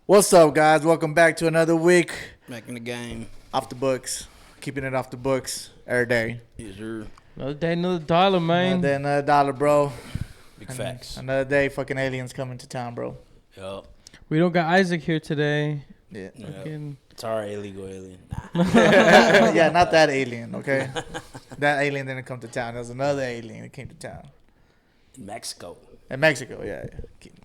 What's up, guys? Welcome back to another week. Back in the game. Off the books. Keeping it off the books every day. Yes, sir. Another day, another dollar, man. Another day, another dollar, bro. Big facts. Another day, fucking aliens coming to town, bro. Yup. We don't got Isaac here today. Yeah. Yep. Fucking- It's our illegal alien. Nah. Yeah, not that alien, okay? That alien didn't come to town. There was another alien that came to town. In Mexico. In Mexico, yeah.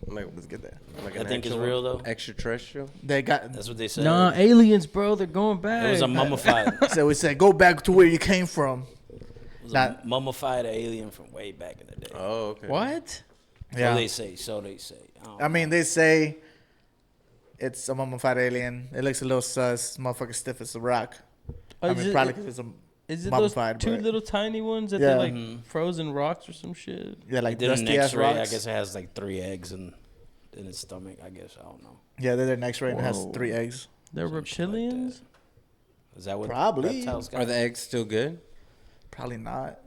Like, Let's get that. like I an think it's actual real, though. extraterrestrial. They got. That's what they said. Nah, aliens, bro. They're going back. It was a mummified. So we said, go back to where you came from. It was Not- a mummified alien from way back in the day. Oh, okay. What? Yeah. So they say. So they say. I mean, they say it's a mummified alien. It looks a little sus. Motherfucker stiff as a rock. I Is mean, it- probably because it's a Is it those mummified, two but- little tiny ones that Yeah. they're like Mhm. frozen rocks or some shit? yeah, like did an dusty ass X-ray. I rocks. guess it has like 3 eggs in its stomach. I guess I don't know. Yeah, they're an X-ray and it has Whoa. 3 eggs. They're Some shit like that. reptilians? Is that what Probably. reptiles got? Are the eggs still good? Probably not.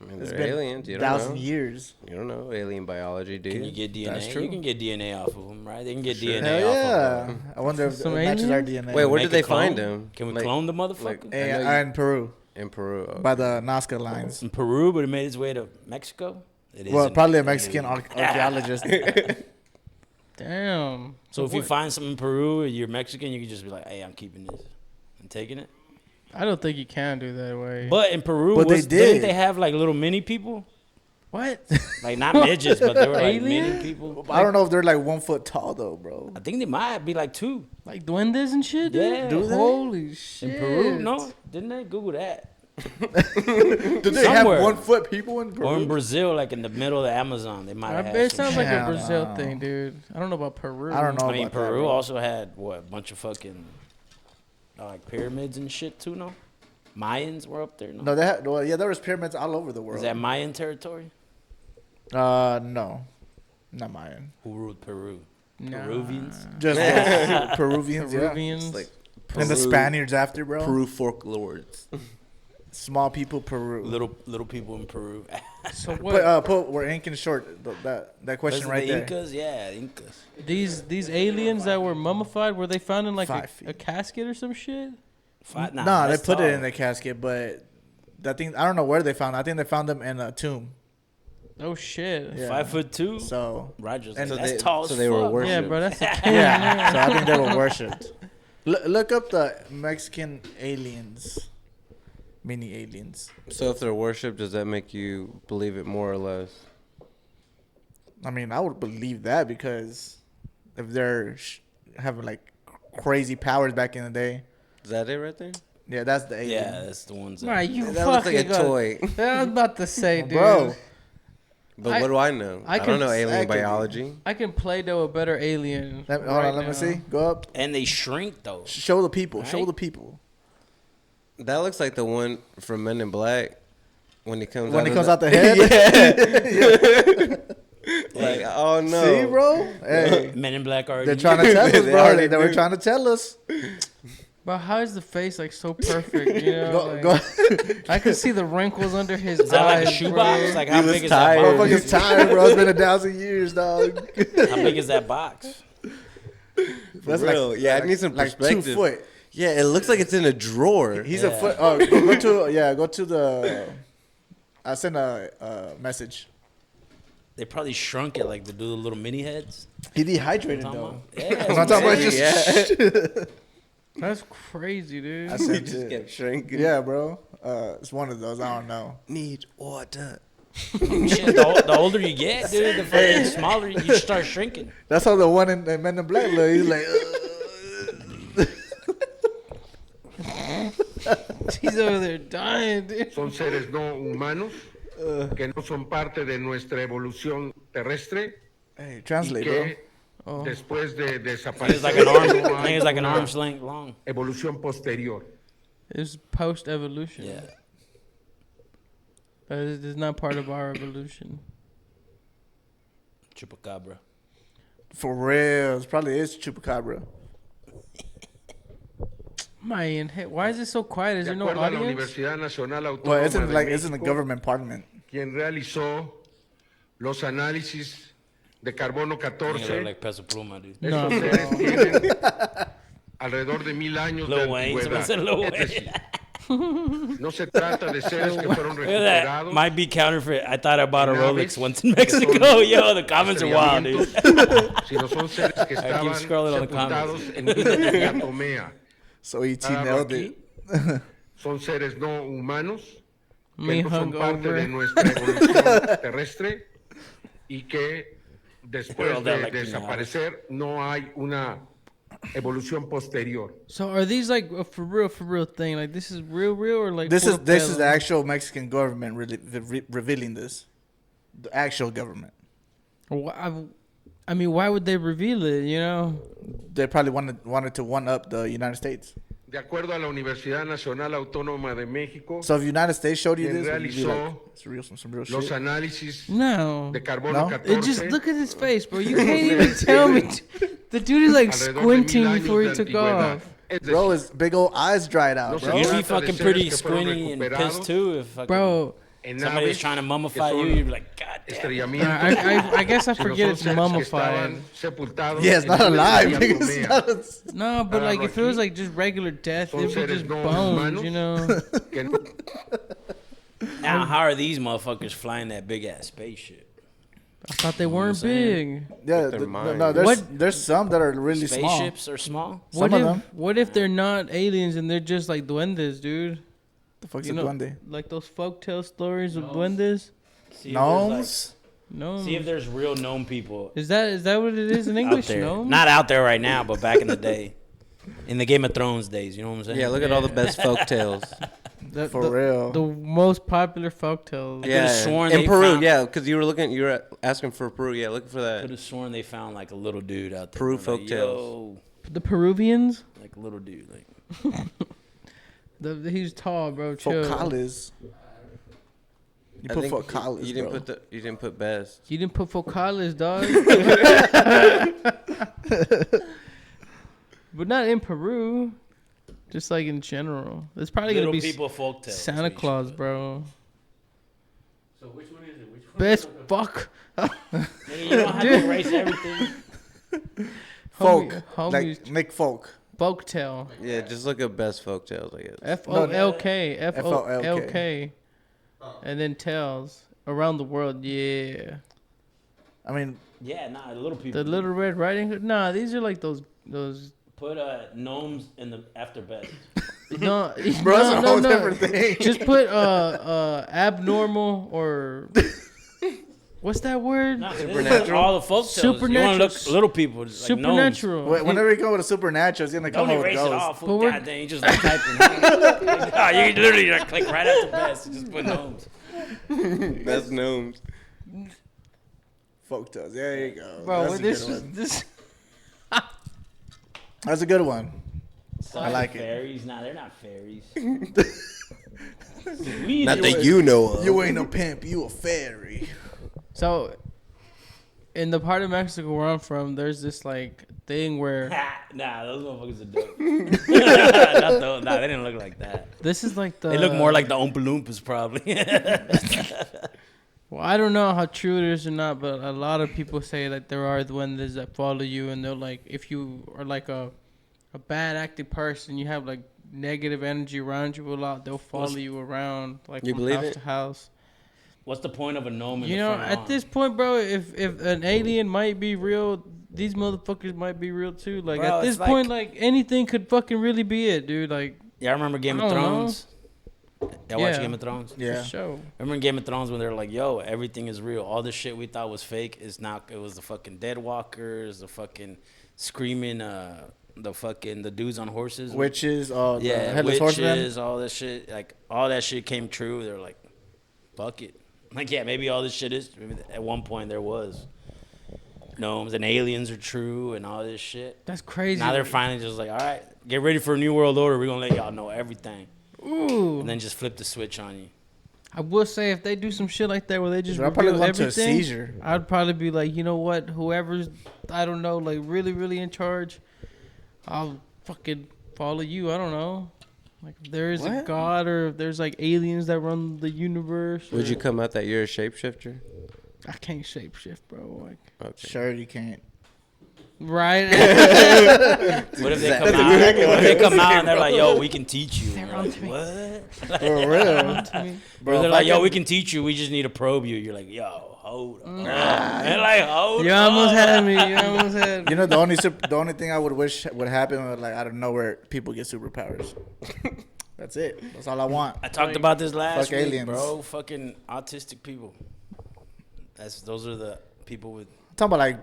I mean, It's they're been aliens. You don't 1,000 know. years. You don't know alien biology, do Can you? you get DNA? That's true. You can get DNA off of them, right? They can get Sure. DNA Hell off yeah. of them. I wonder if Some it matches our aliens? DNA. Wait, where Make did they a clone? find them? Can we Like, clone the motherfucker? like- I know you- In Peru, in Peru? Okay. by the Nazca lines. In Peru, but it made its way to Mexico? It Well, isn't probably a alien. Mexican archaeologist. Damn. So if you What- find something in Peru and you're Mexican, you can just be like, hey, I'm keeping this and taking it. I don't think you can do that way. But in Peru, But they didn't did. they have like little mini people? what? Like not midgets, but they were like mini Aliens? people. I don't know if they're like 1 foot tall though, bro. I think they might be like 2 Like duendes and shit? Dude? Yeah. Do they? Holy shit. in Peru. No, didn't they? Google that. Do they Somewhere. have 1 foot people in Peru? Or in Brazil, like in the middle of the Amazon, they might I have bet had it some sounds shit. like a Hell Brazil no. thing, dude. I don't know about Peru. I don't know. I mean, about that, Peru bro. also had what, a bunch of fucking like pyramids and shit too. No, Mayans were up there. No, No, they had. Well, yeah, there was pyramids all over the world. is that Mayan territory? No, not Mayan. Who ruled Peru? Nah. Peruvians? Just Peruvians, yeah. Peruvians. It's like And the Spaniards after, bro. Peru folklords. Small people, Peru. Little people in Peru. So what? We're inking short. That question Was it right the there. Incas? Yeah, Incas. These aliens that were mummified, were they found in like 5 a feet. casket or some shit? Nah, they that's put it tall. in the casket, but that thing, I don't know where they found it. I think they found them in a tomb. Oh shit. Yeah. 5'2". So, Rogers, And that's they- tall as so they were fuck. worshipped. Yeah, bro, that's a yeah. So I think they were worshipped. Look up the Mexican aliens. Mini aliens. So if they're worshipped, does that make you believe it more or less? I mean, I would believe that because if they're having like crazy powers back in the day, Is that it right there? yeah, that's the alien. Yeah, that's the ones. That, Right, you That looks like a fucking toy. I was about to say, dude. Bro. But I- what do I know? I I can- don't know alien I can- biology. I can play though a better alien. Hold right on, let me now. see. Go up. and they shrink though. Show the people. Show Right? the people. That looks like the one from Men in Black when he comes When out it of comes the- out the head. Like, oh no. See, bro? Hey, Men in Black already. they're trying to tell us, They bro. already They were knew. trying to tell us. But how is the face like so perfect? You know, Go, like, go. I can see the wrinkles under his Is that like a eyes, shoebox? bro. Like how He was big is tired. that box? Motherfucker's tired, bro. It's been 1,000 years, dog. How big is that box? That's real. Yeah, I need some like 2 perspective. foot. Yeah, it looks like it's in a drawer. He's Yeah. a foot. Oh, go to the. I sent a message. They probably shrunk it like to do the little mini heads. He dehydrated Talking though. about? Yeah, I'm talking about saying. just. That's crazy, dude. I He sent just it. kept shrinking. Yeah, bro. It's one of those. I don't know. Need water. Shit, the older you get, dude, the fucking smaller you start shrinking. That's how the one in Men in Black look. He's like, He's over there dying, dude. Son seres no humanos que no son parte de nuestra evolución terrestre hey, y translate, bro. que Oh. después de I think desaparecer it's like an arm. no I hay think it's like an una arm's length long. evolución posterior. It's post evolution. Yeah. That is not part of our evolution. Chupacabra. For real, it probably is Chupacabra. Man, hey, why is it so quiet? Is De there no acuerdo a la audience? Universidad Nacional Well, Autónoma isn't de like isn't the México, government parliament? quien realizó los análisis de carbono You look 14. like Peso Pluma, dude. No. Estos seres tienen alrededor de 1000 años de Lil Wayne, someone said Lil antigüedad. Es Wayne. decir, no se trata de seres que fueron Look at that. recuperados. Might be counterfeit. I thought I bought a Naves Rolex once in que son Mexico. Yo, the comments are wild, dude. Sino son seres que estaban scrolling on the sepultados comments. en vida diatomea. So E.T. Claro, nailed aquí it. son seres no humanos que Me no son parte de hungover. nuestra evolución terrestre y que después Well, they're de like desaparecer no hay una evolución posterior. So are these like a for real thing? Like this is real or like This is puro this is pedo? the actual Mexican government really revealing this. The actual government. I mean, why would they reveal it? You know, They probably wanted to one up the United States. De acuerdo a la Universidad Nacional Autónoma de México, So if United States showed you Quien this, would you be like, realizó it's real, some real los shit. análisis no. de carbono No? 14 It just look at his face, bro. You can't even tell me. The dude is like alrededor de 1000 squinting años before he de took antigüedad. off. Es Bro, decir, his big old eyes dried out, No bro. se You'd be trata de fucking seres pretty que fueron squinty and recuperados pissed too if fucking Bro, en somebody was naves trying to que mummify son you. You'd be like, God damn. estrellamientos. I guess I sino forget son it's seres que mummified. estaban sepultados Yeah, it's en not vida alive, nigga. It's diatomea. not a- No, but like if it was aquí like just regular death, son it'd be seres just no bones, humanos. you know. Que no- Now, how are these motherfuckers flying that big ass spaceship? I thought they weren't saying? big. Yeah, their no, mind. no, there's What- there's some that are really small. Spaceships are small. Some of them. What if they're not aliens and they're just like duendes, dude? The fuck's You a know, duende? like those folktale stories of duendes. See if there's, Gnomes? No. like- see if there's real gnome people Is that what it is in out English? there. No. Not out there right now, but back in the day, in the Game of Thrones days. You know what I'm saying? Yeah, look at all the best folk tales. For real. The most popular folktales. Yeah, sworn in they Peru. found- Yeah, because you were asking for Peru. Yeah, looking for Could that. have sworn they found like a little dude out there. Peru Like, folktales. yo, The Peruvians. like a little dude. Like He's tall, bro. Chill. Focales. You I put think focales, you didn't bro. you didn't put best. You didn't put focales, dog. But not in Peru. Just like in general. It's probably little gonna be people folktales. Santa we should Claus, put. bro. So which one is it? Which one? Best fuck. Nigga, you don't have to erase everything. Folk. Homie- Like homies- Nick Folk. Folktale. Yeah, just look at best folk tales. I guess. F-O-L-K. F-O-L-K. F-O-L-K. And then tells. Around the world, yeah. I mean, Yeah, nah, little people. The Little Red Riding Hood. Nah, these are like those. Put gnomes in the after best. No, bro, that's no, a no, whole no. different thing. Just put abnormal or what's that word? Nah, Supernatural? All the folk tales. You want to Supernatural. look little people. Just like gnomes. Supernatural. Whenever you come with a supernatural, it's gonna come Don't out with erase it ghosts. all. But Fool. we're- God damn, you just like typing. Oh, you literally just click right after best. You just put gnomes. That's gnomes. Folk tales. There you go. Bro, That's a this good is one. this. That's a good one. I like it. Fairies? Nah, they're not fairies. Not that you know of. You ain't a pimp. You a fairy. So, in the part of Mexico where I'm from, there's this like thing where Nah, those motherfuckers are dope. Not those, nah, they didn't look like that. this is like the. They look more like the Oompa Loompas, probably. Well, I don't know how true it is or not, but a lot of people say that there are duendes that follow you, and they're like, if you are like a bad acting person, you have like negative energy around you a lot, they'll follow you around like You from believe house it? to house. What's the point of a gnome in You the know, front at lawn? this point, bro, if an alien might be real, these motherfuckers might be real too. Like Bro, at this it's point, like anything could fucking really be it, dude. Like Yeah, I remember Game I of don't know. Thrones. Y'all watch Yeah. Game of Thrones? Yeah. for sure. Remember in Game of Thrones when they were like, "Yo, everything is real. All this shit we thought was fake is not. It was the fucking dead walkers, the fucking screaming, the dudes on horses, Witches, the yeah, headless horseman. witches, all that shit. Like all that shit came true. They're like, fuck it. Like yeah, maybe all this shit is. Maybe at one point there was gnomes and aliens are true and all this shit. That's crazy. Now they're finally just like, all right, get ready for a new world order. We're gonna let y'all know everything, Ooh. and then just flip the switch on you. I will say if they do some shit like that where they just I'll probably reveal come to a everything, seizure. I'd probably be like, you know what? Whoever's I don't know, like really, really in charge, I'll fucking follow you. I don't know. Like if there is a What? god or if there's like aliens that run the universe. Would or- you come out that you're a shapeshifter? I can't shapeshift, bro. Like, Okay. Sure, you can't. right? What if they come out? exactly What if they what I come was out saying, and they're bro. like, "Yo, we can teach you." And They're you're on like, to me. what? For real. To me. Bro, they're if like, I "Yo, can- we can teach you. We just need to probe you." You're like, "Yo, hold on." They're like, "Hold You on." almost had me. You almost had me. You know, the only thing I would wish would happen was like out of nowhere, people get superpowers. That's it. That's all I want. I talked about this last Fuck week, aliens. bro. Fucking autistic people. Those are the people with I'm talking about like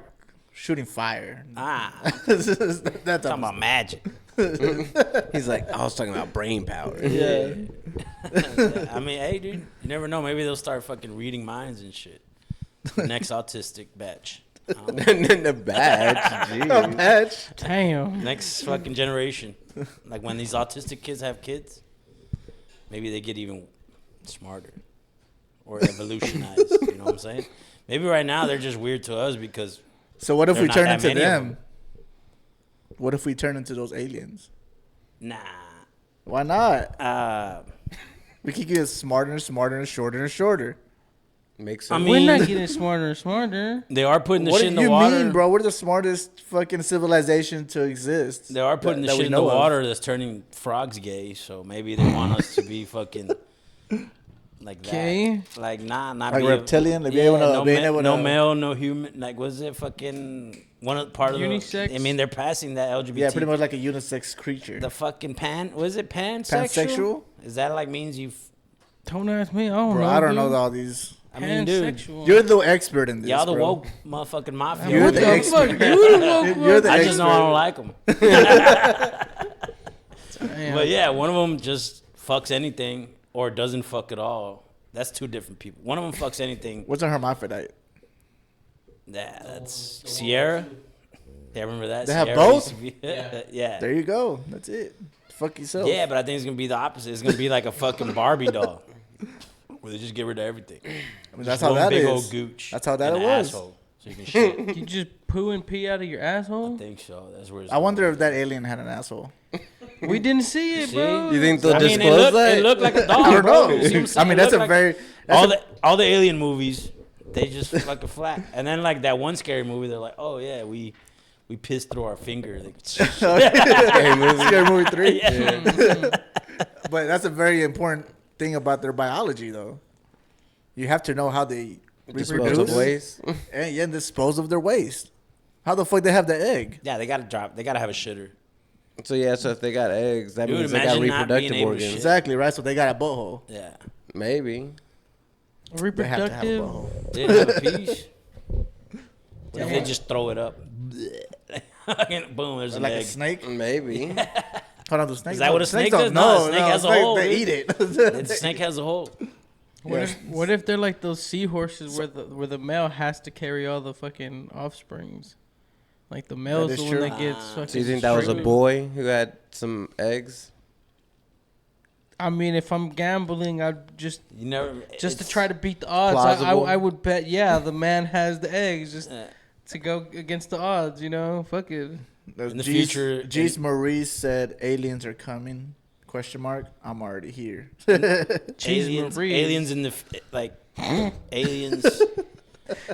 shooting fire. that's That's talking about magic. He's like, I was talking about brain power. yeah. I mean, hey, dude, you never know. Maybe they'll start fucking reading minds and shit. The next autistic batch. The badge. A Jeez. match. Damn. Next fucking generation. Like when these autistic kids have kids, maybe they get even smarter or evolutionized. You know what I'm saying? Maybe right now they're just weird to us because So what if There we are not turn that into many of them? them. What if we turn into those aliens? nah. Why not? We keep getting smarter and smarter and shorter and shorter. Makes I sense. mean- We're not getting smarter and smarter. They are putting the What shit do in you the water. mean, bro? We're the smartest fucking civilization to exist. They are putting that the we shit in the know of. water that's turning frogs gay. So maybe they want us to be fucking like that. Gay? Like not Like be reptilian? They be able to- no, being able no to- male, no human. Like was it fucking one of part of Unisex? the? I mean, they're passing that LGBT. Yeah, pretty much like a unisex creature. The fucking was it pansexual? Pansexual? Is that like means you? Don't ask me. I don't Bro, know. I don't dude. know all these. I mean, dude, Pansexual. You're the expert in this. y'all the bro. woke motherfucking mafia. You're What the the expert. fuck? You the woke You're the one? I just know I expert. don't like them. Damn. But yeah, one of them just fucks anything or doesn't fuck at all. That's two different people. One of them fucks anything. What's a hermaphrodite? Yeah, that's Sierra. Yeah, remember that? They have Sierra both? used to be- yeah. There you go. That's it. Fuck yourself. Yeah, but I think it's gonna be the opposite. It's gonna be like a fucking Barbie doll, where they just get rid of everything. I mean, that's Just how one that big is. old gooch. That's how that and it an was. Asshole, so you can shit. You just poo and pee out of your asshole? I think so. That's where. It's I wonder if that alien had an asshole. We didn't see it, See? bro. You think they'll I mean, disclose that? it looked like a dog. I don't bro. know. You see what I'm I saying? mean, It that's a looked like- very. That's all the alien movies, they just fucking flat. And then like that one scary movie, they're like, oh yeah, we pissed through our finger. Like, Scary Movie 3. yeah. But that's a very important thing about their biology, though. You have to know how they Dispose reproduce of waste. and dispose of their waste. How the fuck they have the egg? Yeah, they gotta drop. They gotta have a shitter. So yeah, so if they got eggs, that Dude, means they got imagine not being reproductive able to organs. shit. Exactly, right? So they got a butthole. Yeah, Maybe. They have to have a Reproductive. butthole. they didn't have a piece. What if they just throw it up? Boom, there's an Like egg. a snake? Maybe. Hold on, the snake. Is that what a snake don't- does? No, a snake has a snake, hole, They dude. eat it. The snake has a hole. What if they're like those seahorses where the male has to carry all the fucking offsprings? Like the male's is the one true. that gets fucking. So you think that was a straight- boy who had some eggs? I mean, if I'm gambling, I'd just You never to it's- try to beat the odds. plausible. I would bet, yeah, the man has the eggs just uh, to go against the odds. You know, fuck it. In the future- Jeez Maurice said aliens are coming. Question mark. I'm already here. Jeez, Marie. aliens in the like aliens.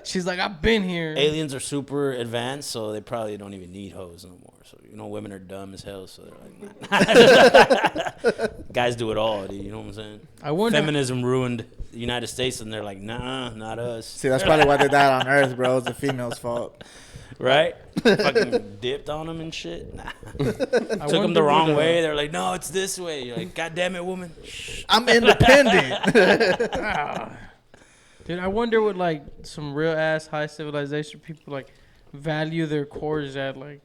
She's like, I've been here. Aliens are super advanced, so they probably don't even need hoes no more. So you know, women are dumb as hell, so they're like, nah. Guys do it all, dude. You know what I'm saying? I wonder. Feminism ruined the United States, and they're like, nah, not us. See, that's probably why they died on Earth, bro. It's the female's fault. Right? Fucking dipped on them and shit. Nah. Took them wonder the wrong what, way. They're like, no, it's this way. You're like, God damn it, woman. Shh. I'm independent. Dude, I wonder what like some real ass high civilization people like value their cores at. Like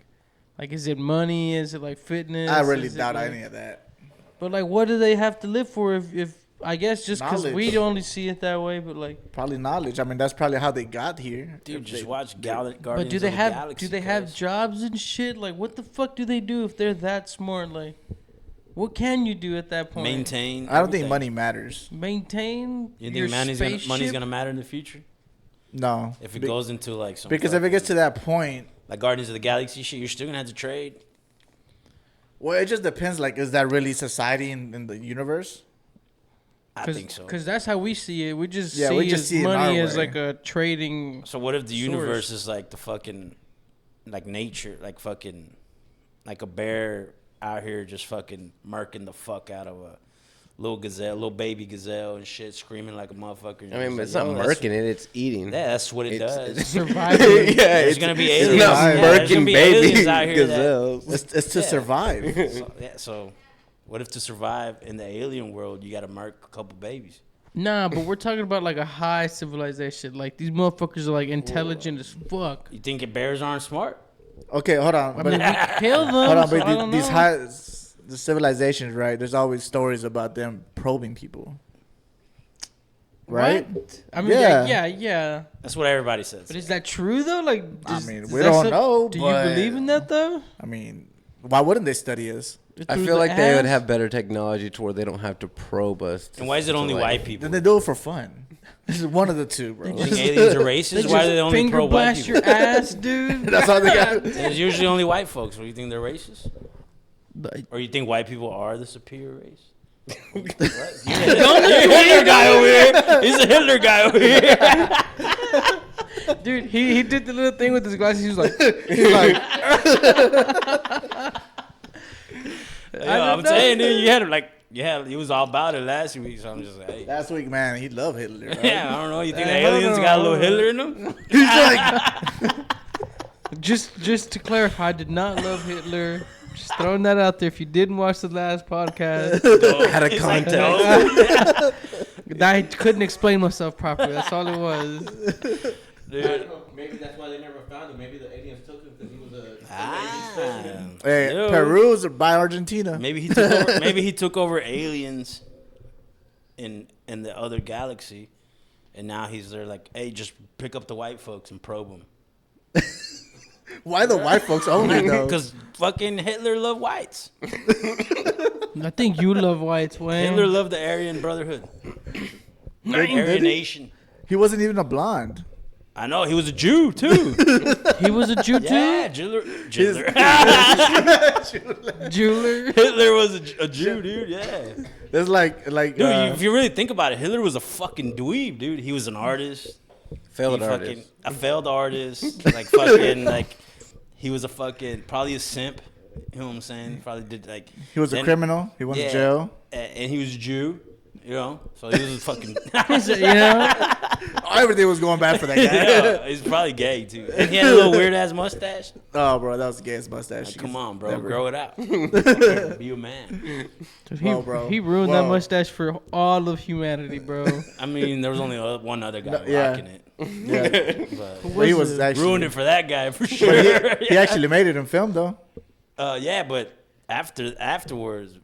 is it money? Is it like fitness? I really Is it, doubt like- any of that. But like, what do they have to live for? If I guess just because we Knowledge. only see it that way, but like, Probably knowledge. I mean, that's probably how they got here. Dude, If just they- watch Guardians but do of they the have Galaxy, do they have cuz. jobs and shit? Like, what the fuck do they do if they're that smart? Like, what can you do at that point? Maintain. I don't think everything. money matters. Maintain You your think spaceship. money's gonna matter in the future? No. If it Be- goes into like some because if it gets to that point, like Guardians of the Galaxy shit, you're still gonna have to trade. well, it just depends. Like, is that really society in the universe? I think so. Because that's how we see it. We just Yeah, see we just see it in money our as way. like a trading. So what if the universe source. is like the fucking, like nature, like fucking, like a bear out here just fucking murking the fuck out of a little gazelle, little baby gazelle and shit, screaming like a motherfucker. I mean, but Just it's like, not yo, that's- murking it; it's eating. Yeah, that's what it It's- does. Surviving. There's gonna be aliens. It's not Yeah, there's gonna murking be baby aliens out here that- gazelles. It's to Yeah. survive. So what if to survive in the alien world you gotta murk a couple babies? Nah, but we're talking about like a high civilization. Like these motherfuckers are like intelligent as fuck. You think bears aren't smart? Okay, hold on. I But, mean, we kill them. hold on, so but I don't these know. the civilizations, right? There's always stories about them probing people. Right? What? I mean, Yeah. yeah. That's what everybody says. But is that true though? Like, I does- mean, does we that don't know, Do but- you believe in that though? I mean, why wouldn't they study us? I Through feel the like they would ass? have better technology to where they don't have to probe us. And why is it to, only like- white people? Then they do it for fun. This is one of the two, bro. You think aliens are They racist? Why are they just only finger pro white blast people? your ass, dude. That's all they got. There's usually only white folks. What do you think they're racist? But- Or you think white people are the superior race? What? You're a Hitler guy over here. He's a Hitler guy over here. Dude, he did the little thing with his glasses. He was like, He's like, I'm saying, dude, you had him like, he was all about it last week. So I'm just like, hey. last week, man, he loved Hitler. Right? Yeah, I don't know. You think the Hey, hold aliens on, got a little hold on. Hitler in them? He's like, just to clarify, I did not love Hitler. Just throwing that out there. If you didn't watch the last podcast, Out of He's like, context. no. I couldn't explain myself properly. That's all it was. Dude. Maybe that's why they never found him. Maybe the aliens took him because he was a. hey, Dude. Peru's by Argentina. Maybe he took over, maybe he took over aliens in the other galaxy, and now he's there like, hey, just pick up the white folks and probe them. Why the white folks only though? Because fucking Hitler loved whites. I think you love whites, Wayne. Hitler loved the Aryan Brotherhood, Did he? Aryan Nation. He wasn't even a blonde. I know he was a Jew too. He was a Jew Yeah, too. Jeweler. Jeweler. Hitler was a Jew, dude. Yeah. It's like Dude, if you really think about it, Hitler was a fucking dweeb, dude. He was an artist. Failed He artist. fucking a failed artist. Like fucking like he was a fucking probably a simp. You know what I'm saying? Probably did like he was a then- criminal. He went yeah, to jail. and he was a Jew. You know, so he was a fucking. You know? Everything was going bad for that guy. Yeah, he's probably gay too. And he had a little weird ass mustache. Oh, bro, that was the gayest mustache. Like, you come could on, bro, ever- grow it out. Be a man. Dude, Whoa, bro. he ruined that Whoa. mustache for all of humanity, bro. I mean, there was only one other guy yeah. rocking it, Yeah, but but he was was it? actually ruined it for that guy for But sure. he actually made it in film though. Yeah, but afterwards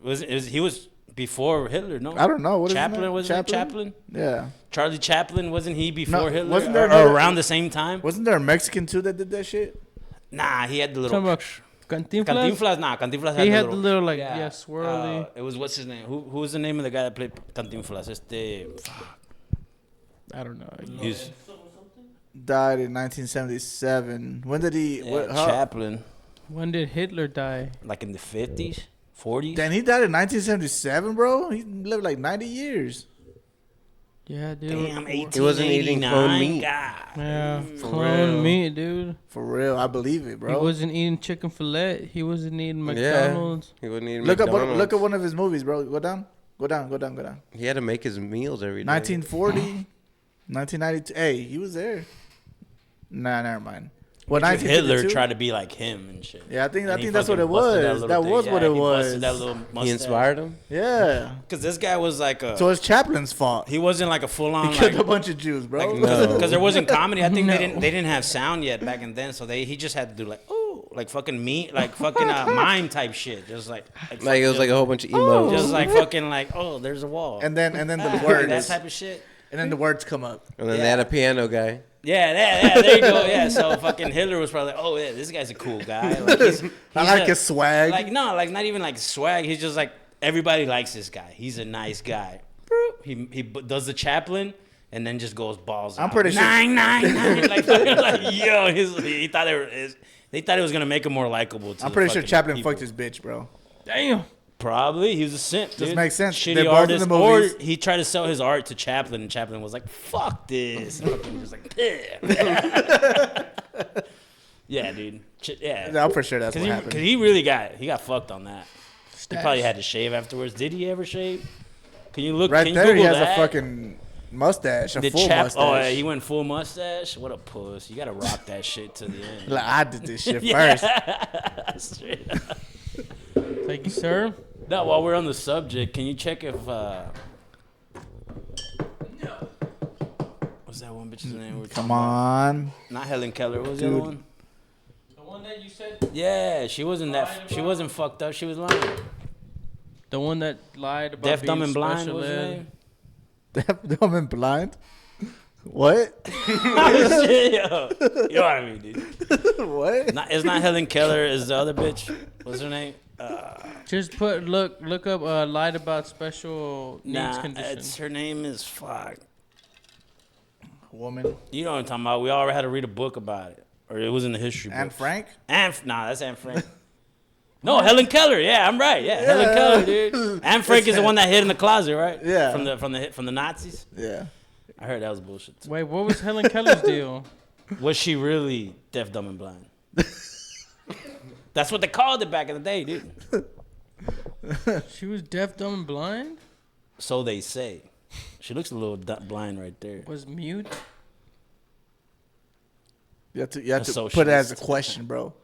he was before Hitler. No, I don't know. What is his Chaplin name? wasn't it Chaplin? Yeah. Charlie Chaplin wasn't he before No, Hitler? wasn't there or another- around the same time? Wasn't there a Mexican too that did that shit? Nah, he had the Talking little. about Cantinflas? Cantinflas, nah, Cantinflas had He the had little, the little, like, swirly. it was what's his name? Who was the name of the guy that played Cantinflas? I don't know. He's Died in 1977. When did he? what, how, Chaplin, When did Hitler die? like in the 50s, 40s. Then he died in 1977, bro. He lived like 90 years. Yeah, dude. Damn, He wasn't eating clone 1889. meat. God. Yeah, For clone real. meat, dude. For real, I believe it, He bro. wasn't eating chicken fillet. He wasn't eating Yeah. McDonald's. He wouldn't eat Look up, McDonald's. look at one of his movies, bro. Go down, go down, go down, go down. He had to make his meals every day. 1940, 1992. Hey, he was there. Nah, never mind. Well, Hitler 1952? tried to be like him and shit. Yeah, I think And he that's what fucking it busted was. little That thing. was Yeah, what it he busted was. That little He mustache. inspired him. Yeah. Because this guy was like a. So it's Chaplin's fault. he wasn't like a full on He killed like. a bunch of Jews, bro. No. Because there wasn't comedy. I think No. they didn't have sound yet back in then, so he just had to do like like fucking meat, like fucking mime type shit, just like Like it was like a whole bunch of emos. just like fucking like there's a wall and then the that words, type of shit. and then the words come up. And then they had a piano guy. Yeah, there you go. Yeah, so fucking Hitler was probably like, oh yeah, this guy's a cool guy. Like, he's I like a- his swag. Like no, like not even like swag. He's just like everybody likes this guy. He's a nice guy. He does the Chaplin and then just goes balls out. I'm pretty sure- 999. like yo, he thought they thought it was gonna make him more likable. I'm pretty sure Chaplin fucked his bitch, bro. Damn. Probably he was a simp. Just dude. makes sense. Shitty They're both in artist, the or movies. he tried to sell his art to Chaplin, and Chaplin was like, "Fuck this." Fucking just like, yeah, yeah, dude. Yeah, I'm pretty sure that's what happened. because he really got fucked on that. He Stash. probably had to shave afterwards. Did he ever shave? Can you look? Right can you there, he Google has that? a fucking mustache, a The full mustache. Oh, yeah, he went full mustache. What a puss! You gotta rock that shit to the end. Like, I did this shit Yeah. first. Straight up. Thank you, sir. No, while we're on the subject, can you check if what's that one bitch's name? We were Come talking about? on. Not Helen Keller. What was the other Dude. one? The one that you said. Yeah, she wasn't Lied that. She about? wasn't fucked up. She was lying. The one that lied about Deaf, being dumb, and blind. special What's her ed. name? Deaf, dumb, and blind? What? Shit, yo. You know what I mean, dude. What? It's not Helen Keller. It's the other bitch. What's her name? Just look up lied about special needs Nah, conditions. her name is fuck. Woman. You know what I'm talking about. We already had to read a book about it, or it was in the history book. And Frank? Nah, that's Anne Frank. No, Helen Keller. Yeah, I'm right. Yeah, Helen Keller, dude. Anne Frank is the one that hid in the closet, right? Yeah. From the Nazis. Yeah. I heard that was bullshit. Too. Wait, what was Helen Keller's deal? Was she really deaf, dumb, and blind? That's what they called it back in the day, dude. She was deaf, dumb, and blind? So they say. She looks a little blind right there. Was mute? You have to A put it as a socialist. question, bro.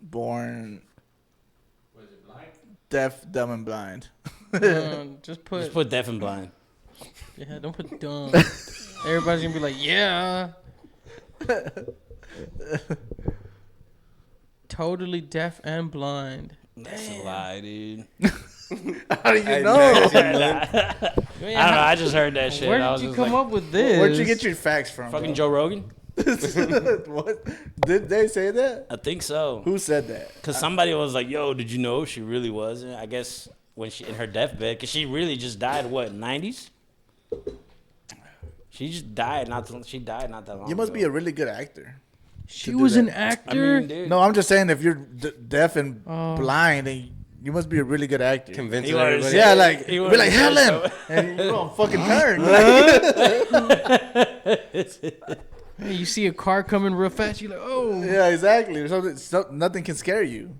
Born Was it blind? deaf, dumb, and blind. Just put, Just put deaf and blind. yeah, don't put dumb. Everybody's gonna be like, yeah. Totally deaf and blind. That's a lie, dude. How do you I know? I don't know. I just heard that shit. Where I did was you just come like, up with this? Where'd you get your facts from? fucking bro? Joe Rogan? What? Did they say that? I think so. Who said that? Because somebody was like, yo, did you know she really wasn't? I guess when she in her deathbed, because she really just died, what, 90s? She just died she died not that long You must ago. be a really good actor. She do was that. an I actor. mean, dude. No, I'm just saying if you're deaf and Oh. blind, then you must be a really good actor. Convincing He wanted to everybody. say- Yeah, like He be wanted like to say Helen, so. and you don't fucking turn. Hey, you see a car coming real fast, you're like, oh. Yeah, exactly. Or something, nothing can scare you.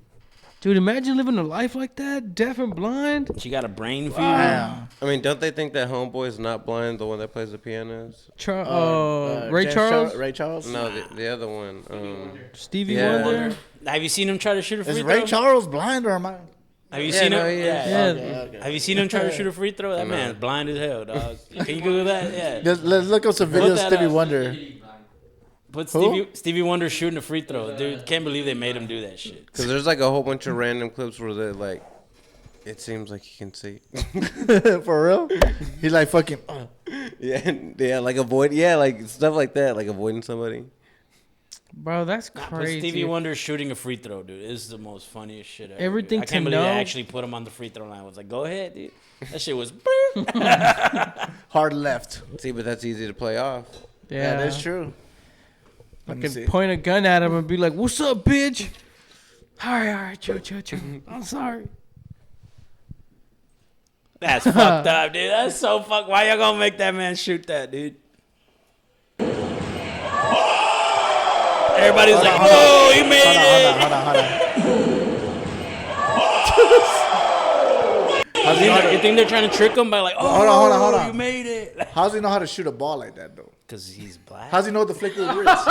Dude, imagine living a life like that, deaf and blind. She got a brain fever. Damn. I mean, don't they think that Homeboy's not blind, the one that plays the piano is? Ray James Charles, Ray Charles. No, the other one. Stevie Yeah. Wonder. Have you seen him try to shoot a free Is throw? Ray Charles blind or am I? Have you Yeah, seen no, him? he is. Yeah. Okay. Have you seen him try to shoot a free throw? That No. man's blind as hell, dog. Can you Google that? Yeah. Let's look up some videos of that Stevie up. Wonder. Put Who? Stevie Wonder shooting a free throw. Dude, can't believe they made him do that shit. Because there's like a whole bunch of random clips where they like, it seems like you can see. For real? He's like fucking. yeah, like like stuff like that, like avoiding somebody. Bro, that's Put crazy. Stevie Wonder shooting a free throw, dude. It's the most funniest shit ever. Everything dude. I can't to believe they know- actually put him on the free throw line. I was like, go ahead, dude. That shit was. Hard left. See, but that's easy to play off. Yeah, that's true. Let me Can see. point a gun at him and be like, "What's up, bitch?" All right, chill. I'm sorry. That's fucked up, dude. That's so fucked. Why y'all gonna make that man shoot that, dude? Everybody's like, whoa, he made it. Hold on. You think they're trying to trick him by like, oh, Hold on. you made it? How's he know how to shoot a ball like that though? Because he's black. How's he know the flick of the wrist?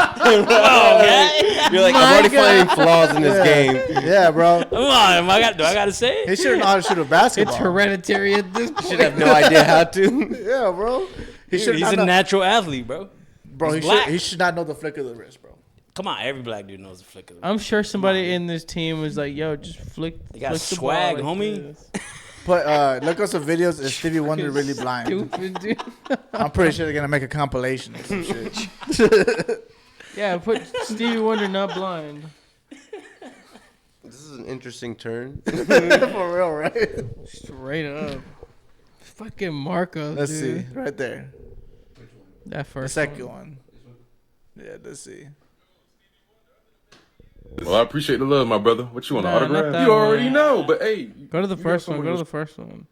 You're like, I'm already finding flaws in this game. Yeah, bro. Come on, do I gotta say it? He should know how to shoot a basketball. It's hereditary at this point. Should have no idea how to. Yeah, bro. He Dude, should he's not a know. natural athlete, bro. Bro, he's he black. should not know the flick of the wrist, bro. Come on, every black dude knows the flick of the I'm sure somebody in this team was like, "Yo, just flick." They got flick the swag, ball like homie. this." But look up some videos of Stevie Wonder really blind. Stupid, dude. I'm pretty sure they're gonna make a compilation or some shit. Yeah, put Stevie Wonder not blind. This is an interesting turn. For real, right? Straight up. Fucking Marco, Let's dude. see, right there, That the first second one. one. Yeah, let's see. Well, I appreciate the love, my brother. What you want, an Nah, not autograph? that You already one. know, but hey. Go to the first one. Go to the first one.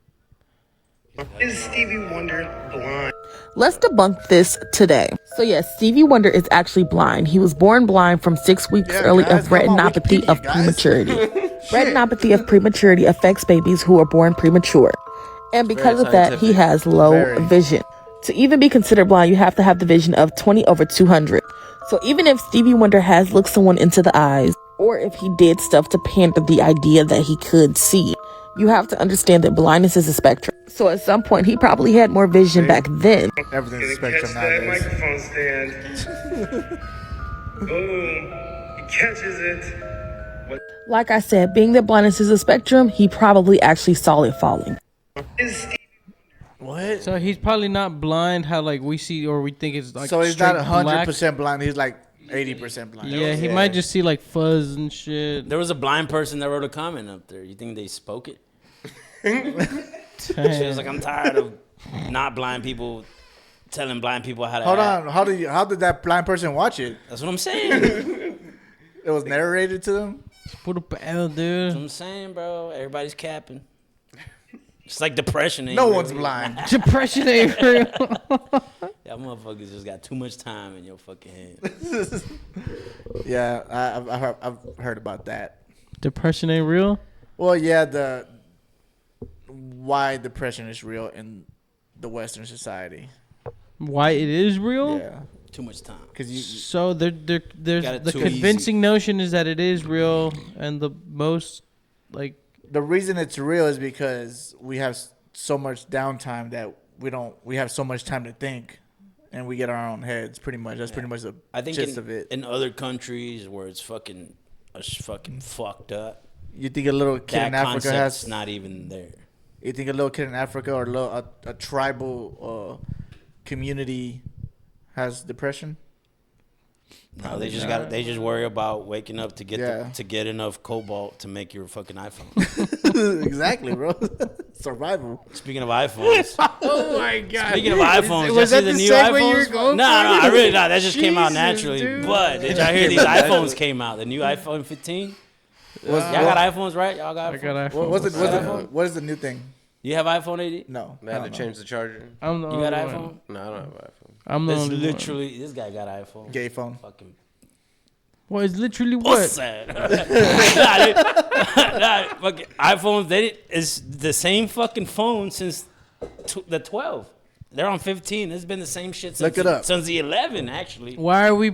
Is Stevie Wonder blind? Let's debunk this today. So yes, Stevie Wonder is actually blind. He was born blind from 6 weeks early guys, of come on, retinopathy Wikipedia, of guys. prematurity. Retinopathy of prematurity affects babies who are born premature. And because Very of that, he scientific. has low Very. vision. To even be considered blind, you have to have the vision of 20/200. So even if Stevie Wonder has looked someone into the eyes, or if he did stuff to pander the idea that he could see, you have to understand that blindness is a spectrum. So at some point, he probably had more vision back then. Everything's a Gonna catch spectrum that nowadays. microphone stand. Boom. He catches it. Like I said, being that blindness is a spectrum, he probably actually saw it falling. Is Stevie What? So he's probably not blind. How like we see or we think it's like. So he's not straight black. 100% blind. He's like 80% blind. Yeah, he might just see like fuzz and shit. There was a blind person that wrote a comment up there. You think they spoke it? She was like, I'm tired of not blind people telling blind people how to Hold act. on. How did that blind person watch it? That's what I'm saying. It was narrated to them? Put up, That's what dude. I'm saying, bro. Everybody's capping. It's like depression. Ain't No real. one's blind. Depression ain't real. Y'all motherfuckers just got too much time in your fucking hand. Yeah, I've heard about that. Depression ain't real. Well, yeah, the why depression is real in the Western society. Why it is real? Yeah, Too much time. because you So there's Got it the too convincing notion is that it is real, and the most like the reason it's real is because we have so much downtime that we have so much time to think, and we get our own heads. Pretty much, that's pretty much the I think gist of it. in other countries where it's fucking fucked up, You think a little kid that in Africa concept's has? not even there. You think a little kid in Africa or a tribal community has depression? No, they just got. They just worry about waking up to get Yeah. to get enough cobalt to make your fucking iPhone. Exactly, bro. Survival. Speaking of iPhones, oh my god. speaking of iPhones, Was y'all that see the the new segue iPhones? you were going No, for? I really not. That just came out Jesus, naturally. dude. But did y'all hear these iPhones came out? The new iPhone 15. Y'all got iPhones, right? Y'all got. I iPhones? got iPhone. What is the new thing? You have iPhone 80? No, They had to change the charger. I'm the You only got one. iPhone? No, I don't have an iPhone. I'm the It's only literally this guy got iPhone. gay phone. Fucking one. Well, it's literally what's what? that? Nah, fucking iPhones. It's the same fucking phone since the 12. They're on 15. It's been the same shit since, Look it up. since the 11, actually. Why are we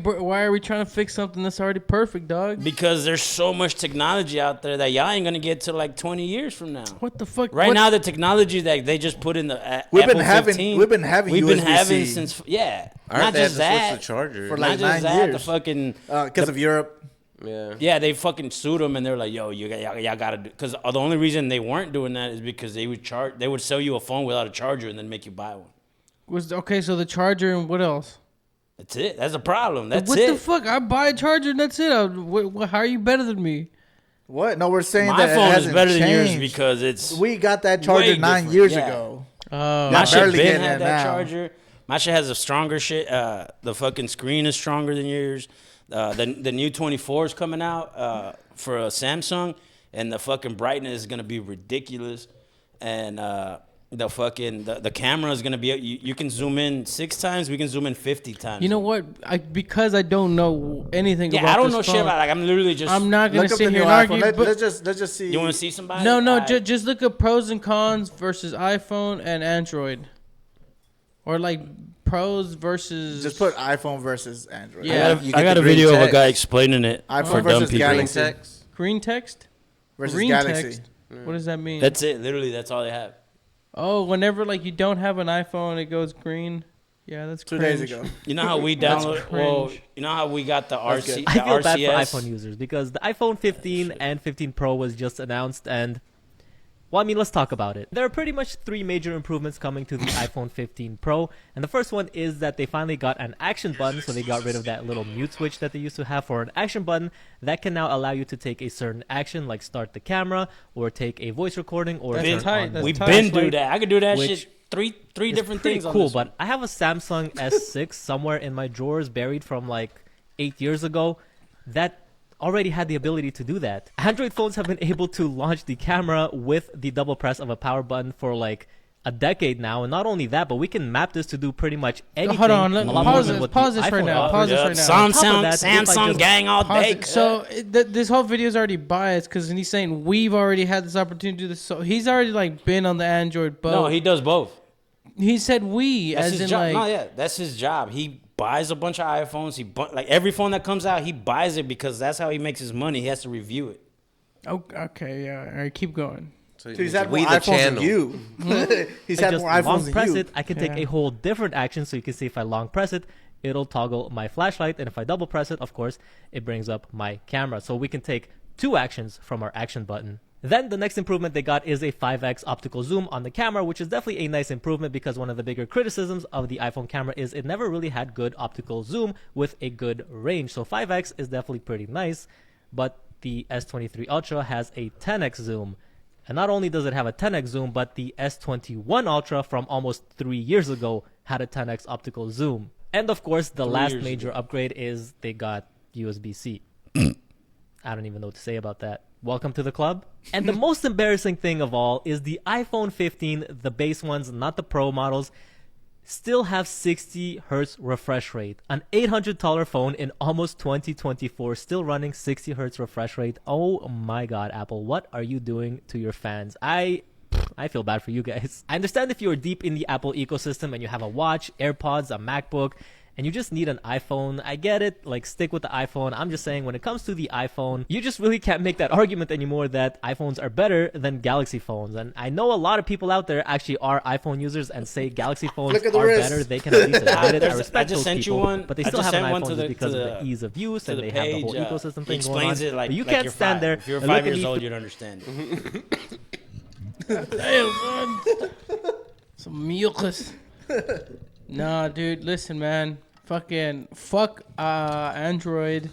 trying to fix something that's already perfect, dog? Because there's so much technology out there that y'all ain't gonna get to like 20 years from now. What the fuck? Right what? now, the technology that they just put in the We've Apple been having 15, we've been having we've USB-C been having since Aren't not they had just to switch that the charger? for not like just 9 that the years. fucking Because of Europe. Yeah. yeah they fucking sued them and they're like y'all gotta do because the only reason they weren't doing that is because they would sell you a phone without a charger and then make you buy one. Okay, so the charger and what else? That's it. That's a problem. That's what it. the fuck? I buy a charger and that's it. How are you better than me? What? No, we're saying My that it phone is hasn't better than yours changed. because it's We got that charger way 9 different, years yeah. ago. Oh, my shit barely been getting had it that now. charger. My shit has a stronger shit. The fucking screen is stronger than yours. The new 24 is coming out for a Samsung, and the fucking brightness is gonna be ridiculous, and the camera is gonna be you can zoom in 6 times. We can zoom in 50 times. you know what? Because I don't know anything Yeah, about I don't this know phone, shit about. Like I'm literally just. I'm not gonna Look up sit the here new and iPhone. argue. but Let's just see. You want to see somebody? no, Alright. just look at pros and cons versus iPhone and Android, or like pros versus. Just put iPhone versus Android. Yeah. You I get got the a green video of a text. guy explaining it iPhone for dumb versus people. Green Galaxy. text. green text. versus Green Galaxy. text. What does that mean? That's it. Literally, that's all they have. Oh, whenever like you don't have an iPhone, it goes green. Yeah, that's 2 cringe. days ago. You know how we That's download? Well, cringe. you know how we got the That's RC, good. the I feel bad RCS. for iPhone users because the iPhone 15 and 15 Pro was just announced and well, I mean, let's talk about it. There are pretty much 3 major improvements coming to the iPhone 15 Pro. And the first one is that they finally got an action button. So they got rid of that little mute switch that they used to have for an action button that can now allow you to take a certain action like start the camera or take a voice recording or That's turn tight, on that's the We tight. been do flashlight, that. I could do that which shit. Three It's different pretty things. cool, on this one. but I have a Samsung S6 somewhere in my drawers buried from like 8 years ago that already had the ability to do that. Android phones have been able to launch the camera with the double press of a power button for like a decade now, and not only that, but we can map this to do pretty much anything. Hold on, a lot more than what pause the this right iPhone now. offers. Pause this right now. On top of that, if I Samsung just- gang all day. So this whole video is already biased because he's saying we've already had this opportunity to do this. So he's already like been on the Android boat. No, he does both. He said we, That's as his in job. like. No, yeah, that's his job. He buys a bunch of iPhones. Like every phone that comes out, he buys it because that's how he makes his money. He has to review it. Oh, okay, yeah. All right, keep going. So he's had more We the iPhones than channel. you. He's I had just more iPhones long than press you. it, I can take Yeah. a whole different action. So you can see if I long press it, it'll toggle my flashlight, and if I double press it, of course, it brings up my camera. So we can take 2 actions from our action button. Then the next improvement they got is a 5x optical zoom on the camera, which is definitely a nice improvement because one of the bigger criticisms of the iPhone camera is it never really had good optical zoom with a good range. So 5x is definitely pretty nice, but the S23 Ultra has a 10x zoom. And not only does it have a 10x zoom, but the S21 Ultra from almost 3 years ago had a 10x optical zoom. And of course, the last major upgrade is they got USB-C. I don't even know what to say about that. Welcome to the club. And the most embarrassing thing of all is the iPhone 15, the base ones, not the Pro models, still have 60 hertz refresh rate. An $800 phone in almost 2024 still running 60 hertz refresh rate. Oh my god, Apple, what are you doing to your fans? I feel bad for you guys. I understand if you're deep in the Apple ecosystem and you have a watch, AirPods, a MacBook, and you just need an iPhone. I get it, like stick with the iPhone. I'm just saying when it comes to the iPhone, you just really can't make that argument anymore that iPhones are better than Galaxy phones. And I know a lot of people out there actually are iPhone users and say Galaxy phones Look at the are wrist. better. They can at least admit it. I I respect just those sent you people, one. but they I still just have an sent one iPhone to just the- because to of the- the ease of use to and the they have the page, whole ecosystem he thing going on. explains it like, but you like can't you're stand 5. there. If you're and 5 look at years me old, you'd understand it. Damn, son. Some mucus. Nah, dude, listen, man. Fuck Android.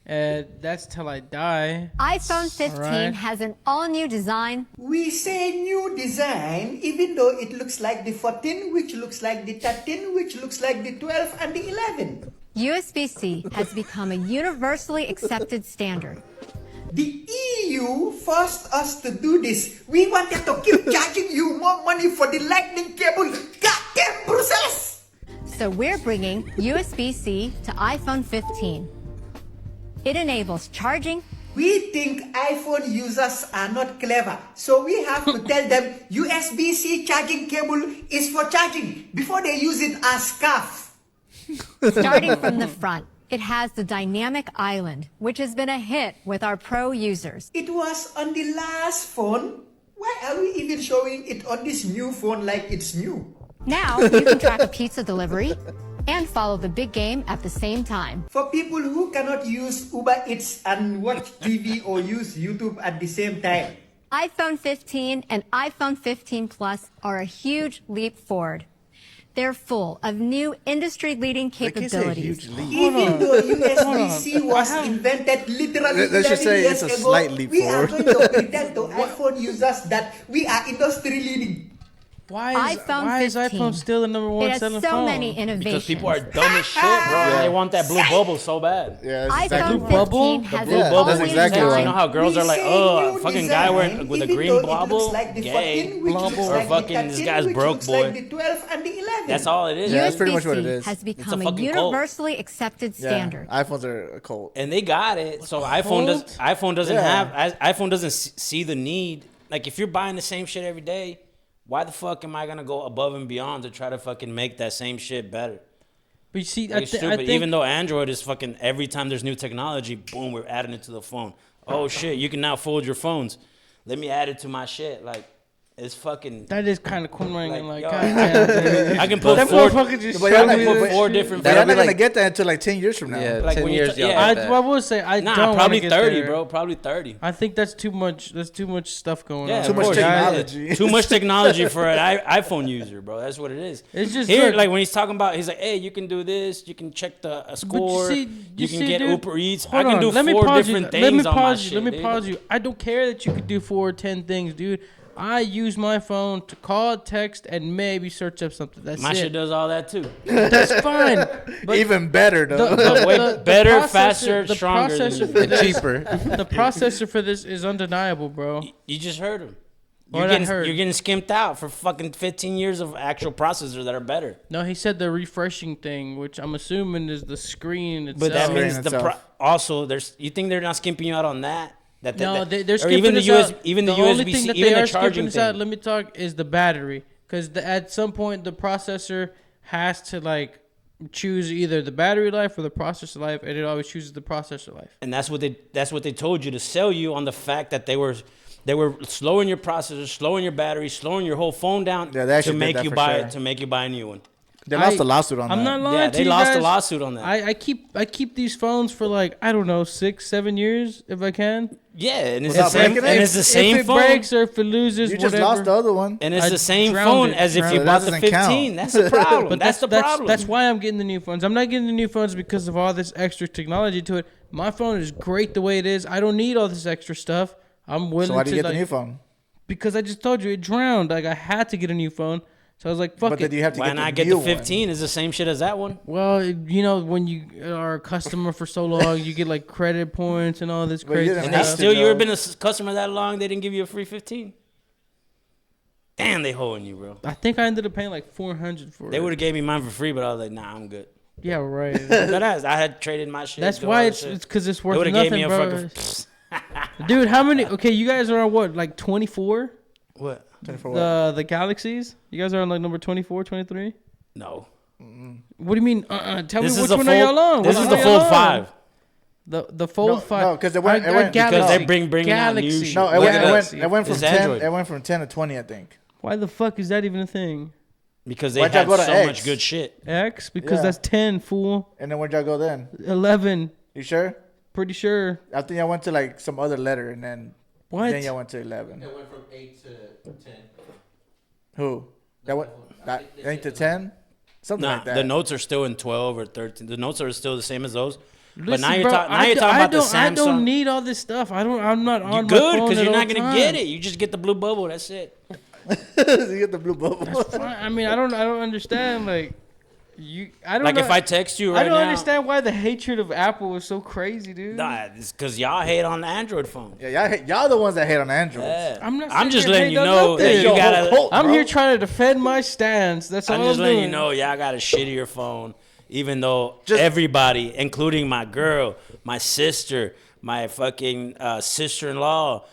That's till I die. iPhone 15 Alright. has an all-new design. We say new design, even though it looks like the 14, which looks like the 13, which looks like the 12 and the 11. USB-C has become a universally accepted standard. The EU forced us to do this. We wanted to keep charging you more money for the lightning cable. Goddamn Brussels! So we're bringing USB-C to iPhone 15. It enables charging. We think iPhone users are not clever, so we have to tell them USB-C charging cable is for charging before they use it as scarf. Starting from the front, it has the dynamic island, which has been a hit with our pro users. It was on the last phone. Why are we even showing it on this new phone like it's new? Now you can track a pizza delivery and follow the big game at the same time. For people who cannot use Uber Eats and watch TV or use YouTube at the same time. iPhone 15 and iPhone 15 Plus are a huge leap forward. They're full of new industry-leading capabilities. Even though USB-C was invented literally Let's just 11 say years it's a ago, slight leap we are forward. going to pretend to iPhone users that we are industry leading. Why is iPhone still the number one It has selling so phone? many innovations. Because people are dumb as shit, bro. And they want that blue bubble so bad. Yeah, iPhone 15 bubble? has Blue an bubble. all-new That's exactly design. You know how girls are like, We oh, say a new fucking guy design, wearing with a even green though it looks bubble, like the gay. 14, which looks Or like fucking the this 13, guy's which broke, looks boy. like the 12 and the 11. That's all it is. Yeah, that's pretty much what it USB-C is. has become a fucking cult. universally accepted standard. Yeah, iPhones are a cult. And they got it. So iPhone doesn't Yeah. iPhone doesn't see the need. Like if you're buying the same shit every day, why the fuck am I gonna go above and beyond to try to fucking make that same shit better? But you see, Like, it's stupid. Even though Android is fucking every time there's new technology, boom, we're adding it to the phone. Oh shit, you can now fold your phones. Let me add it to my shit. Like it's fucking. that is kind of cornering and like, yo, goddamn, dude. I can put That four. motherfucker just But showed y'all me like- that four shit. different. But you're not be gonna like- get that until like 10 years from now. Yeah, Like 10 when you years, t- y'all yeah. got I that. will say I Nah, don't probably wanna get 30, there. bro. Probably 30. I think that's too much. That's too much stuff going Yeah, on. Too much of course. technology. Too much technology for an iPhone user, bro. That's what it is. It's just Here, look- like when he's talking about, he's like, "Hey, you can do this. You can check the score. see- you can see, get dude, Uber Eats. hold I can on. do Let me 4 pause different you. things Let me on my pause shit. you. Let me dude. pause you. I don't care that you could do 4 or 10 things, dude. I use my phone to call, text, and maybe search up something. That's My it. shit does all that too. That's fine. But Even better though. Better, faster, stronger than you. for this- cheaper. The processor for this is undeniable, bro. You just heard him. What I heard? You're getting skimped out for fucking 15 years of actual processors that are better. No, he said the refreshing thing, which I'm assuming is the screen itself. But that Screen means itself. also there's. You think they're not skimping you out on that? No, they're or skipping even the us US, out. even the, only USB-C, thing that even they the are skipping charging us out, thing. let me talk, is the battery. Because at some point, the processor has to, like, choose either the battery life or the processor life, and it always chooses the processor life. And that's what they told you to sell you on the fact that they were slowing your processor, slowing your battery, slowing your whole phone down Yeah, they actually to did make that you for buy sure. to make you buy a new one. They lost a lawsuit on that. I'm not lying Yeah, to they you lost guys. a lawsuit on that. I keep these phones for, like, I don't know, 6-7 years if I can. Yeah, and it's Without the same, breaking it? and it's the same if it phone. breaks or if it loses, You just whatever. lost the other one. And it's I the same drowned phone it, as if you drowned it. bought That the doesn't count. 15. That's the problem. But that's the problem. That's why I'm getting the new phones. I'm not getting the new phones because of all this extra technology to it. My phone is great the way it is. I don't need all this extra stuff. I'm willing So why do to you get like, the new phone? because I just told you it drowned. Like I had to get a new phone. So I was like, fuck But it. then you have to why get not the get new the 15? It's the same shit as that one. Well, you know, when you are a customer for so long, you get like credit points and all this But you crazy didn't And have they stuff. to, still, you ever though. been a customer that long? They didn't give you a free 15. Damn, they holding you, bro. I think I ended up paying like $400 for They it. would have gave me mine for free, but I was like, nah, I'm good. Yeah, right. I had traded my shit. That's do why all it's this shit. because it's They worth would have nothing, gave me a bro. fucking. Dude, how many? Okay, you guys are on what, like 24? What? 24 what? The Galaxies? You guys are on like number 24, 23? No. What do you mean? Tell This me is which a one fold. are y'all on? This Which is one the are y'all fold on? 5. The Fold 5. No, 'cause it went- it went- because they're bringing out new Galaxy. shit. No, Look it it went, up. it went from It's 10. Android. It went from 10 to 20, I think. Why the fuck is that even a thing? Because they Why'd y'all had go to so X? much good shit. X? Because Yeah. that's 10, fool. And then where'd y'all go then? 11. You sure? Pretty sure. I think I went to like some other letter, and then What? Then y'all went to 11. It went from 8 to 10. Who? That went 8 to 10. Something Nah, like that. the notes are still in 12 or 13. The notes are still the same as those. But Listen, now you're, bro, now you're talking about the Samsung. I don't need all this stuff. I'm not on You're my good phone because at you're all not gonna times. get it. You just get the blue bubble. That's it. You get the blue bubble. Fine. I mean, I don't understand. Like, I don't Like know. if I text you I right don't now. understand why the hatred of Apple is so crazy, dude. Nah, it's because y'all hate on the Android phone. Yeah, y'all the ones that hate on Android. Yeah. I'm just saying letting hate you on know nothing. that you Yo, gotta. hold- I'm bro. here trying to defend my stance. That's all I'm I'm just letting doing. you know y'all got a shittier phone, even though Just- everybody, including my girl, my sister, my fucking sister-in-law,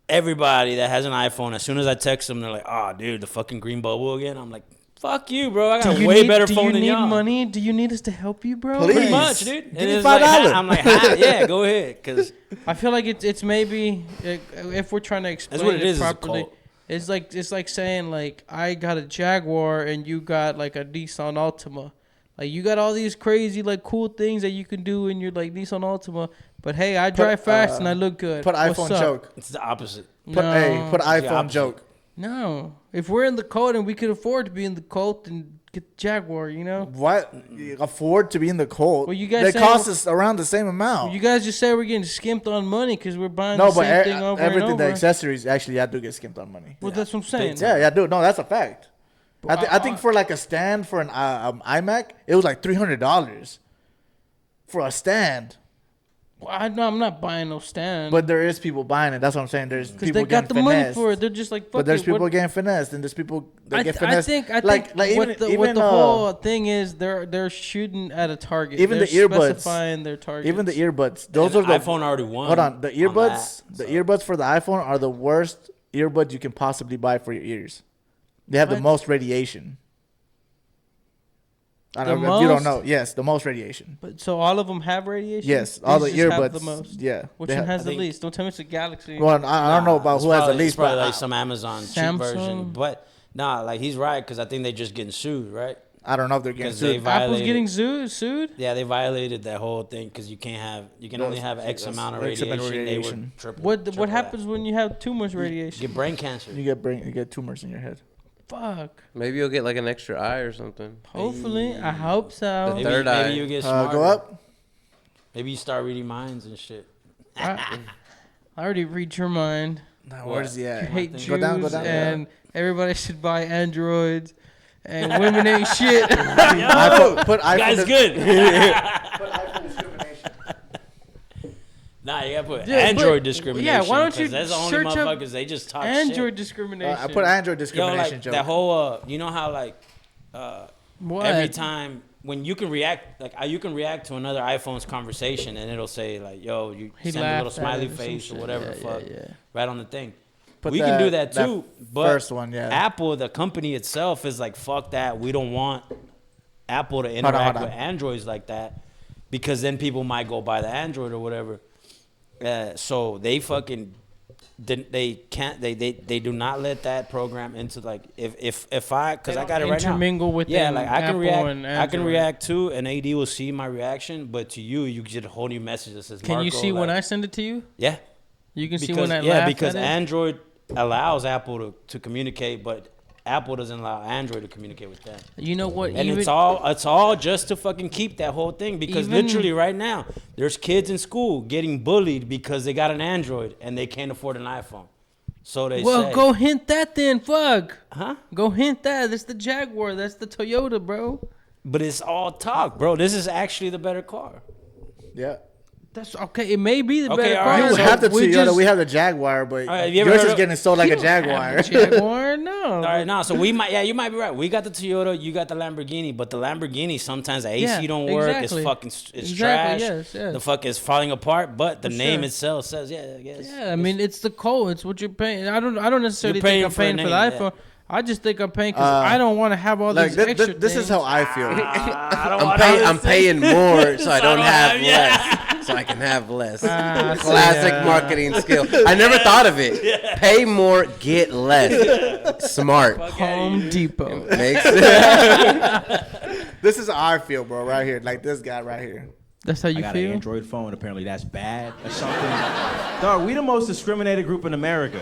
everybody that has an iPhone, as soon as I text them, they're like, "Oh, dude, the fucking green bubble again." I'm like, "Fuck you, bro. I got a way better phone than Do you y'all." need money? Do you need us to help you, bro? Please. Pretty much, dude. Give And me it's like, $5. I'm like, yeah, go ahead, because I feel like it's maybe if we're trying to explain what it is, it's a properly, cult. it's like saying like I got a Jaguar and you got like a Nissan Altima. Like you got all these crazy like cool things that you can do in your like Nissan Altima, but hey, I drive fast and I look good. Put What's iPhone up? joke. it's the opposite. Put No. put the iPhone opposite. joke. No, if we're in the cult and we could afford to be in the cult and get the Jaguar, you know. What? You afford to be in the cold? Well, you guys they saying- cost us around the same amount. You guys just say we're getting skimped on money because we're buying No, the but same thing over everything, and over. the accessories, actually, I do get skimped on money. Well, that's what I'm saying. Yeah, dude. No, that's a fact. I think for like a stand for an iMac, it was like $300 for a stand. Well, I'm not buying no stand. But there is people buying it. That's what I'm saying. There's because people they got the getting money finessed. for it. They're just like, fuck But there's it, people what- getting finessed, and there's people that I get finessed. think like what even the whole thing is they're shooting at a target. Even They're the earbuds, specifying their target. even the earbuds. Those And are the iPhone already won. Hold on, the on earbuds. that, The so. earbuds for the iPhone are the worst earbuds you can possibly buy for your ears. They have the What? most radiation. I don't The know if you don't most? know. Yes, the most radiation. But so all of them have radiation. Yes, all the These just have earbuds. The most. Yeah, Which they one have- has I the think- least? Don't tell me it's a Galaxy. Well, I don't know about It's who has the probably- least, it's probably but like some Amazon cheap Samsung. version. But nah, like he's right because I think they just getting sued, right? I don't know if they're getting 'Cause they sued. violated- Apple's getting sued. Yeah, they violated that whole thing because you can only have X amount of X amount of radiation. They were radiation. triple. What triple happens when you have too much that. radiation? You get brain cancer. You get tumors in your head. Fuck. Maybe you'll get like an extra eye or something. Hopefully, I hope so. Maybe, third eye. maybe you get smarter. Go up. Maybe you start reading minds and shit. I already read your mind. Nah, where's he at? hate Go Jews down, go down. and everybody should buy Androids and women ain't shit. Put iPhone Guy's good. Put iPhone discrimination. Nah, you gotta put Yeah, Android but- discrimination. yeah, why don't you 'cause that's the only search up motherfuckers they just talk Android shit. discrimination. I put Android Yo, discrimination like joke. that whole you know how like What? every time when you can react you can react to another iPhone's conversation and it'll say like, yo, you He send a little laughed at smiley it or some face or shit. whatever Yeah, the fuck yeah. right on the thing. Put We can do that that too, but first one, yeah. Apple, the company itself, is like, fuck that. We don't want Apple to hold interact on. with Androids like that because then people might go buy the Android or whatever. So they fucking they can't they do not let that program into like if I because I got it right now. Intermingle with Yeah, like I can Apple react. and I can Android. react too, and AD will see my reaction. But to you get a whole new message that says. Can you Marco, see when like- I send it to you? Yeah. You can see Because, when I yeah, laugh because at it? Android allows Apple to communicate, but Apple doesn't allow Android to communicate with them. You know what? And even, it's all just to fucking keep that whole thing because Even- literally right now there's kids in school getting bullied because they got an Android and they can't afford an iPhone. So they Well, say, go hint that then. Fuck. huh? Go hint that. That's the Jaguar. That's the Toyota, bro. But it's all talk, bro. This is actually the better car. Yeah. That's okay. It may be the Okay, better all car. right, We so have the we Toyota, just- we have the Jaguar, but right, have you ever yours heard is of- getting sold like You a don't have Jaguar. a Jaguar, no. All right, now so you might be right. We got the Toyota, you got the Lamborghini, but the Lamborghini sometimes the AC Yeah, don't work. exactly. It's Exactly, trash. yes, yes. The fuck is falling apart. But the For name sure. itself says, yeah, I guess. Yeah, I mean it's the coal. It's what you're paying. I don't necessarily You're paying think I'm for a paying for the name, iPhone. I just think I'm paying because I don't want to have all Like these extra this is things. how I feel. I'm paying more so I don't have have- less. So I can have less. Ah, Classic marketing skill. I never thought of it. Pay more, get less. Smart. Home Depot. Makes sense. This is how I feel, bro. Right here, like this guy right here. That's how I you got an feel. Android phone. Apparently, that's bad or something. Dog, we the most discriminated group in America.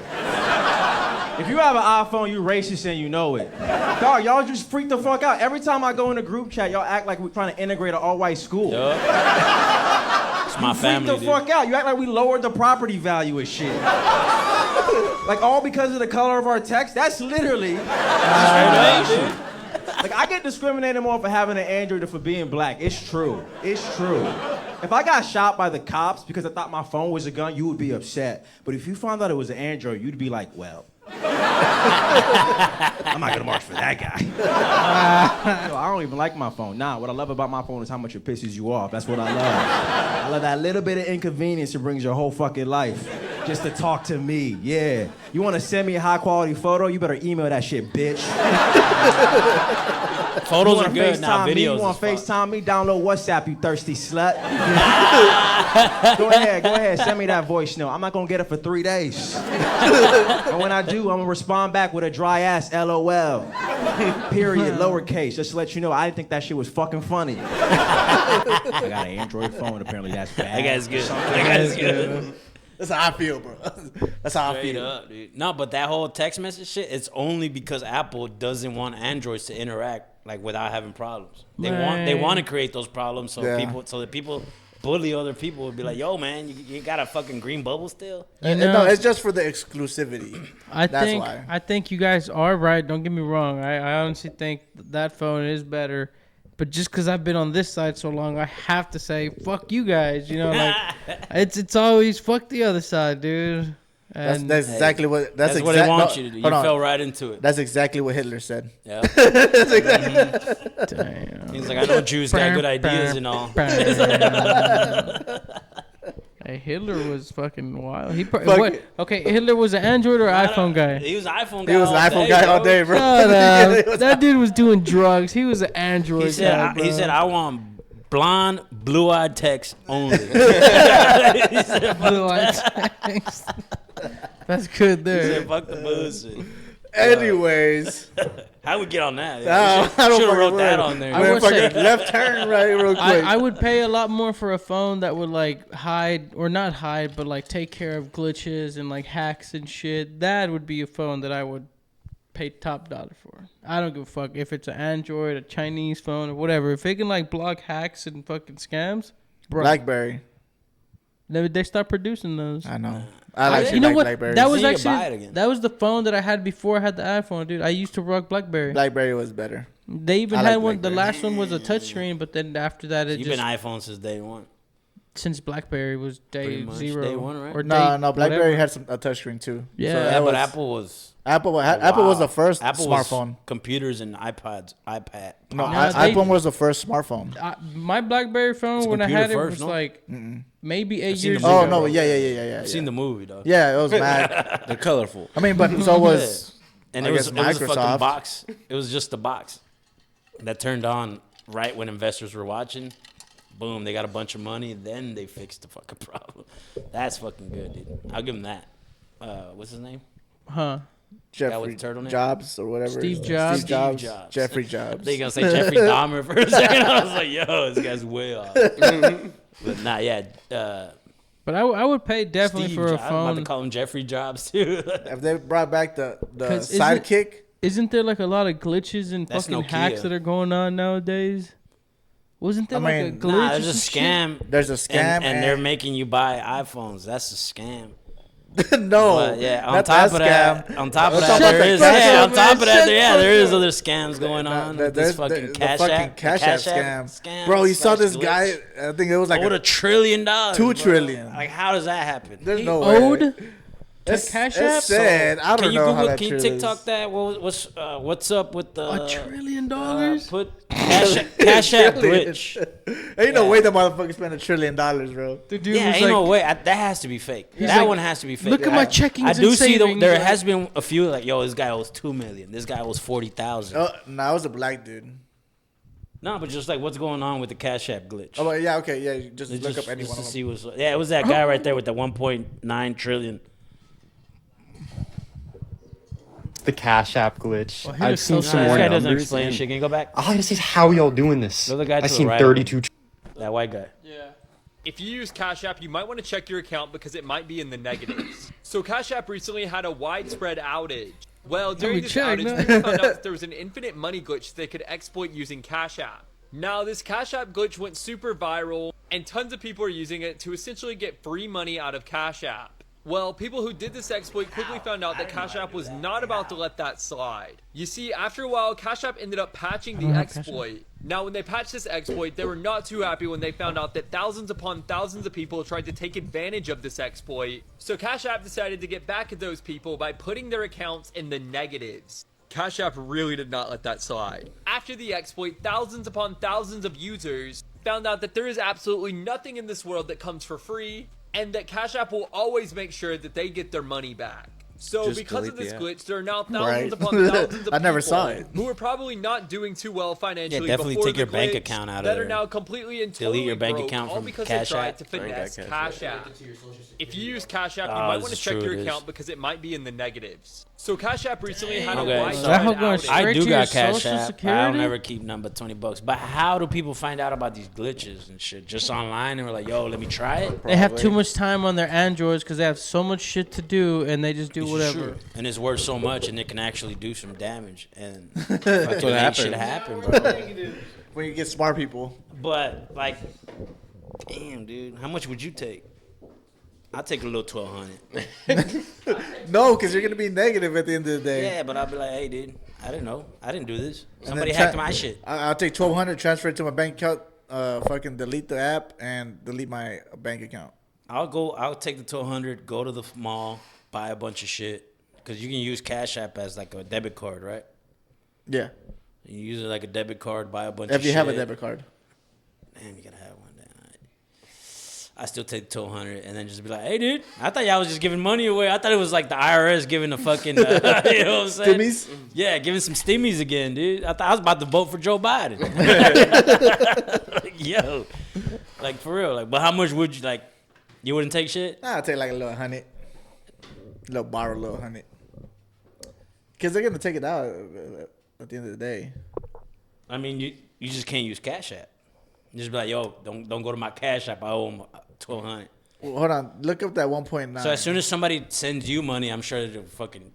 If you have an iPhone, you racist and you know it. Dog, y'all just freak the fuck out. Every time I go in a group chat, y'all act like we're trying to integrate an all-white school. Yup. It's my Freak family, the dude. fuck out. You act like we lowered the property value and shit. Like all because of the color of our text. That's literally discrimination. Like I get discriminated more for having an Android than for being black. It's true. It's true. If I got shot by the cops because I thought my phone was a gun, you would be upset. But if you found out it was an Android, you'd be like, well, I'm not gonna march for that guy. Yo, I don't even like my phone. Nah, what I love about my phone is how much it pisses you off. That's what I love. I love that little bit of inconvenience it brings your whole fucking life. Just to talk to me, yeah. You wanna send me a high quality photo? You better email that shit, bitch. Photos You are wanna good now. FaceTime me? Videos. You wanna is fuck. FaceTime me? Download WhatsApp, you thirsty slut. Go ahead, send me that voice note. I'm not gonna get it for 3 days. And when I do, I'm gonna respond back with a dry ass LOL. Period, lowercase, just to let you know I didn't think that shit was fucking funny. I got an Android phone, apparently that's bad. That guy's good. That guy's good. That's how I feel, bro. That's how I Straight feel. up, dude. No, but that whole text message shit, it's only because Apple doesn't want Androids to interact like without having problems. They Right. want to create those problems so Yeah. that people bully other people would be like, yo man, you got a fucking green bubble still? You No, know, it's just for the exclusivity. That's why. I think you guys are right. Don't get me wrong. I honestly think that phone is better. But just because I've been on this side so long, I have to say, fuck you guys. You know, like it's always fuck the other side, dude. That's, And that's exactly what. That's what they want you to do. You fell right into it. That's exactly what Hitler said. Yeah. That's exactly. damn. He's like, I know Jews got good ideas and all. Hey, Hitler was fucking wild. He Fuck what? it. Okay, Hitler was an Android or iPhone guy? He was an iPhone guy. He was an iPhone guy all day, bro. Shut Yeah, up. he was- That dude was doing drugs. He was an Android He said, guy, bro. I want blonde, blue-eyed text only. Blue-eyed text. That's good He there. said, fuck the bullshit. Anyways, How we get on that? I don't Should have fucking wrote that know. on there. I Went would say- fucking left turn right real quick. I would pay a lot more for a phone that would like hide or not hide, but like take care of glitches and like hacks and shit. That would be a phone that I would pay top dollar for. I don't give a fuck if it's an Android, a Chinese phone, or whatever. If it can like block hacks and fucking scams, bro. BlackBerry. They stopped producing those. I know. I You know like what? BlackBerry. That was You need to buy it actually again. that was the phone that I had before I had the iPhone, dude. I used to rock BlackBerry. BlackBerry was better. They even I had like one. The BlackBerry. last one was a touchscreen, but then after that, it You've just been iPhone since day one. since BlackBerry was Pretty day much zero day one, right? or No, day BlackBerry whatever. had a touchscreen too. Yeah. So Yeah, that but was- Apple was Apple was the first Apple smartphone. Was computers and iPad. No, Nah, they- iPhone was the first smartphone. My BlackBerry phone It's when I computer had it first, was no? like maybe 8 seen years the ago. Oh no, yeah. I've seen the movie though. Yeah, it was mad. They're colorful. I mean, but so was And I it was guess a fucking Microsoft. box. It was just the box that turned on right when investors were watching. Boom, they got a bunch of money. Then they fixed the fucking problem. That's fucking good, dude. I'll give him that. What's his name? Huh? Jeffrey with the turtleneck? Jobs or whatever. Steve Jobs. Steve Jobs. Steve Jobs. Jeffrey Jobs. They gonna say Jeffrey Dahmer for a second. I was like, yo, this guy's way off. But nah, yeah. But I would pay definitely Steve for a Jobs. I'm about to phone. call him Jeffrey Jobs too. If they brought back the 'Cause isn't- sidekick, Isn't there like a lot of glitches and That's fucking Nokia. hacks that are going on nowadays? Wasn't there I like a mean, glitch? Nah, or there's a some shit? scam. there's a scam, and they're making you buy iPhones. That's a scam. no, But yeah, on not top that of that, scam. on top of Let's that, talk about there the is Cash yeah. App, On top of man. that, Shut there the is fuck other scams going on. There's This fucking the Cash fucking App, Cash App scam. Bro, you saw this glitch. guy. I think it was like Owed $1 trillion. $2 bro. trillion. Like, how does that happen? There's no Owed way. to It's, Cash it's App? sad. I don't Can you know how Google? that Can you true TikTok is. that? What's up with the $1 trillion dollars? put Cash App glitch? Ain't no way the motherfucker spent $1 trillion, bro. The dude Yeah, was ain't like, no way. That has to be fake. That like, one has to be fake. "Look at my checkings I do and see savings." there Like- has been a few like, yo, this guy owes $2 million. This guy owes 40,000. Oh, no, it was a black dude. No, but just like what's going on with the Cash App glitch? Oh, but yeah, okay, yeah. You just It's look just- up any just one to of them. see what's. Yeah, it was that guy right there with the 1.9 trillion. The Cash App glitch. Well, he I've was so seen some sad. more This guy doesn't numbers. explain and shit. Can you go back? All I gotta say is how y'all doing this. Go the guy to I've the seen right. 32. That white guy. If you use Cash App, you might want to check your account because it might be in the negatives. So Cash App recently had a widespread outage. Well, during me this check, outage, no. people found out that there was an infinite money glitch they could exploit using Cash App. Now, this Cash App glitch went super viral, and tons of people are using it to essentially get free money out of Cash App. Well, people who did this exploit quickly found out that Cash App was not about to let that slide. You see, after a while, Cash App ended up patching the exploit. Now, when they patched this exploit, they were not too happy when they found out that thousands upon thousands of people tried to take advantage of this exploit. So Cash App decided to get back at those people by putting their accounts in the negatives. Cash App really did not let that slide. After the exploit, thousands upon thousands of users found out that there is absolutely nothing in this world that comes for free, and that Cash App will always make sure that they get their money back. So Just because of delete this the app. glitch, there are now Right. thousands upon thousands of I never people saw it. who are probably not doing too well financially Yeah, definitely before take the your bank glitch account out of that there. are now completely and Delete totally your bank broke, account all from because Cash they tried App. to I ain't got finesse Cash Cash App. If you use Cash App, you Oh, might this want to is check true, your it is. account because it might be in the negatives. So Cash App recently had a Okay, widespread so Is that how going outage. straight I do to your got Cash Social App. I Security? don't never keep none but $20. But how do people find out about these glitches and shit? Just online and we're like, yo, let me try it. They have too much time on their Androids because they have so much shit to do, and they just do This is whatever. true. And it's worth so much, and it can actually do some damage. And That's fucking what make shit happens. happen, bro. When you get smart people. But like, damn, dude, how much would you take? I'll take a little 1,200. No, because you're gonna be negative at the end of the day. Yeah, but I'll be like, hey, dude, I didn't know. I didn't do this. And Somebody then hacked my shit. I'll take 1,200, transfer it to my bank account, fucking delete the app, and delete my bank account. I'll take the 1,200, go to the mall, buy a bunch of shit. Because you can use Cash App as like a debit card, right? Yeah, You use it like a debit card, buy a bunch if of you shit. have a debit card. Damn, you gotta have one. Damn. I still take the 1,200 and then just be like, hey, dude, I thought y'all was just giving money away. I thought it was like the IRS giving the fucking, you know what I'm saying? Stimmies? Yeah, giving some stimmies again, dude. I thought I was about to vote for Joe Biden. Like, yo, like for real. Like, but how much would you like? You wouldn't take shit? Nah, I'll take like a little 100. Borrow a little 100. Because they're gonna take it out at the end of the day. I mean, you just can't use Cash App. You just be like, yo, don't go to my Cash App. I owe them 1,200. Well, hold on, look up that 1.9. So as soon as somebody sends you money, I'm sure they'll fucking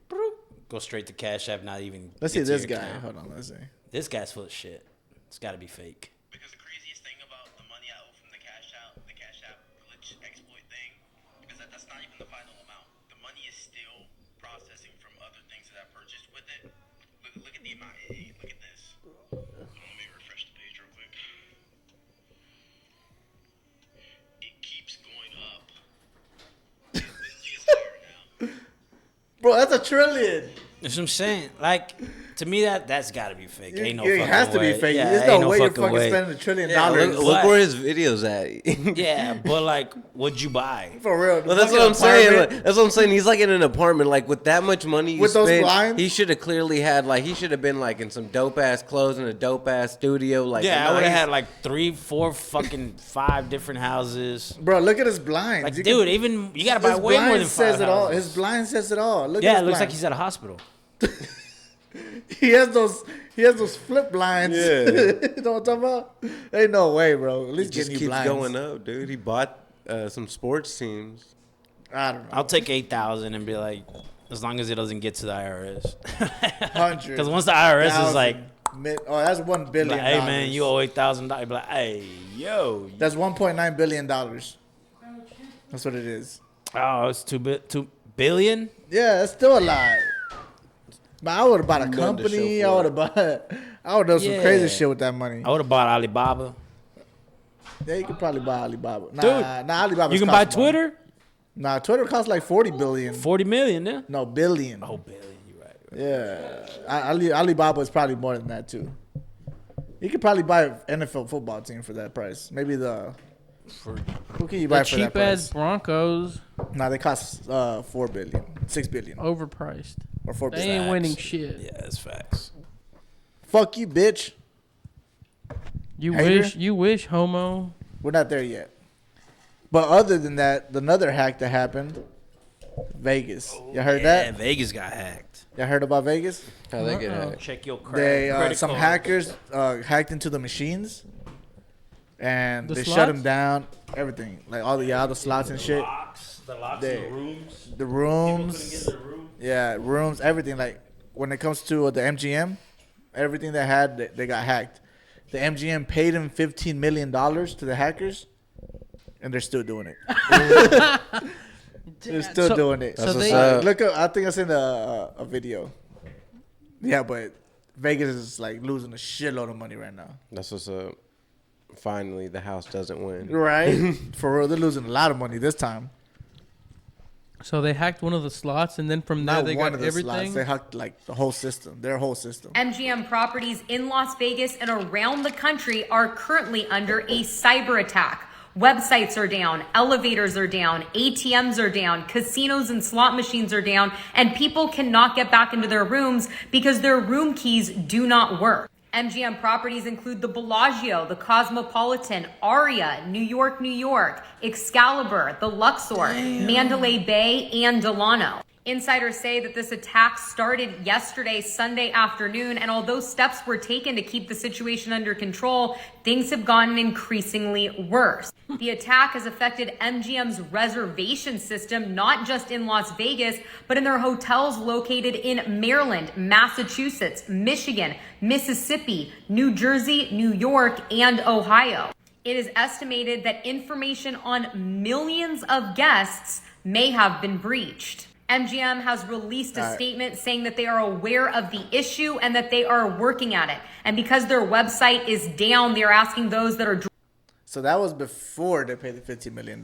go straight to Cash App, not even. Let's see get to this your guy. account. Hold on, let's see. This guy's full of shit. It's got to be fake. Because the craziest thing about the money I owe from the Cash App glitch exploit thing not even the final amount. The money is still processing from other things that I purchased with it. Look at the amount. Look at this. Let me refresh the page real quick. It keeps going up. It literally is higher now. Bro, that's $1 trillion. That's what I'm saying. Like, to me, that's got to be fake. Ain't no It fucking has to way. be fake. Yeah, There's ain't no way you're fucking way. spending $1 trillion. Look where his video's at. Yeah, but like, what'd you buy? For real. Well, that's what I'm saying. Like, that's what I'm saying. He's like in an apartment, like with that much money you With those spend, blinds? he should have clearly had like he should have been like in some dope ass clothes in a dope ass studio. Like Yeah, I would nice- have had like 3, 4, fucking 5 different houses. Bro, look at his blinds. Like, You dude, can- even you gotta buy his way more blind than 5 says it all. houses. His blind says it all. Look Yeah, at it his looks like blinds. he's at a hospital. He has those flip blinds. Yeah. You know what I'm talking about? Ain't no way, bro. At It least just get keeps new blinds. going up, dude. He bought some sports teams. I don't know. I'll take 8,000 and be like, as long as it doesn't get to the IRS. 100. Because once the IRS is like, oh, that's $1 billion. like, hey man, you owe $8,000. Be like, hey, yo. That's $1.9 billion. That's what it is. Oh, it's 2 billion. Yeah, that's still a lot. But I would have bought a Nothing to company. show I for would have bought. I would have done some crazy Yeah. shit with that money. I would have bought Alibaba. Yeah, you could probably buy Alibaba. Nah, Dude, Alibaba. you can buy Twitter. Nah, Twitter costs like 40 billion. 40 million, yeah. No, billion. Oh, billion. You're right. Yeah, Alibaba is probably more than that too. You could probably buy an NFL football team for that price. Maybe who can you buy The for that cheap price? ass Broncos. Nah, they cost 4 billion, 6 billion, Overpriced. or 4 They billion. ain't winning shit. Yeah, that's facts. Fuck you, bitch. You Hater? wish, homo. We're not there yet. But other than that, another hack that happened, Vegas. You heard Yeah, that? Vegas got hacked. You heard about Vegas? How they get Uh-oh. hacked? Check your They credit some card. hackers hacked into the machines, and The they shut slots? them down. Everything, like all the slots and shit. The locks They- in the rooms. The People rooms, couldn't get in the room. yeah, rooms, everything. Like when it comes to the MGM, everything they had, they got hacked. The MGM paid him $15 million to the hackers, and they're still doing it. They're still So- doing it. so That's they- what's up. Look, I think I sent a video. Yeah, but Vegas is like losing a shitload of money right now. That's what's up. Finally, the house doesn't win. Right? For real, they're losing a lot of money this time. So they hacked one of the slots, and then from there Not they one got of the everything. slots. They hacked like the whole system, their whole system. MGM properties in Las Vegas and around the country are currently under a cyber attack. Websites are down, elevators are down, ATMs are down, casinos and slot machines are down, and people cannot get back into their rooms because their room keys do not work. MGM properties include the Bellagio, the Cosmopolitan, Aria, New York, Excalibur, the Luxor, Mandalay Bay, and Delano. Insiders say that this attack started yesterday, Sunday afternoon, and although steps were taken to keep the situation under control, things have gotten increasingly worse. The attack has affected MGM's reservation system, not just in Las Vegas, but in their hotels located in Maryland, Massachusetts, Michigan, Mississippi, New Jersey, New York, and Ohio. It is estimated that information on millions of guests may have been breached. MGM has released a statement saying that they are aware of the issue and that they are working at it. And because their website is down, they're asking those that are. So that was before they paid the $15 million.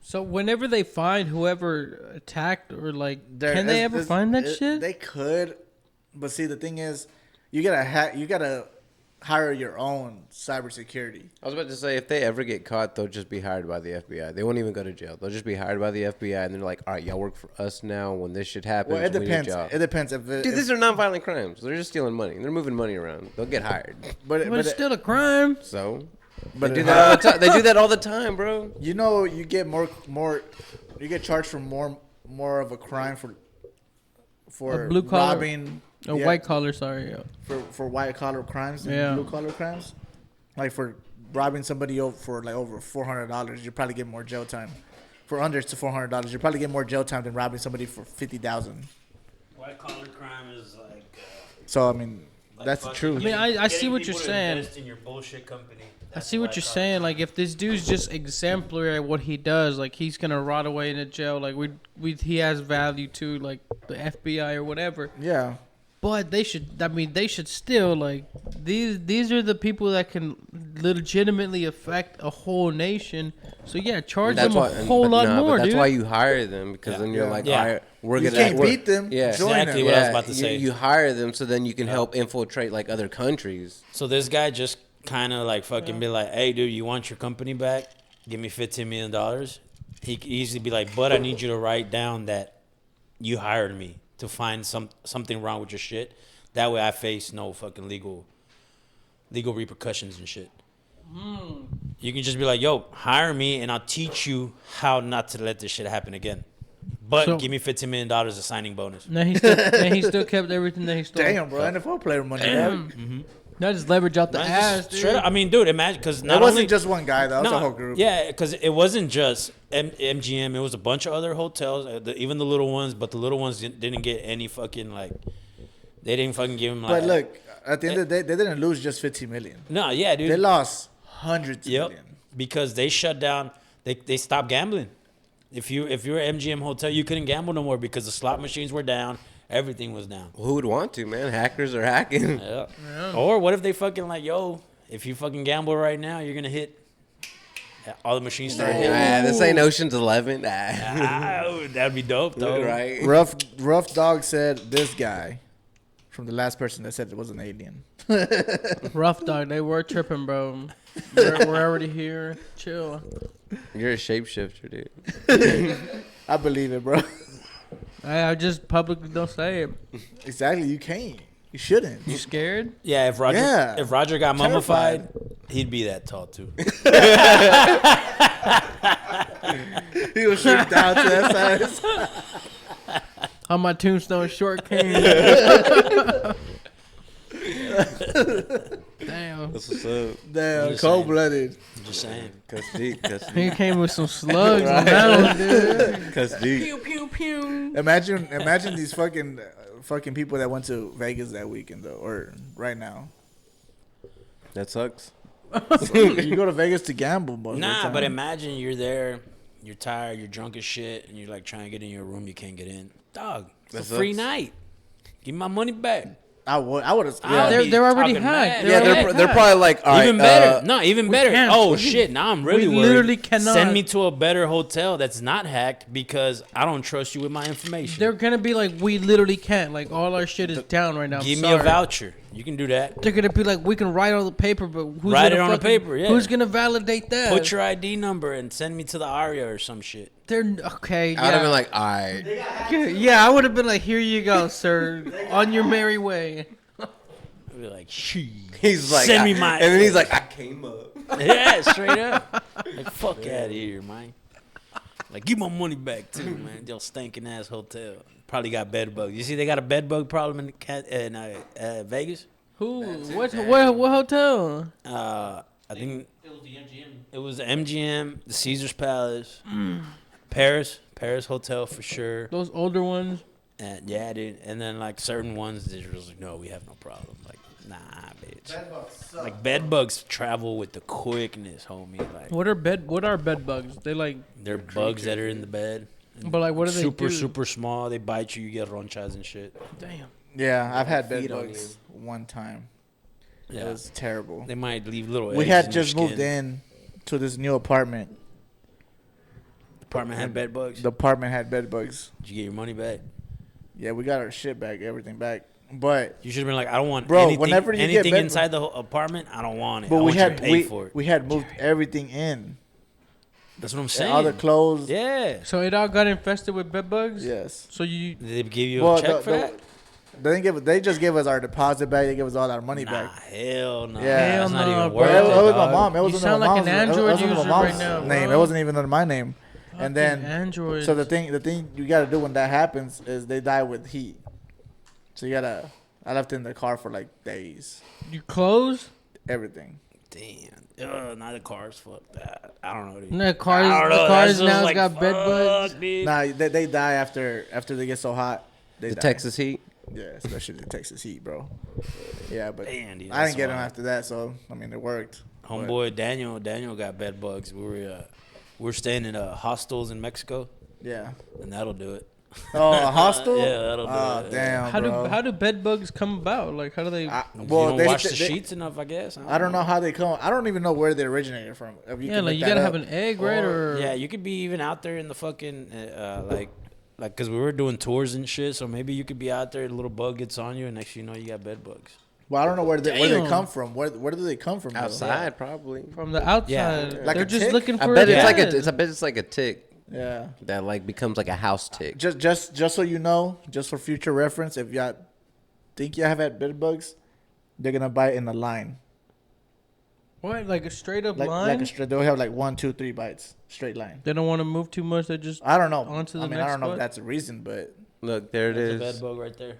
So whenever they find whoever attacked or like, can they ever There's- find that shit? They could, but see, the thing is, you gotta hire your own cybersecurity. I was about to say, if they ever get caught, they'll just be hired by the FBI. They won't even go to jail. They'll just be hired by the FBI, and they're like, all right, y'all work for us now. When this shit happens, Well, it we need a depends. job." It depends if Dude, these are nonviolent crimes. They're just stealing money. They're moving money around. They'll get hired. but it's still a crime. So, But they do that all the time. They do that all the time, bro. You know, you get more. You get charged for more of a crime for A blue collar, robbing. white collar. Sorry. For white collar crimes and Yeah. blue collar crimes, like for robbing somebody for like over $400, you probably get more jail time. For under to $400, you probably get more jail time than robbing somebody for $50,000. White collar crime is like. So I mean, That's the truth. I mean, I see what you're saying. Invest in your bullshit company. I see what you're saying. Like, if this dude's just exemplary at what he does, like he's gonna rot away in a jail. Like he has value to like the FBI or whatever. Yeah. But they should. I mean, they should still like these are the people that can legitimately affect a whole nation. So yeah, charge them a whole lot more, that's dude. why you hire them, because then you're like, all right, we're You gonna. can't beat them. Yeah, Join exactly them. what I was about to say. You hire them so then you can help infiltrate like other countries. So this guy just kind of like fucking be like, hey, dude, you want your company back? Give me $15 million. He could easily be like, but I need you to write down that you hired me to find something wrong with your shit. That way I face no fucking legal repercussions and shit. You can just be like, yo, hire me and I'll teach you how not to let this shit happen again. But So- give me $15 million as a signing bonus. Now he still kept everything that he stole. Damn, bro. NFL player money. Bro. That just leverage out the Man, ass, just dude. straight up, I mean, dude, imagine because It wasn't just one guy, though. It was a whole group. Yeah, because it wasn't just MGM. It was a bunch of other hotels, even the little ones. But the little ones didn't get any fucking like. They didn't fucking give him like. But look, at the end of the day, they didn't lose just 50 million. No, yeah, dude. They lost hundreds of million. Because they shut down. They stopped gambling. If you're an MGM hotel, you couldn't gamble no more because the slot machines were down. Everything was down. Who would want to, man? Hackers are hacking. Yeah. Or what if they fucking like, yo, if you fucking gamble right now, you're gonna hit. All the machines start hitting. This ain't Ocean's 11. That'd be dope, though. Right? Rough Dog said this guy from the last person that said it was an alien. Rough Dog, they were tripping, bro. We're already here. Chill. You're a shapeshifter, dude. I believe it, bro. I just publicly don't say it. Exactly. You can't. You shouldn't. You scared? Yeah, if Roger got mummified, Terrified. he'd be that tall too. He was shrink down to that size. On my tombstone, short king. Damn. That's what's up. Damn, cold blooded. I'm just saying. Cuss deep. He came with some slugs on that one, dude. Cuss deep. Pew pew pew. Imagine these fucking people that went to Vegas that weekend though, or right now. That sucks. You go to Vegas to gamble, most of the Nah, time. but imagine you're there, you're tired, you're drunk as shit, and you're like trying to get in your room, you can't get in. Dog, it's That a free sucks. night. Give me my money back. I would have. They're already hacked. They're probably like, all right, even better. No, even better. can't. Oh shit! Now I'm really We worried. literally cannot. Send me to a better hotel that's not hacked because I don't trust you with my information. They're gonna be like, we literally can't. Like, all our shit is down right now. Give I'm me a sorry. voucher. You can do that. They're gonna be like, we can write on the paper, but who's Write gonna it on the fucking- paper, yeah. Who's gonna validate that? Put your ID number and send me to the Aria or some shit. They're okay. I would have Yeah, been like, all right. yeah. I would have been like, here you go, sir, on your merry way. I'd be like, she. He's like, Send me my. and then he's like, I came up. Yeah, straight up. Like, fuck out of here, man. Like, give my money back too, man. Your stinking ass hotel. Probably got bed bugs. You see, they got a bed bug problem in Vegas. Who? What hotel? I think it was the MGM. It was the MGM, the Caesar's Palace, Paris Hotel for sure. Those older ones. And yeah, dude. And then like certain ones, they was like, no, we have no problem. Like, nah, bitch. Like bed bugs travel with the quickness, homie. Like What are bed bugs? They like. they're bugs that are in the bed. But like, what do they super do? super small. They bite you. You get ronchas and shit. Damn. Yeah, I've had bed Feed on bugs one time. Yeah, It was terrible. they might leave little. We eggs had in your just moved skin. in to this new apartment. The apartment had bed bugs. The apartment had bed bugs. Did you get your money back? Yeah, we got our shit back, everything back. But You should have been like, I don't want Bro, anything, whenever you get anything bed- inside the apartment. I don't want it. but I we want you to had pay for it. we had moved everything in. That's what I'm And saying. all the clothes. Yeah. So it all got infested with bed bugs. Yes. So you. Did they give you Well, a check for that? They just gave us our deposit back. They gave us all our money Nah, back. hell no. Yeah. That's not Hell no, even bro. worth Well, it, it was my dog. mom. It You wasn't sound my like mom's. an It Android wasn't my user mom's right now, name. bro. It wasn't even under my name. And then Android. so the thing you gotta do when that happens is they die with heat. So you gotta. I left it in the car for like days. You close. Everything. Damn. Not the cars. Fuck that. I don't know. Dude. No, cars. I don't know. The cars That's just now like, got bed bugs. fuck, dude. Nah, they die after they get so hot. They The die. Texas heat. Yeah, especially the Texas heat, bro. Yeah, but Damn, dude, I that's didn't get them wild. after that, so I mean it worked. Homeboy Daniel got bed bugs. We were staying in hostels in Mexico. Yeah. And that'll do it. Oh, a hostel? Yeah, that'll do it. Damn, How do bed bugs come about? Like, how do they? You don't wash the sheets enough, I guess. I don't know how they come. I don't even know where they originated from. If Yeah, like you gotta have an egg, right? Or yeah, you could be even out there in the fucking like because we were doing tours and shit. So maybe you could be out there, a little bug gets on you, and next thing you know, you got bed bugs. Well, I don't know where they Damn. come from. Where do they come from? though? Outside, probably. from the outside. Yeah. Like They're a just tick? looking for. I bet it's a like bed. I bet it's like a tick. Yeah. That like becomes like a house tick. Just so you know, just for future reference, if y'all think you have had bed bugs, they're gonna bite in a line. What? Like a straight up Like line? a straight. They'll have like 1, 2, 3 bites, straight line. They don't want to move too much. They just. I don't know. Onto the I mean, next I don't know if spot? that's a reason, but Look, there it That's is. a bed bug right there.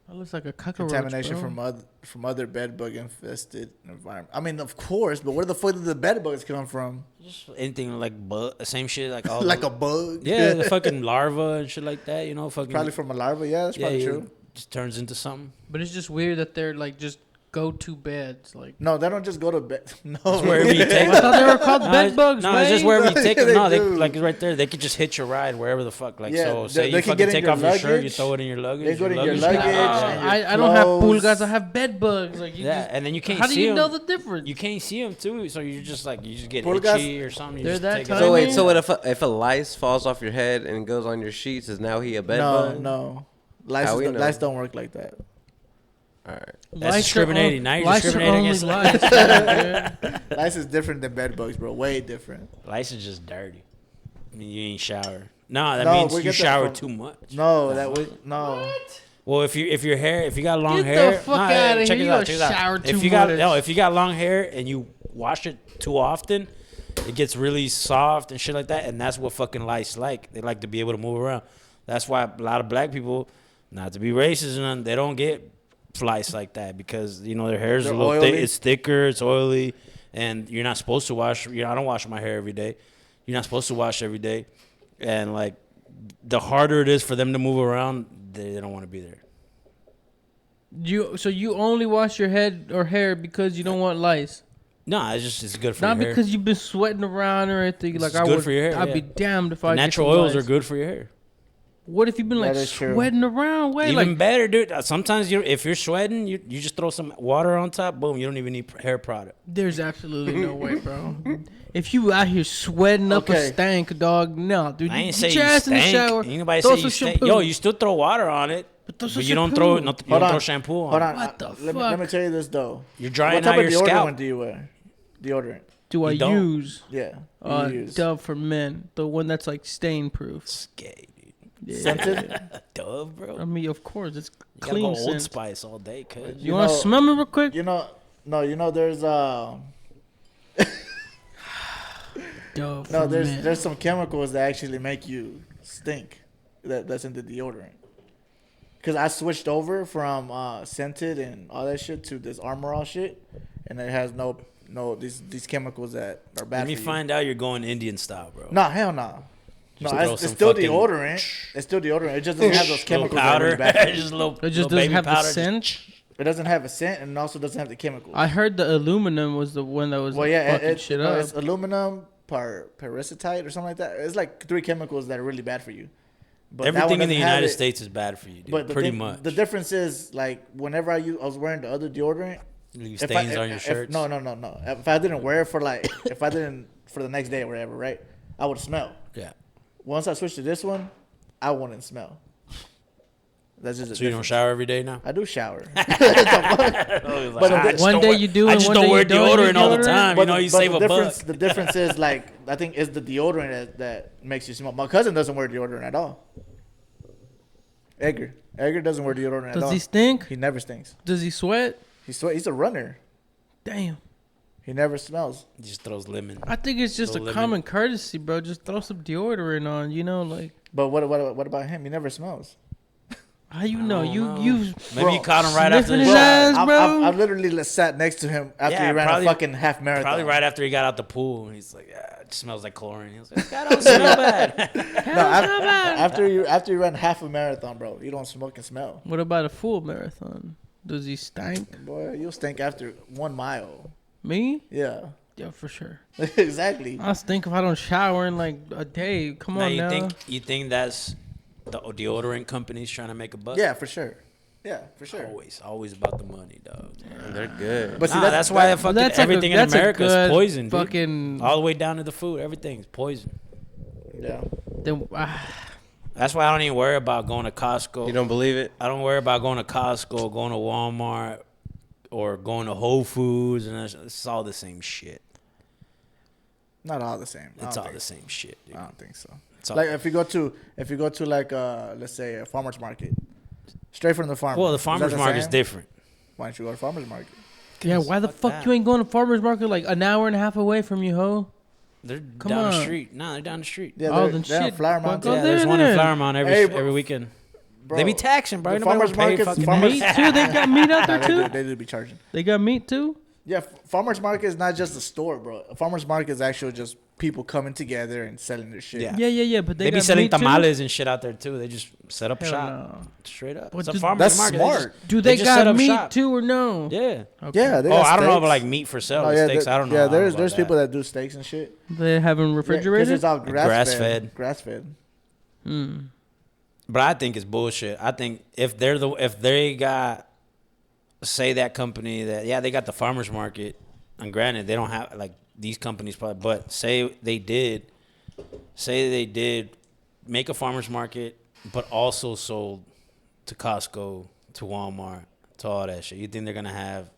That looks like a cockroach. contamination bro. from other bed bug infested environment. I mean, of course, but where the fuck did the bed bugs come from? Just anything like same shit like all Like the- a bug? Yeah, the fucking larva and shit like that. You know, fucking Probably from a larva. Yeah, that's probably yeah, true. Just turns into something. But it's just weird that they're like just go to beds. Like No, they don't just go to bed. No, It's wherever you take I thought they were called No, bed it's- bugs. No, it's just man. wherever you take them. They No, they do. like right there. They could just hitch your ride wherever the fuck. Like Yeah, so, say they you can fucking get in take your off your shirt, you luggage. throw it in your luggage. They go in your luggage luggage. goes- and your I don't have pool clothes. guys. I have bed bugs. Like you Yeah, just, and then you can't. How do see you them. know the difference? You can't see them too, so you're just like you just get Poor itchy guys- or something. You They're just that take it tiny. off. So wait, so what if a lice falls off your head and goes on your sheets? Is now he a bed bug? No. How we know? Lice don't work like that. All right. That's discriminating. Now you're discriminating against lice. Lice is different than bed bugs, bro. Way different. Lice is just dirty. I mean, you ain't shower. No, that No, means we you get that shower from- too much. No, that was no. Well, if you got long Get the hair, fuck no, outta check here. it You out, don't check it out. shower too If you got much. if you got long hair and you wash it too often, it gets really soft and shit like that, and that's what fucking lice like. They like to be able to move around. That's why a lot of black people, not to be racist, and they don't get lice like that because you know their hair is a They're little thick, oily. it's thicker, it's oily, and you're not supposed to wash. You know, I don't wash my hair every day. You're not supposed to wash every day, and like the harder it is for them to move around, they don't want to be there. So you only wash your head or hair because you don't want lice. No, it's good for Not your hair. because you've been sweating around or anything. Like It's I good would, for your hair, I'd yeah. be damned if The I natural get some oils lice. are good for your hair. What if you've been like That is true. sweating around? Wait, Even like better, dude. Sometimes if you're sweating, you just throw some water on top. Boom, you don't even need hair product. there's absolutely no way, bro. If you out here sweating up a Okay. stank, dog, no, dude. I ain't Get say your you ass in the stink. shower. Ain't nobody throw say you some stink. shampoo. Yo, you still throw water on it, throw some but you don't shampoo. throw you don't Hold on. throw shampoo on. Hold it. on. What the let fuck? me tell you this though. You're drying What type out of your deodorant scalp. do you wear? Deodorant. Do I You don't? use Yeah. You use. Dove for men? The one that's like stain proof. It's gay, dude. Yeah. Scented? Dove, bro. I mean, of course, it's You gotta clean go Old scent. Spice all day, cuz. You want to know- smell me real quick? You know, there's Dove no, for there's men. there's some chemicals that actually make you stink. That's in the deodorant. Cause I switched over from scented and all that shit to this Armor All shit, and it has no these chemicals that are bad. Let me for you. find out you're going Indian style, bro. No, hell no. No, Just throw it's some still fucking- deodorant. It's still deodorant. It just doesn't have those Little chemicals that are powder, really bad for you. just a little. It just little doesn't baby have powder, the just- scent. It doesn't have a scent, and it also doesn't have the chemicals. I heard the aluminum was the one that was Well, yeah, fucking shit up. it's aluminum, parasitite, or something like that. It's like 3 chemicals that are really bad for you. But that one Everything in the doesn't have United it. States is bad for you, dude. But the Pretty thing- much. The difference is, like, whenever I was wearing the other deodorant, Leave if stains I- on your if- shirts. No. If I didn't wear it for for the next day or whatever, right? I would smell. Yeah. Once I switched to this one, I wouldn't smell. That's just. So you don't shower every day now? I do shower. I just One don't day wear- you do I and just one don't day wear you don't use deodorant all the deodorant? time. You know, you save the a difference, buck. The difference is, like, I think it's the deodorant that makes you smell. My cousin doesn't wear deodorant at all. Edgar doesn't wear deodorant at all. Does he stink? He never stinks. Does he sweat? He's a runner. Damn. He never smells. He just throws lemon. I think it's just a Little lemon. common courtesy, bro. Just throw some deodorant on, you know, like. But what about him? He never smells. How you know? You Maybe you caught him right after sniffing the his shot. ass, bro. I've literally sat next to him after he ran a fucking half marathon. Probably right after he got out the pool. He's like, yeah, it smells like chlorine. He was like, that don't smell bad. After you ran half a marathon, bro, you don't smoke and smell. What about a full marathon? Does he stink? Boy, you'll stink after 1 mile. Me? Yeah. Yeah, for sure. Exactly. I stink if I don't shower in like a day. Come on now. You think that's the deodorant companies trying to make a buck? Yeah, for sure. Yeah, for sure. Always about the money, dog. They're good. But see, that's why everything in America is poison, dude. Fucking all the way down to the food. Everything's poison. Yeah. Then, that's why I don't even worry about going to Costco. You don't believe it? I don't worry about going to Costco, going to Walmart, or going to Whole Foods, and it's all the same shit. Not all the same. It's all the same shit, dude. I don't think so. Like if you go to like let's say a farmer's market, straight from the farm. Well, the farmer's market's different. Why don't you go to farmer's market? Yeah, why the fuck you ain't going to farmer's market like an hour and a half away from you, ho? They're Come down on. the street. No, they're down the street. Yeah, Oh, they're then shit. in Flower Mound. Go Yeah, there there's one in then. Flower Mound every weekend. Bro, They be taxing, bro. the Nobody farmer's wanna pay markets, fucking Meat too? They got meat out there too? They do be charging. They got meat too? Yeah, farmer's market is not just a store, bro. A farmer's market is actually just people coming together and selling their shit. Yeah. But They be got selling meat too? tamales and shit out there too. They just set up Hell shop no. straight up. But It's a do- farmer's That's market. smart. Do they just set got up meat shop. too or no? Yeah. Okay. Yeah, they Oh, got I don't know steaks. about like meat for sale. Oh, yeah, Steaks, I don't know. Yeah, I don't know there's about people that. that do steaks and shit. They have them Because refrigerated? it's all Grass-fed. Grass fed. But I think it's bullshit. I think if they got, say that company that they got the farmers market, and granted they don't have like these companies probably, but say they did make a farmers market, but also sold to Costco, to Walmart, to all that shit. You think they're gonna have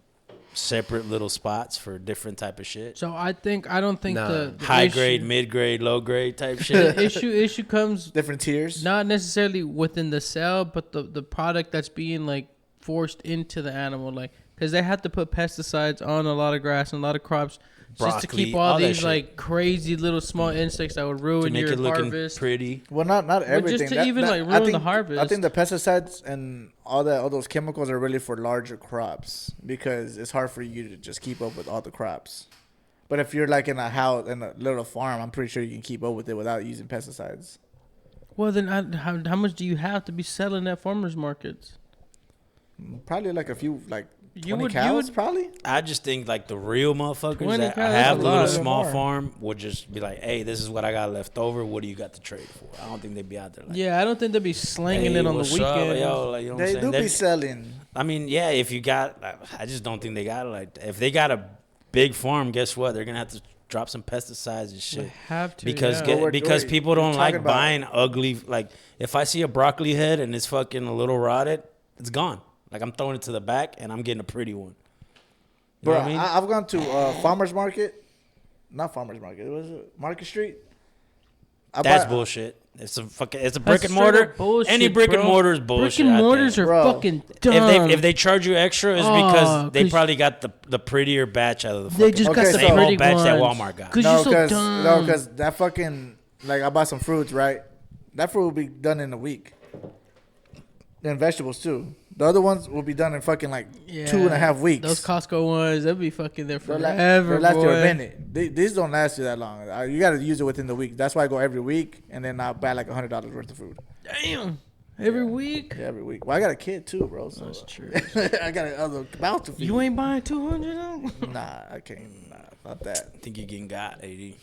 separate little spots for different type of shit? So I don't think the High issue, grade, mid grade, low grade type shit. the issue comes Different tiers. not necessarily within the cell, but the product that's being like forced into the animal, like because they have to put pesticides on a lot of grass and a lot of crops just to Broccoli, keep all all that these shit. like crazy little small insects that would ruin to make your it looking harvest. pretty. Well, not But everything. just to even like I ruin the think- harvest. I think the pesticides and all those chemicals are really for larger crops because it's hard for you to just keep up with all the crops. But if you're like in a house in a little farm, I'm pretty sure you can keep up with it without using pesticides. Well, then how much do you have to be selling at farmers markets? Probably like a few, like You 20 would- cows, probably. I just think like the real motherfuckers 20 that cows, have that's a a little lot. small More. farm would just be like, "Hey, this is what I got left over. What do you got to trade for?" I don't think they'd be out there like, Yeah, I don't think they'd be slinging "Hey, it on the what's up, weekend. yo?" Like, you know what I'm They saying? do They're- be selling. I mean, yeah, if you got, I just don't think they got it like that. If they got a big farm, guess what? They're gonna have to drop some pesticides and shit. They have to, because yeah. get- Well, we're- because we're- people we're don't like talking about- buying ugly. Like if I see a broccoli head and it's fucking a little rotted, it's gone. Like I'm throwing it to the back and I'm getting a pretty one. You Bro, know what I mean? I've gone to farmers market, not farmers market. Was it Market Street? That's bullshit. It's a brick That's and straight mortar. up bullshit, Any brick and bro. mortar is bullshit. Brick and I mortars think. are Bro. fucking dumb. If they charge you extra, it's Oh, because they 'cause- probably got the prettier batch out of the They fucking just got the same old pretty batch that ones. Walmart got. 'Cause you're so dumb. because that fucking like I bought some fruits, right? That fruit will be done in a week. And vegetables too. The other ones will be done in fucking like 2.5 weeks. Those Costco ones, they'll be fucking there They'll forever, they'll last you boy. a minute. These don't last you that long. You got to use it within the week. That's why I go every week, and then I buy like $100 worth of food. Damn. Every week? Yeah, every week. Well, I got a kid too, bro. So That's true. I got another mouth to feed. You ain't buying 200? Nah, I can't. Nah, not that. I think you're getting got, AD.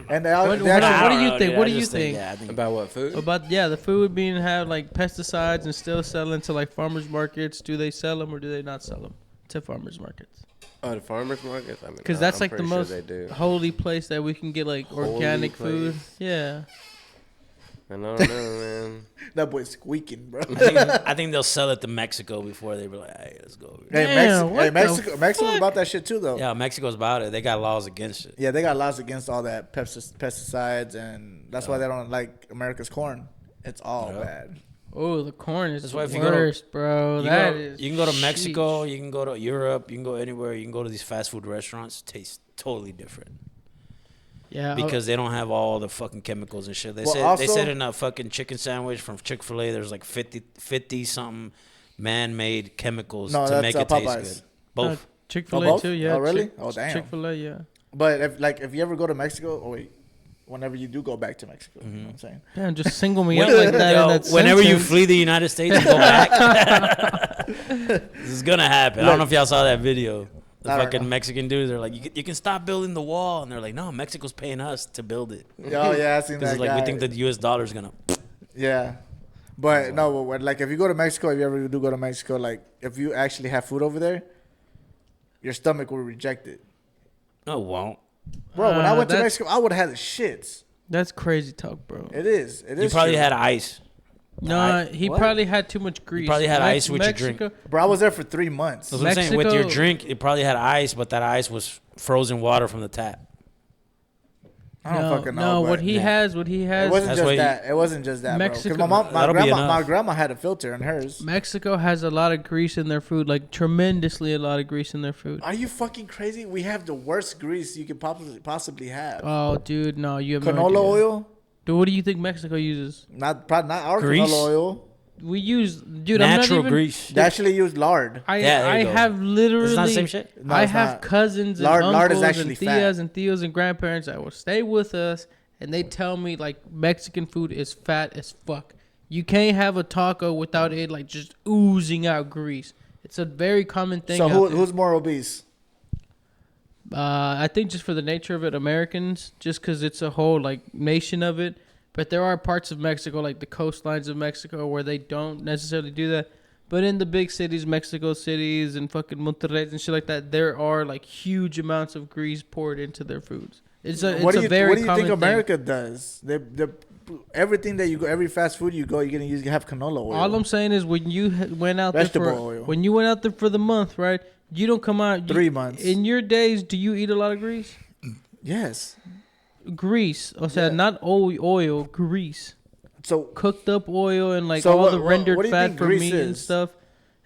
And they What, they what actually- do you think? dude, What I do you just think? yeah, I think About what food? About the food being have like pesticides and still selling to like farmers markets? Do they sell them or do they not sell them to farmers markets? Oh, the farmers markets. I mean, Because that's I'm like the pretty sure most they do. holy place that we can get like Holy organic food. place. Yeah. I don't know, man. That boy's squeaking, bro. I think they'll sell it to Mexico before they be like, "Hey, let's go." Over here. Hey, Damn, what the Mexico's fuck? about that shit too, though. Yeah, Mexico's about it. They got laws against it. Yeah, they got laws against all that pesticides, and that's why they don't like America's corn. It's all bad. Oh, the corn is That's the why if you go to- worst, bro. That is. You can go to sheesh. Mexico. You can go to Europe. You can go anywhere. You can go to these fast food restaurants. Taste totally different. Yeah. Because they don't have all the fucking chemicals and shit. They Well, said also- in a fucking chicken sandwich from Chick-fil-A, there's like 50 something man-made chemicals No, to that's make it taste Popeyes. good. Both. Chick-fil-A both? too, yeah. Oh, really? Oh, damn. Chick-fil-A, yeah. But if you ever go to Mexico, whenever you do go back to Mexico, you know what I'm saying? Damn, just single me out like that. Yo, in that whenever you sentence. flee the United States and go back, this is gonna happen. I don't know if y'all saw that video. The I don't fucking know. Mexican dudes are like, you can stop building the wall, and they're like, no, Mexico's paying us to build it. Oh yeah, I seen Because that like guy. we think the U.S. dollar's gonna. Yeah, but no, but like if you go to Mexico, if you ever do go to Mexico, like if you actually have food over there, your stomach will reject it. No, it won't. Bro, when I went to that's- Mexico, I would have had the shits. That's crazy talk, bro. It is. It is. You probably true. had ice. No, he What? probably had too much grease. probably had ice with your Mexico, drink. Bro, I was there for 3 months. That's what I'm saying. With your Mexico- drink, it probably had ice, but that ice was frozen water from the tap. I don't No, fucking know. no, but what he has. It wasn't That's just why that. It wasn't just that, Mexico- bro. Because That'll be my enough. grandma had a filter in hers. Mexico has a lot of grease in their food, like tremendously a lot of grease in their food. Are you fucking crazy? We have the worst grease you could possibly have. Oh, dude, no, you have no Canola idea. oil? Dude, what do you think Mexico uses? Not our Grease? canola oil. We use, dude. Natural I'm not even, grease. They actually use lard. I Yeah, there you I go. have literally. It's not the same shit? No, I it's have not. cousins and Lard uncles is actually and fat. tias and tios and grandparents that will stay with us, and they tell me like Mexican food is fat as fuck. You can't have a taco without it like just oozing out grease. It's a very common thing. So out there. who's more obese? I think just for the nature of it, Americans, just because it's a whole like nation of it. But there are parts of Mexico, like the coastlines of Mexico, where they don't necessarily do that. But in the big cities, Mexico cities and fucking Monterrey and shit like that, there are like huge amounts of grease poured into their foods. It's a What it's do a very you common think thing. America does? Everything that you go, every fast food you go, you're gonna have canola oil. All I'm saying is when you went out there Vegetable for oil. when you went out there for the month, right? You don't come out 3 months. in your days. Do you eat a lot of grease? Yes. Grease, o sea, not oil, grease. So cooked up oil and like So all what- the what- rendered what do you fat think for grease meat and is? stuff.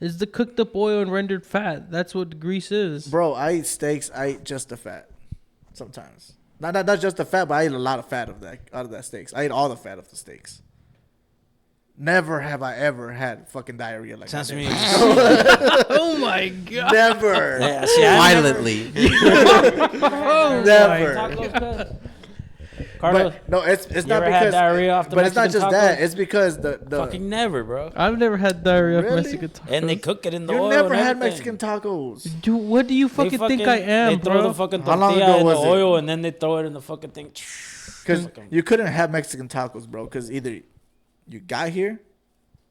Is the cooked up oil and rendered fat? That's what grease is. Bro, I eat steaks. I eat just the fat. Sometimes. Not just the fat, but I eat a lot of fat out of that steaks. I eat all the fat of the steaks. Never have I ever had fucking diarrhea like Sounds that. to me. Oh my god. Never. Yeah, see, I never- Violently. Oh Never. Carlos, But no, it's you not ever had because. diarrhea off the But it's not Mexican just that. tacos? It's because the fucking never, bro. I've never had diarrhea of Really? Mexican tacos. And they cook it in the you oil. never and had everything. Mexican tacos. Dude, what do you They fucking think I am, They throw bro? the fucking How long tortilla ago in the was it? oil and then they throw it in the fucking thing. Because you couldn't have Mexican tacos, bro. Because either you got here,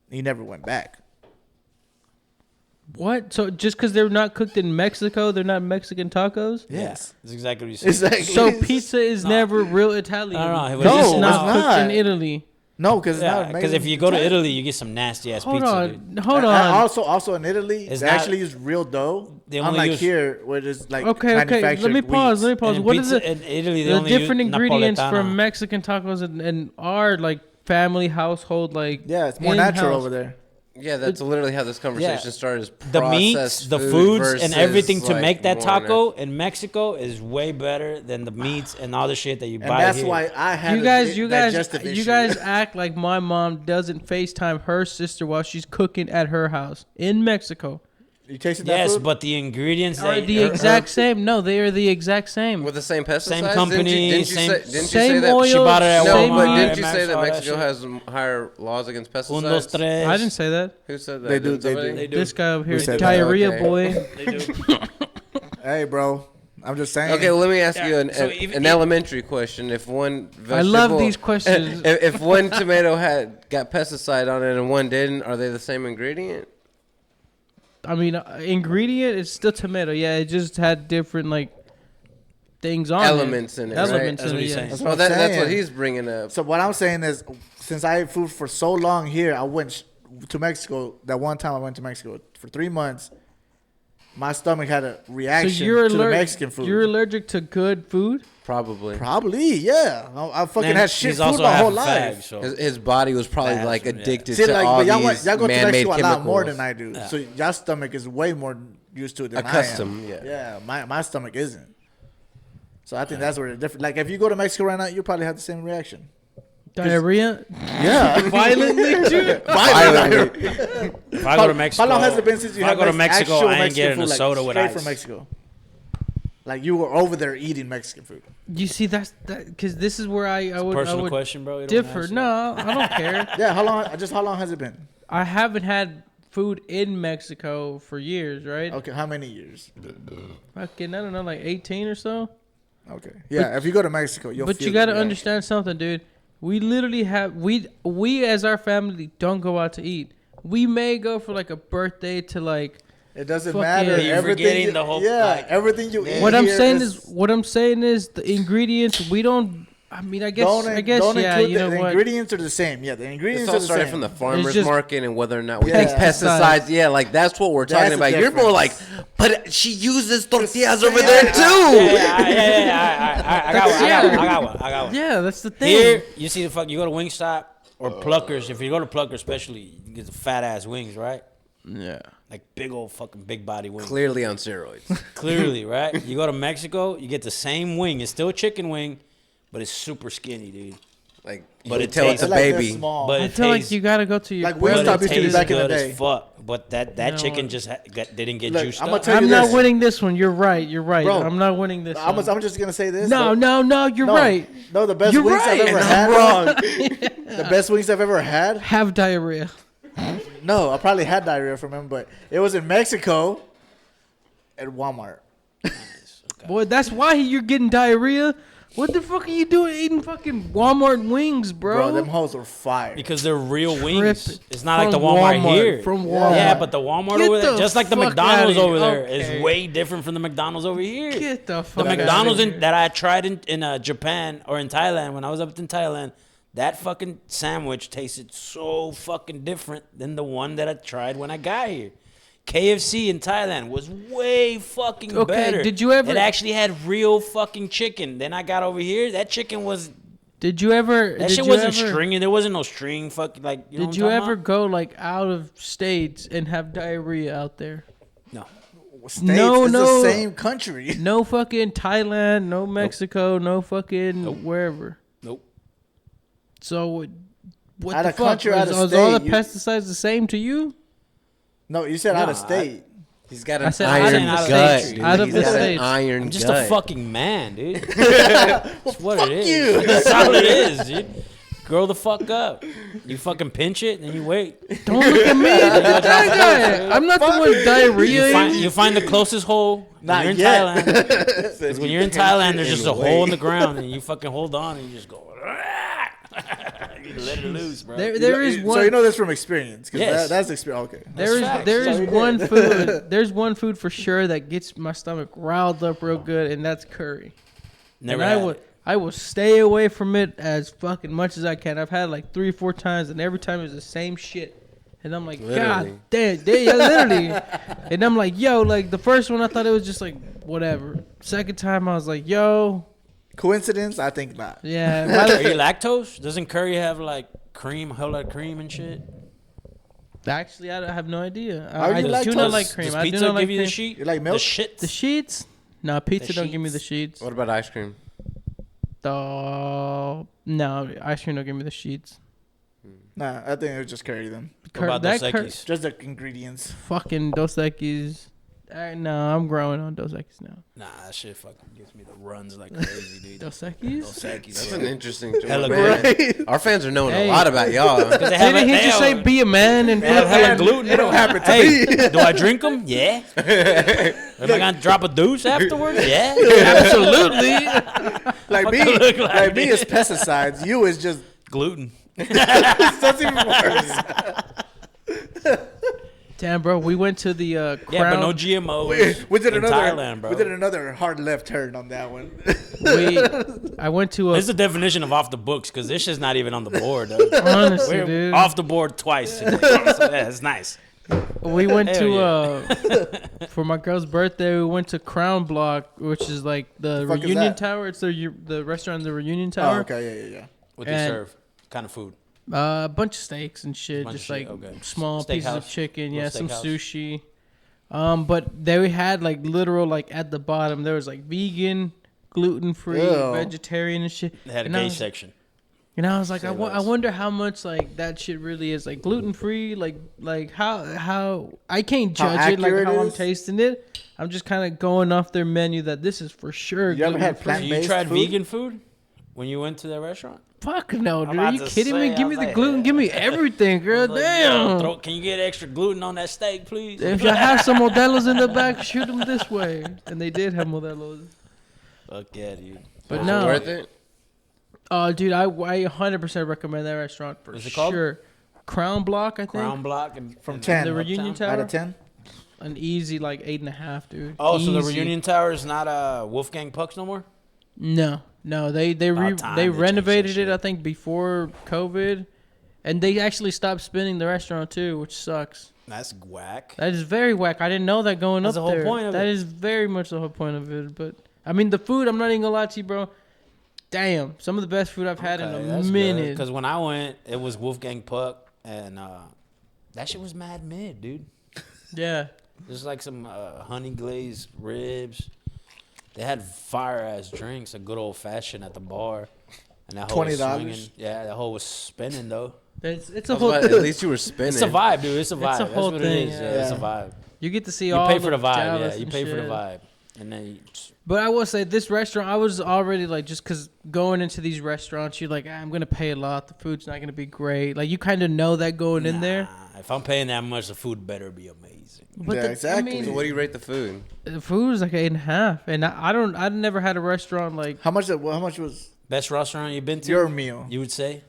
and you never went back. What? So just because they're not cooked in Mexico, they're not Mexican tacos? Yes. That's exactly what you said. Exactly. So pizza is never real Italian. No, it was It's just- not it's cooked not. in Italy. No, because it's Yeah, not. because if you go to Italy, you get some nasty ass Hold pizza, on, dude. hold And on. also in Italy, It's they not- actually use real dough. They only Unlike use- here, where it's like Okay. manufactured Let me pause. wheat. Let me pause. And in What is pizza- it? in Italy, they the only use different ingredients Napoletana. from Mexican tacos and our like family household like Yeah, it's more natural in-house. over there. Yeah, that's literally how this conversation Yeah. started. Is The meats, processed the food foods, and versus, everything to like, make that more taco in Mexico is way better than the meats and all the shit that you And buy that's here. why I had You guys act like my mom doesn't FaceTime her sister while she's cooking at her house in Mexico. You tasted that Yes, food? but the ingredients Are that the exact same? No, they are the exact same. with the same pesticides. Same company, Didn't you same- say, didn't you same say that? oil, She bought it at No, Walmart, but same didn't you Max, say that all Mexico shit. has higher laws against pesticides? Un, dos, tres. I didn't say that. Who said that? They do, Didn't they somebody? do. They do. This guy over here, said that. diarrhea Okay. boy. They do. Hey, bro. I'm just saying. Okay, well, let me ask you so an even- elementary question. If one vegetable, I love these questions. If one tomato got pesticide on it and one didn't, are they the same ingredient? I mean, ingredient is still tomato. Yeah, it just had different like things on Elements it. in it, Elements right? in That's what it. he's Yeah. saying. That's Well, what I'm that's what saying. he's bringing up. So what I'm saying is, since I ate food for so long here, I went to Mexico. That one time I went to Mexico for 3 months. My stomach had a So reaction you're to the allergic. Mexican food. You're allergic to good food. Probably. Probably, yeah. I fucking Man, had shit he's food also my half whole a life. fag, so. His body was probably Bad like from- yeah. addicted See, to like, all but y'all these go to man-made Mexico a chemicals. lot more than I do. Yeah. So your stomach is way more used to it than Accustomed, I am. yeah. Yeah, my stomach isn't. So I think that's where the difference. Like if you go to Mexico right now, you probably have the same reaction. Diarrhea? Yeah, Violently, dude. Violently. If I go to Mexico, How long has it been since you if I had go to like, Mexico, actual I ain't Mexican getting a food, like, soda with straight ice. from Mexico? Like you were over there eating Mexican food. You see, that's that because this is where I would personal I would question, bro. You don't differ. answer. No, I don't care. Yeah, how long? Just how long has it been? I haven't had food in Mexico for years, right? Okay, how many years? Fucking, I don't know, like 18 or so. Okay, yeah. If you go to Mexico, you'll. But feel you got to the reaction. understand something, dude. We literally have we as our family don't go out to eat. We may go for like a birthday to like. It doesn't fucking- matter. You're Everything. forgetting the whole- Yeah, like- everything you eat. What I'm here saying is the ingredients we don't. I mean, I guess don't yeah. include You know the what? ingredients are the same. Yeah, the ingredients It's are all the started same. from the farmer's just- market and whether or not we Yeah. think pesticides. Yeah, like that's what we're That's talking the about. You're more like, difference. but she uses tortillas over there too. I got one. Yeah, that's the thing. Here, you see the fuck. You go to Wingstop or Pluckers. If you go to Pluckers, especially, you get the fat ass wings, right? Yeah. Like big old fucking big body wings. Clearly on steroids. Clearly, right? You go to Mexico, you get the same wing. It's still a chicken wing, but it's super skinny, dude. Like, But you it tell it's tastes a like they're baby. small. But I it feel like tastes, you gotta go to your. Like but Wingstop it used to be tastes back in the good day. as fuck. But that No, chicken just didn't get Look, juiced I'ma up. tell you I'm not this. winning this one. You're right. You're right. Bro, I'm not winning this one. I'm just gonna say this. No, you're No, right. No, the best You're wings right. I've ever And had. I'm wrong. The best wings I've ever had. Have diarrhea. No, I probably had diarrhea from him, but it was in Mexico at Walmart. Boy, that's why you're getting diarrhea. What the fuck are you doing eating fucking Walmart wings, Bro, them hoes were fire. Because they're real Trip wings. It's not like the from Walmart, Walmart, here. from Yeah, Walmart. but the Walmart Get over there, the just like the fuck McDonald's outta over here. there, Okay. is way different from the McDonald's over here. Get the The fuck McDonald's outta here. that I tried in Japan or in Thailand when I was up in Thailand, that fucking sandwich tasted so fucking different than the one that I tried when I got here. KFC in Thailand was way fucking Okay, better. did you ever- It actually had real fucking chicken. Then I got over here, that chicken was. Did you ever? That shit wasn't stringy. There wasn't no string. Fucking like. You know Did what you I'm talking ever about? go like out of states and have diarrhea out there? No. States, No, it's no. the same country. No fucking Thailand, no Mexico, no fucking wherever. Nope. So what Out the of fuck? country, out of Is all the state, you- pesticides the same to you? No, you said out of Nah, state. He's got I an said iron out of gut. state. Dude. Out of He's the got an states. iron I'm just gut. a fucking man, dude. That's what it is. you. That's all it is, dude. Grow the fuck up. You fucking pinch it, and you wait. Don't look at me. That guy. I'm not the one with diarrhea. You find the closest hole. Not When you're in yet. Thailand. 'Cause when you're in Thailand, there's just a Anyway. hole in the ground, and you fucking hold on, and you just go. You let it loose, bro. There is one. So you know this from experience. 'Cause Yes. that's experience. Okay. There is facts. there So is you did. one food. There's one food for sure that gets my stomach riled up real good, and that's curry. Never and had it. I will stay away from it as fucking much as I can. I've had it like 3 or 4 times, and every time it's the same shit. And I'm like, Literally. God damn, yeah, literally. And I'm like, yo, like the first one I thought it was just like whatever. Second time I was like, yo, Coincidence? I think not. yeah. Are you lactose? Doesn't curry have like cream, a whole lot of cream and shit? Actually, I have no idea. Are I you do lactose? not like cream. Does I do pizza not like give you the cream. sheet? You like milk? The shit? The sheets? No, pizza The don't give me sheets? the sheets. What about ice cream? No, ice cream don't give me the sheets. Nah, I think it would just carry them. What about that Dos Equis? Just the ingredients. fucking Dos Equis. No, I'm growing on Dos Equis now. Nah, that shit fucking gives me the runs like crazy, dude. Dos Equis? Dos Equis. That's yeah. an interesting joke, Hella man. Right. Our fans are knowing Hey. a lot about y'all. Because they have Didn't he they just have- say be a man and They have hella gluten. It don't happen to Hey, me. do I drink them? Yeah. Am I gonna drop a deuce afterwards? Yeah, absolutely. Like Fuck me, I look like, like me dude. is pesticides. You is just Gluten. that's even worse. Damn, bro, we went to the Yeah, Crown. but no GMOs. We did in another. Thailand, bro. We did another hard left turn on that one. I went to a. This is the definition of off the books because this shit's not even on the board. Though. Honestly, We're dude. off the board twice today. So yeah, it's nice. We went Hell to for my girl's birthday. We went to Crown Block, which is like the fuck is Reunion that? Tower. It's the restaurant, the Reunion Oh, Tower. okay, yeah. What they And- serve? Kind of food. A bunch of steaks and shit, Bunch just of shit, like okay. small pieces of Steakhouse? chicken, yeah, Little some steakhouse? sushi. But they had like literal like at the bottom there was like vegan, gluten free, Ew. vegetarian and shit. They had a And I gay was- section. And I was like, Say I less. wonder how much like that shit really is like gluten free, like how I can't How judge it like accurate how it I'm is? tasting it. I'm just kind of going off their menu that this is for sure. You ever had gluten-free. So you plant-based tried food? vegan food when you went to that restaurant? Fuck no, dude. about Are you to kidding say, me? I Give me was the like, gluten. Give me everything, girl. Like, Damn. yo, can you get extra gluten on that steak, please? If you have some Modelo's in the back, shoot them this way. And they did have Modelo's. Fuck yeah, dude. But Was no. it worth it? Oh, dude, I 100% recommend that restaurant for What's it called? sure. Crown Block, I think. Crown Block and From and 10. The Reunion Uptown? Tower. Out of 10? An easy like 8.5, dude. Oh, so the Easy. Reunion Tower is not Wolfgang Puck's no more? No, they About time they they renovated changed that it. I think before COVID, and they actually stopped spinning the restaurant too, which sucks. That's whack. That is very whack. I didn't know that going That's up the whole there. point of That it. is very much the whole point of it. But I mean, the food. I'm not even gonna lie to you, bro. Damn, some of the best food I've had in a minute. Because when I went, it was Wolfgang Puck, and that shit was mad mid, dude. Yeah. There's like some honey glazed ribs. They had fire ass drinks, a good old fashioned at the bar, and that whole was $20? swinging. Yeah, that whole was spinning though. It's I a was whole. about- at least you were spinning. It's a vibe, dude. It's a vibe. It's a That's whole what thing, it is. yeah. Yeah, it's a vibe. You get to see You all pay for the vibe. Dallas Yeah, you and pay for the shit. vibe, and then. But I will say this restaurant, I was already like, just because going into these restaurants, you're like, I'm gonna pay a lot. The food's not gonna be great. Like you kind of know that going in there. If I'm paying that much, the food better be amazing. But Yeah, the- exactly. I mean, So what do you rate the food? the food is like 8.5, and I've never had a restaurant like How much was Best restaurant you've been to? your meal? You would say?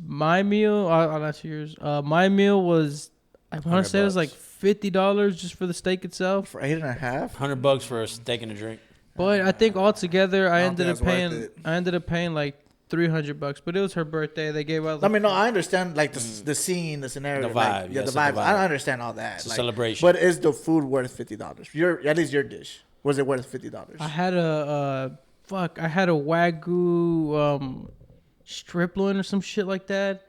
my meal. Not yours. My meal was, I want to say it was like $50 just for the steak itself. For 8.5? $100 for a steak and a drink. But I think altogether, I don't ended up think that's worth paying. it. I ended up paying like $300. But it was her birthday. They gave out. I mean, no, I understand like the scene, the scenario, The like, vibe, yeah, yes, the the vibes. vibe. I understand all that. It's a like, celebration. But is the food worth $50? At least your dish, was it worth $50? I had a I had a Wagyu strip loin or some shit like that.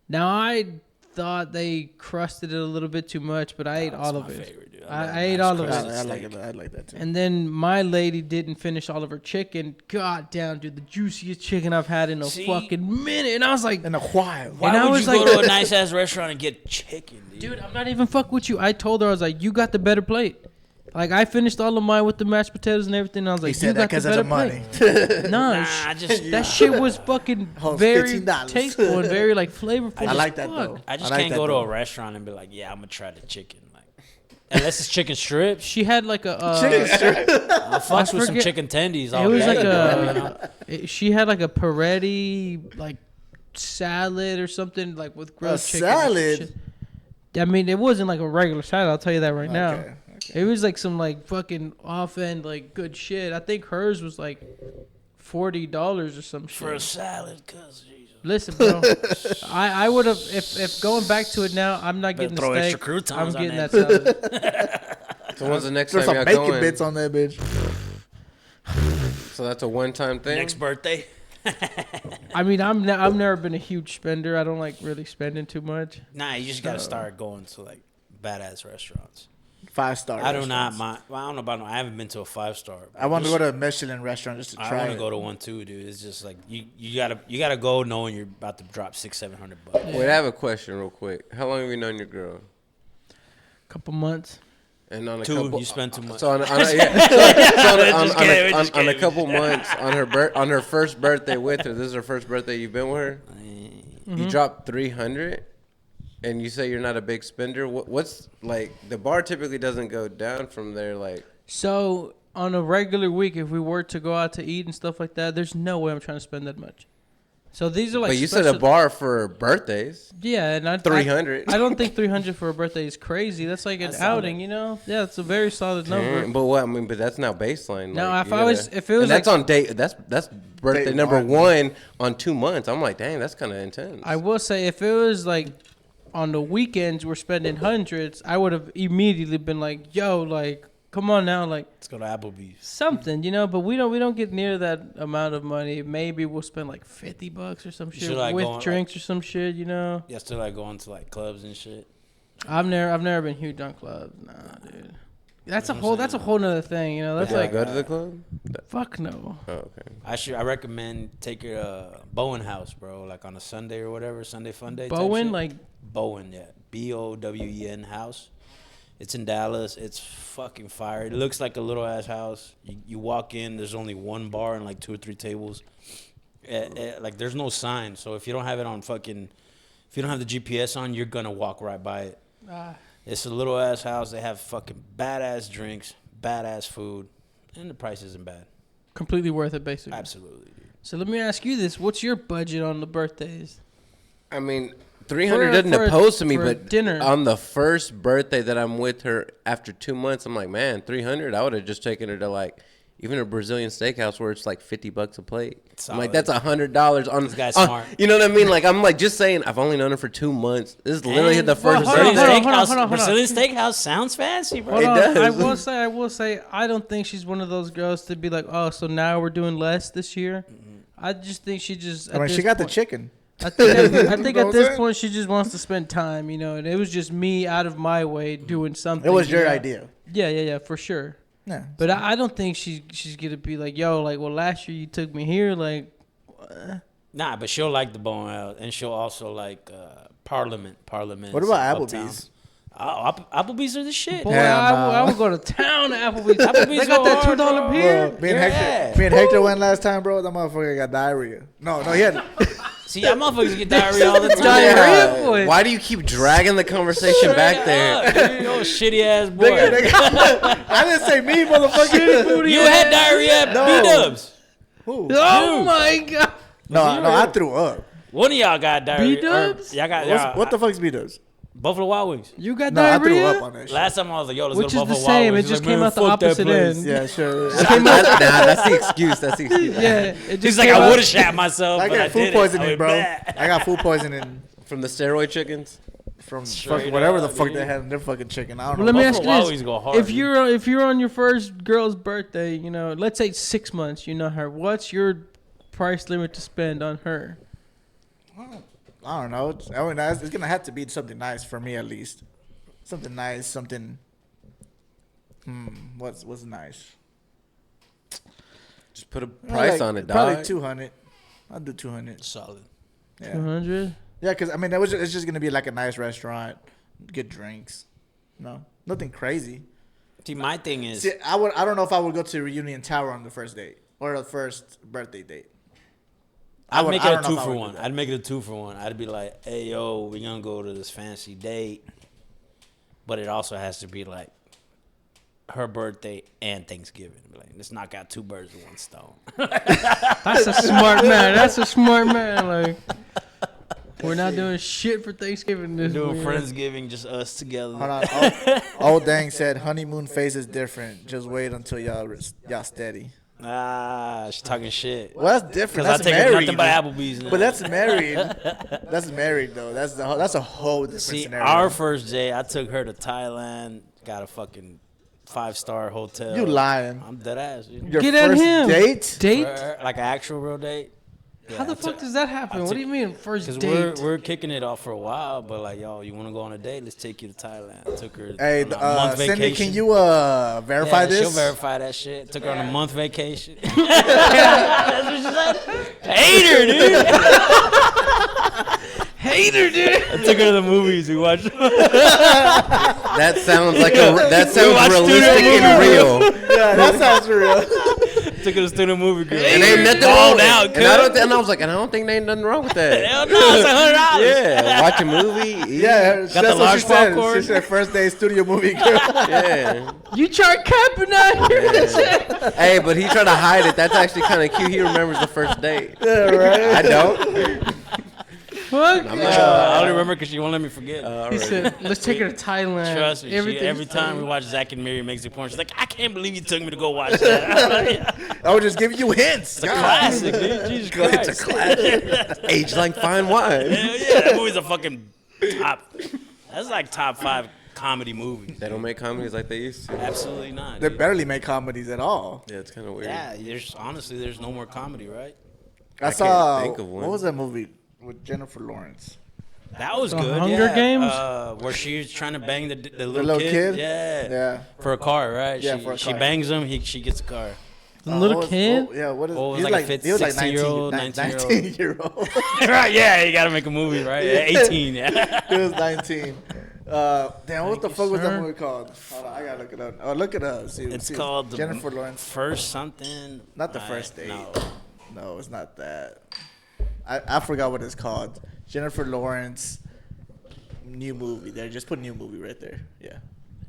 Now I thought they crusted it a little bit too much, but I ate all of it. Favorite, dude. I ate all of I it. like it. I like that too. And then my lady didn't finish all of her chicken. God damn, dude, the juiciest chicken I've had in a See? fucking minute. And I was like, In a while. Why And I would was you like- go to a nice ass restaurant and get chicken, dude? dude, I'm not even fuck with you. I told her, I was like, you got the better plate. Like, I finished all of mine with the mashed potatoes and everything. And I was He like, said you that got the because better of the money. plate. Nah, I just that shit was fucking Oh, very $15. tasteful and very, like, flavorful. I as like that fuck. though. I just like can't that, go to though. a restaurant and be like, yeah, I'm gonna try the chicken. Like, unless it's chicken strips. She had, like, a... Chicken strip. I'll fuck with some forget- chicken tendies. It All was day, like bro, you know? she had, like, a Peretti, like, salad or something, like, with grilled A chicken. or some salad? shit. I mean, it wasn't, like, a regular salad. I'll tell you that right now. Okay. It was like some like fucking off end like good shit. I think hers was like $40 or some shit. For a salad, cuz. Listen, bro, I would have if going back to it now. I'm not Better getting the throw steak. extra croutons I'm on getting that. that salad. So when's the next There's time some y'all bacon going? bits on that bitch. So that's a one-time thing. Next birthday. I mean, I've never been a huge spender. I don't like really spending too much. Nah, you just gotta start going to like badass restaurants. 5-star. I do not restaurants. mind. Well, I don't know about. I haven't been to a 5-star. I want to go to a Michelin restaurant just to I try want it. to go to one too, dude. It's just like you gotta go knowing you're about to drop $600-700. Wait, I have a question real quick. How long have you known your girl? Couple months. And on a Two, couple, you spend too much. So on a Just couple months on her first birthday with her. This is her first birthday you've been with her. You dropped 300, and you say you're not a big spender. What's like the bar typically doesn't go down from there. Like So on a regular week, if we were to go out to eat and stuff like that, there's no way I'm trying to spend that much. So these are like. but you said a special- bar for birthdays. Yeah, and 300. I don't think 300 for a birthday is crazy. That's like an That's solid. outing, you know. Yeah, it's a very solid number. Damn, but what I mean, but that's now baseline. No, like, if you I was- gotta- if it was and that's like- on date. That's birthday Day number one. 1 on 2 months. I'm like, dang, that's kind of intense. I will say, if it was like on the weekends we're spending hundreds, I would have immediately been like, "Yo, like, come on now, like Let's go to Applebee's. something," you know. But we don't get near that amount of money. Maybe we'll spend like $50 or some shit should, like, with go on, drinks or some shit, you know. Yeah, still like going to like clubs and shit. I've never been huge on clubs, nah, dude. That's a whole nother thing. You know, that's Yeah, like go to the club. fuck no. Oh, okay. I recommend take your Bowen House, bro. Like on a Sunday or whatever, Sunday fun day. type Bowen, shit. like Bowen, yeah, BOWEN house. It's in Dallas. It's fucking fire. It looks like a little ass house. You walk in, there's only one bar and like 2 or 3 tables. Like there's no sign, so if you don't have it on fucking, if you don't have the GPS on, you're gonna walk right by it. It's a little ass house. They have fucking badass drinks, badass food, and the price isn't bad. completely worth it, basically. Absolutely, dude. So let me ask you this: what's your budget on the birthdays? I mean, 300 doesn't for a- oppose to me, for a but dinner. on the first birthday that I'm with her after 2 months, I'm like, man, 300. I would have just taken her to like even a Brazilian steakhouse where it's like $50 a plate. I'm like, that's $100 on. This guy's on- smart. You know what I mean? Like, I'm like just saying, I've only known her for 2 months. This is literally And the first Brazilian birthday. steakhouse. Brazilian steakhouse sounds fancy, bro. Hold on. does. I will say, I don't think she's one of those girls to be like, oh, so now we're doing less this year. I just think she just. I mean, she got the chicken. I think You know at what I'm this saying? point she just wants to spend time, you know. And it was just me out of my way doing something. It was you your know? idea. Yeah, for sure. Yeah. But I don't think she's gonna be like, yo, like, well, last year you took me here, like. Nah, but she'll like the Bowen House, and she'll also like Parliament. What about Uptown. Applebee's? Oh, Applebee's are the shit. Boy, I would go to town at Applebee's. Applebee's They got go that hard, $2 bro. beer. Bro, me and Hector went last time, bro. That motherfucker got diarrhea. No, he had. See, y'all motherfuckers get diarrhea all the time. Diarrhea, boy. Why do you keep dragging the conversation back there? Dude, you shitty ass boy. I didn't say me, motherfucker. You had diarrhea at B-Dubs. Who? Oh my god. No, I threw up. One of y'all got diarrhea. B-Dubs? Y'all got What the fuck's B-Dubs? Buffalo Wild Wings. You got No, I threw diarrhea? up on that shit. Last time I was like, yo, let's Which go is to the Buffalo same. Wild It Wings. just He's like, came man, out the fuck that opposite place. end. Yeah, sure. That's the excuse. That's the excuse. Yeah. It just He's like, came I out- would have shat myself, I but I got food didn't. poisoning, went bro. back. I got food poisoning From the steroid chickens. from Straight fucking whatever the up, fuck dude. they had in their fucking chicken. I don't Well, know. let me ask Buffalo Wild you Wings this: go hard, if dude. if you're on your first girl's birthday, you know, let's say 6 months, you know her. What's your price limit to spend on her? I don't know. It's gonna have to be something nice for me at least. Something nice. Something. What's nice? Just put a price Like, on it, Probably dog. 200. I'll do 200. Solid. Yeah. 200. Yeah, because I mean, it's just gonna be like a nice restaurant, good drinks. No, nothing crazy. See, my thing is, See, I don't know if I would go to Reunion Tower on the first date or the first birthday date. I'd make I it a don't know if I 2 for would do 1. that. I'd make it a 2 for 1. I'd be like, hey, yo, we're going to go to this fancy date. But it also has to be like her birthday and Thanksgiving. Be like, let's knock out 2 birds with 1 stone. That's a smart man. That's a smart man. Like, we're not doing shit for Thanksgiving this Doing year. Friendsgiving, just us together. Hold on. Old Dang said honeymoon phase is different. Just wait until y'all steady. Ah, she's talking shit. Well, that's different. 'Cause That's I take her married. nothing but Applebee's now. But that's married. That's married though. That's a whole different See, scenario. our first day, I took her to Thailand, got a fucking 5-star hotel. You lying. I'm dead ass. Dude. Your Get at first him. date? Date? For her, like an actual real date. How the fuck does that happen? What do you mean first Because date? we're kicking it off for a while, but like, yo, you want to go on a date? Let's take you to Thailand. I took her Hey, on a month Cindy, vacation. can you verify Yeah, this? She'll verify that shit. Took her on a month vacation. That's what she said. Hater, dude. Hater, dude. I took her to the movies. We watched. That sounds like that We sounds watched realistic student and movie. real. Yeah, that sounds real. Took her to student movie girl. And ain't nothing Balled wrong. out, And I was like, and I don't think there ain't nothing wrong with that. Hell no, it's $100. Yeah, watch a movie. Eat. Yeah, that's the what large she said. popcorn? She said first day studio movie girl. Yeah. You try capping out here. Hey, but he tried to hide it. That's actually kind of cute. He remembers the first date. Yeah, right. I don't. Fuck. I'm not I only remember because she won't let me forget. He said, let's take her to Thailand. Trust me. Every time we watch Zach and Mary Makes a Porn, she's like, I can't believe you took me to go watch that. I was just giving you hints. It's a classic, dude. Jesus Christ. It's a classic. Age like fine wine. Hell yeah, that movie's a fucking top. That's like top 5 comedy movies. They don't make comedies like they used to. Absolutely not. They dude. barely make comedies at all. Yeah, it's kind of weird. Yeah, there's no more comedy, right? I can't saw. think of one. What was that movie with Jennifer Lawrence? That was The good. Hunger yeah. Games? Where she was trying to bang the little little kid? Yeah. Yeah. For a car, right? Yeah, she, for a she car. bangs him. She gets a car. The little what was- kid? yeah, what is? Oh, it was he was like a he was like 16-year-old, 19-year-old. Right? Yeah, you gotta make a movie, right? Yeah, 18. Yeah. He was 19. Damn, what the fuck was sir. that movie called? Hold on, I gotta look it up. Oh, look it up. See, It's see. called the Jennifer Lawrence. First something. Not the first date. No. No, it's not that. I forgot what it's called. Jennifer Lawrence new movie. There, just put new movie right there. Yeah.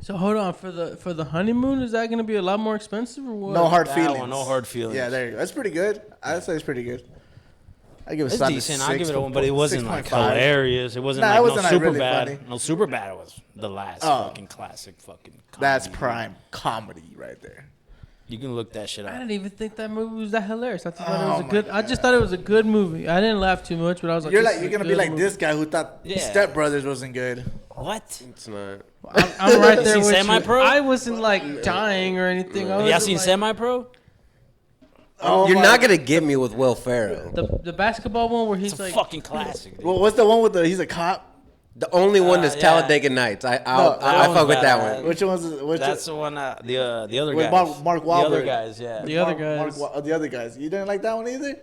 So hold on, for the honeymoon, is that gonna be a lot more expensive or what? No hard That feelings. one, no hard feelings. Yeah, there you go. That's pretty good. I'd say it's pretty good. I give it It's solid decent. 6, I'll give it a one, but it wasn't like 6.5. hilarious. It wasn't Nah, like it wasn't no like super really bad. funny. No super bad was the last Oh. fucking classic fucking. Comedy. That's prime comedy right there. You can look that shit I up. didn't even think that movie was that hilarious. I thought it Oh was a my good. I just thought it was a good movie. I didn't laugh too much, but I was like, You're this like is you're a gonna be good like movie. this guy who thought Yeah. Step Brothers wasn't good. What? It's not. I'm right You there seen with you. Semi-Pro? I wasn't like dying or anything. I Y'all wasn't, seen like, Semi-Pro? Oh, You're my- not gonna get me with Will Ferrell. the basketball one where he's It's a like fucking classic. Dude. Well, what's the one with the? He's a cop. The only one is yeah. Talladega Nights. I that fuck one's with that bad. one. Which one's which? That's the one. The other With guys. Mark The other Wahlberg. guys. Yeah. The other guys. the other guys. You didn't like that one either.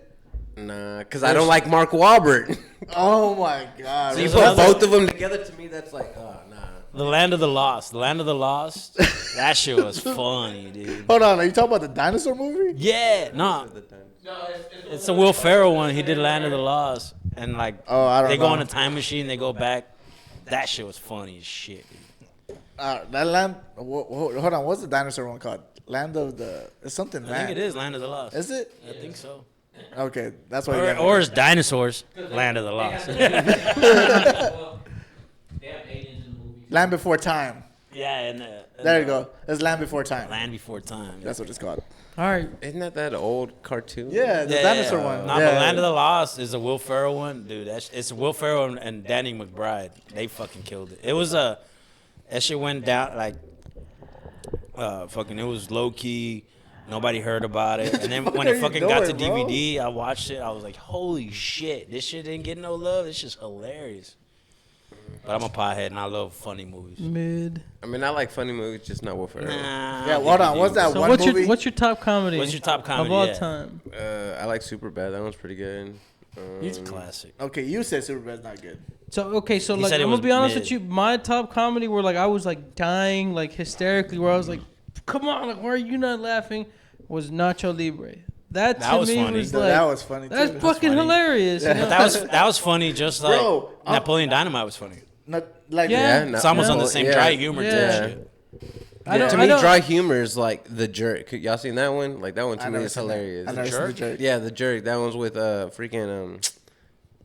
Nah, because I don't like Mark Wahlberg. Oh my god. So you There's put another- both of them together, to me, that's like, oh, nah. The Land of the Lost. The Land of the Lost. That shit was funny, dude. Hold on, are you talking about the dinosaur movie? Yeah. No. It's a Will Ferrell one. He did Land of the Lost, and like Oh, I don't they know. go on a time machine. They go back. That shit was funny as shit. Dude. That land. Hold on, what's the dinosaur one called? Land of the. It's something. I think it is Land of the Lost. Is it? I think so. Okay, that's why. Or it's dinosaurs. Land of the Lost. Land Before Time. Yeah, and There you go. It's Land Before Time. Land Before Time. That's what it's called. all right. Isn't that old cartoon? Yeah, the dinosaur one. Nah, yeah. but Land of the Lost is a Will Ferrell one, dude. It's Will Ferrell and Danny McBride. They fucking killed it. It was that shit went down like, fucking. It was low key. Nobody heard about it, and then when are it you fucking got to doing, bro? DVD, I watched it. I was like, holy shit, this shit didn't get no love. This shit's hilarious. But I'm a pothead and I love funny movies. Mid. I mean, I like funny movies, just not Will Ferrell. Nah, Yeah, hold on. What's that So one what's movie? your top comedy? What's your top comedy? of all Yeah. time? I like Superbad. That one's pretty good. It's a classic. Okay, you said Superbad's not good. So okay, so He like said it I'm was gonna be honest mid. with you, my top comedy where like I was like dying like hysterically, where I was like, "Come on, like why are you not laughing?" Was Nacho Libre. That That to was me funny. was No, like that was funny that's too. fucking funny. hilarious. you know? But that was funny, just like Bro, Napoleon Dynamite was funny. Not like Yeah. no- It's almost on the yeah. same Yeah. dry humor Yeah. to that shit. I don't, To I me, don't- dry humor is like The Jerk. Y'all seen that one? Like, that one to I me never is seen that. hilarious. I never seen The Jerk. Yeah, The Jerk. That one's with freaking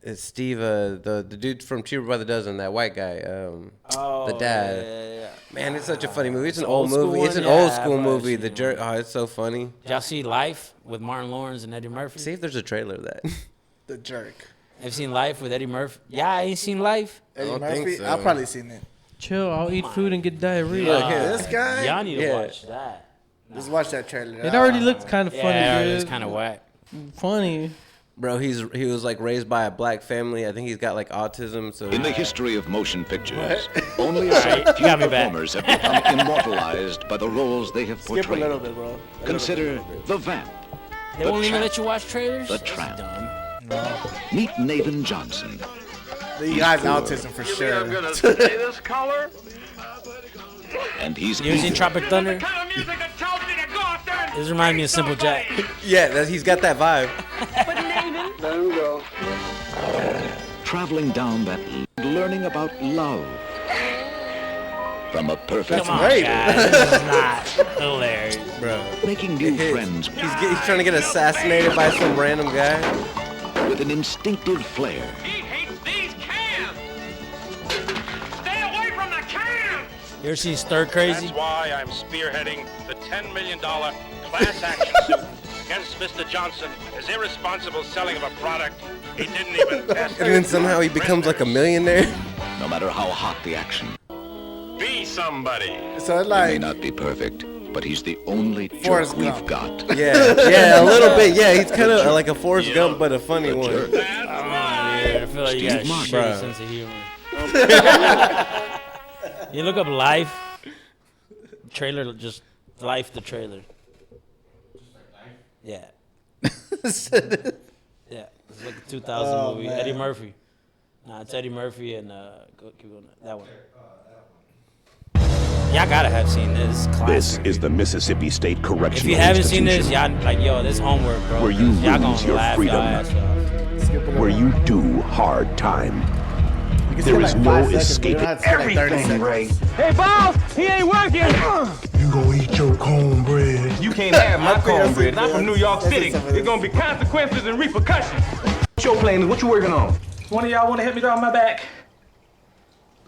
it's Steve, the dude from Cheaper by the Dozen, that white guy, the dad. Yeah. Man, it's such a funny movie. It's an It's old old school movie. It's one? an old Yeah, school I've movie. seen The it. Jerk. Oh, it's so funny. Did y'all see Life with Martin Lawrence and Eddie Murphy? See if there's a trailer of that. The Jerk. Have seen Life with Eddie Murphy? Yeah, I ain't seen Life. Eddie don't think Murphy. so. I've probably seen it. chill. I'll eat food and get diarrhea. Look, here. This guy. Y'all need to Yeah. watch that. Just watch that trailer. It already looked kind of funny. Yeah, dude. it's kind of whack. funny. Bro, he was like raised by a black family. I think he's got like autism. So In the history of motion pictures, only a All right, select you few got me back. performers have become immortalized by the roles they have Skip a portrayed. little bit, bro. Consider The Vamp, They The won't even Tramp. let you watch trailers? The That's Tramp. dumb. Meet Nathan Johnson. The guy's autism for sure. say this color? And he's You ever seen eager Tropic Thunder? Kind of music that tells me to go out there and This reminds me of Simple Jack. yeah, he's got that vibe. let him go. traveling down that learning about love. From a perfect Come on, great. guys. This is not hilarious. Bro. making new friends He's trying to get assassinated by some random guy. with an instinctive flair. He hates these cans. Stay away from the cans. You ever seen Stir Crazy? That's why I'm spearheading the $10 million class action suit against Mr. Johnson as irresponsible selling of a product he didn't even test. And then somehow he becomes like a millionaire. No matter how hot the action, Be somebody. So it's he may like not be perfect, but he's the only Forrest jerk we've Gump. got. Yeah, a little bit. Yeah, he's kind of like a Forrest Gump, but a funny one. Jerk. Yeah, I feel like you got a Steve shitty Martin. sense of humor. You look up Life. Trailer, just Life the trailer. Yeah. Yeah. It's like a 2000 movie. man. Eddie Murphy. Nah, it's Eddie Murphy and keep going. That one. Y'all gotta have seen this. This Classic. is the Mississippi State Correctional If you haven't seen this, Institution, y'all like, yo, this homework, bro. where you Y'all lose gonna your laugh freedom, y'all ass off. where you do hard time. You can There skip is like 5 no seconds, but you don't escaping have to skip like 30 seconds. Hey, boss, he ain't working. You gonna eat your cornbread. You can't have my I think I cornbread. see I'm from this. New York I see City. some of There's this. gonna be consequences and repercussions. What's your plan? What you working on? One of y'all want to help me down my back?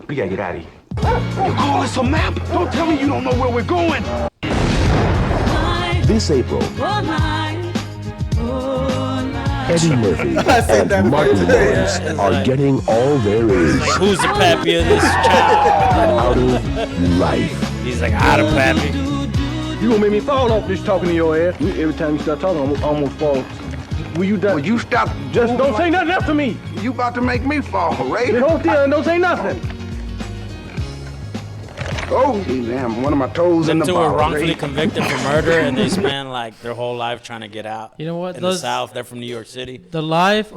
We gotta get out of here. You call this a map? Don't tell me you don't know where we're going. This April, Eddie Murphy and Martin Lawrence are getting all there is Like, who's the pappy of this child? out of life. He's like, out of pappy. You gonna make me fall off this talking to your ass. Every time you start talking, I almost fall. Will you done? Will you stop? Just don't say nothing else to me. You about to make me fall, Ray. Hold still and don't say nothing. Oh, damn, one of my toes in Them the two were bottle, wrongfully Ray. convicted for murder, and they spent like their whole life trying to get out. You know what? In the South, they're from New York City. The Life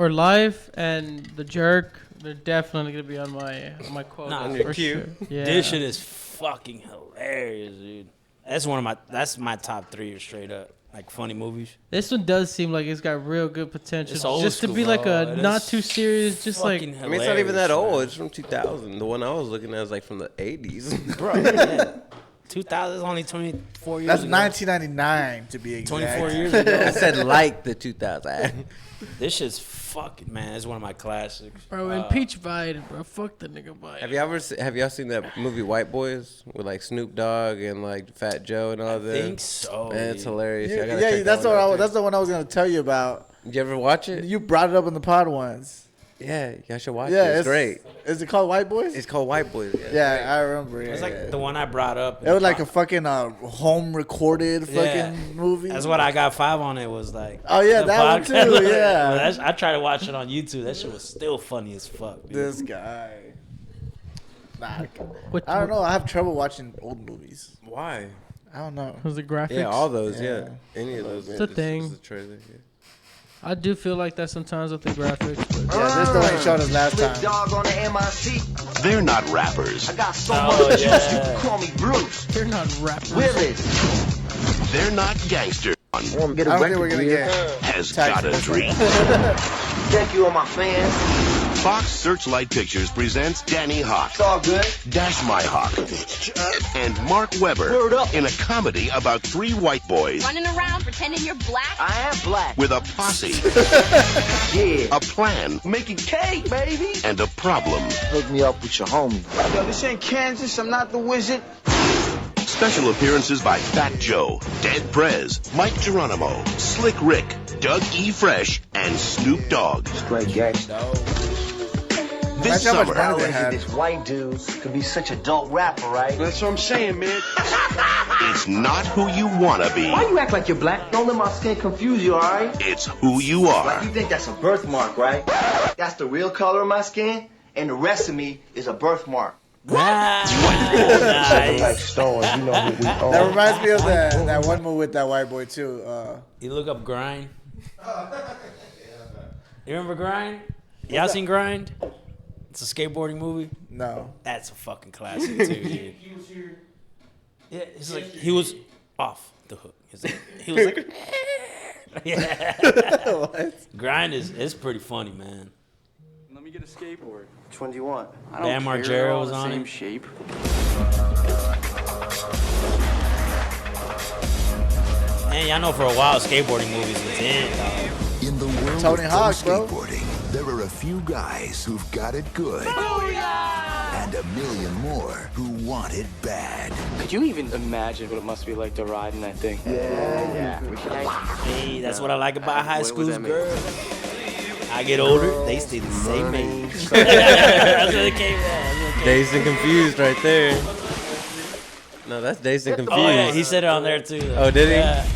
and The Jerk, they're definitely gonna be on my quote Nah, list for sure. Yeah. This shit is fucking hilarious, dude. That's my top 3 straight up, like funny movies. This one does seem like it's got real good potential, It's old just to school, be like bro. a It not is too serious, just like. fucking I mean, it's not even that hilarious, old. It's from 2000. The one I was looking at is like from the 80s. Bro, yeah. 2000 is only 24 years That's ago. 1999 to be exact. 24 years ago. I said like the 2000. This shit's fucking, man. It's one of my classics. Bro, and Peach Biden, bro. Fuck the nigga Biden. Have y'all seen that movie White Boys with like Snoop Dogg and like Fat Joe and all that? I think so. Man, it's hilarious. Yeah, Y'all gotta yeah, check that's that one out, too. that's the one I was gonna tell you about. Did you ever watch it? You brought it up in the pod once. Yeah, y'all should watch Yeah, it. It's great. Is it called White Boys? It's called White Boys. Yeah, Yeah, I remember. It's Yeah, like yeah. the one I brought up. It was like a fucking home recorded fucking movie. That's what I got 5 on it was like. Oh, yeah, the that one podcast. too, yeah. Well, I tried to watch it on YouTube. That shit was still funny as fuck. Dude. This guy. Nah, I don't know. I have trouble watching old movies. Why? I don't know. Because the graphics. Yeah, all those. Yeah, any of those. It's a thing. It's a trailer. Yeah. I do feel like that sometimes with the graphics. But Yeah, this the one you showed us last time. Dog on the MIC. They're not rappers. I got so Oh, much yeah. juice, you can call me Bruce. they're not rappers. Willis. They're not gangsters. I don't think we're gonna get. Has got a dream. Thank you, all my fans. Fox Searchlight Pictures presents Danny Hawk, It's all good. Dash My Hawk, and Mark Webber Word up. in a comedy about 3 white boys Running around pretending you're black? I am black. with a posse, Yeah. a plan, Making cake, baby. and a problem. Hook me up with your homie. Yo, this ain't Kansas. I'm not the wizard. Special appearances by Fat Joe, Dead Prez, Mike Geronimo, Slick Rick, Doug E. Fresh, and Snoop Dogg. Straight gangsta. This Imagine how much summer, money they had. This white dude could be such a dope rapper, right? That's what I'm saying, man. it's not who you want to be. Why you act like you're black? Don't let my skin confuse you, alright? It's who you Like are. you think that's a birthmark, right? That's the real color of my skin, and the rest of me is a birthmark. Nice. stars, you know what we are. That reminds me of that one movie with that white boy too. You look up Grind. You remember Grind? Y'all seen Grind? It's a skateboarding movie. No. That's a fucking classic too, dude. Yeah, it's like he was off the hook. He was like, yeah. What? Grind is pretty funny, man. Let me get a skateboard. Which one do you want? Bam Margera was on it. shape. Man, y'all know for a while skateboarding movies was in, dog. In the world Tony of Hawk, pro bro. skateboarding, there are a few guys who've got it good. And a million more who want it bad. Could you even imagine what it must be like to ride in that thing? Yeah. Hey, that's what I like about high school's girls. I get older, they stay the same age. That's what it came from. Dazed and Confused right there. No, that's Dazed and Confused. Oh yeah, he said it on there too. Oh, did he? Yeah.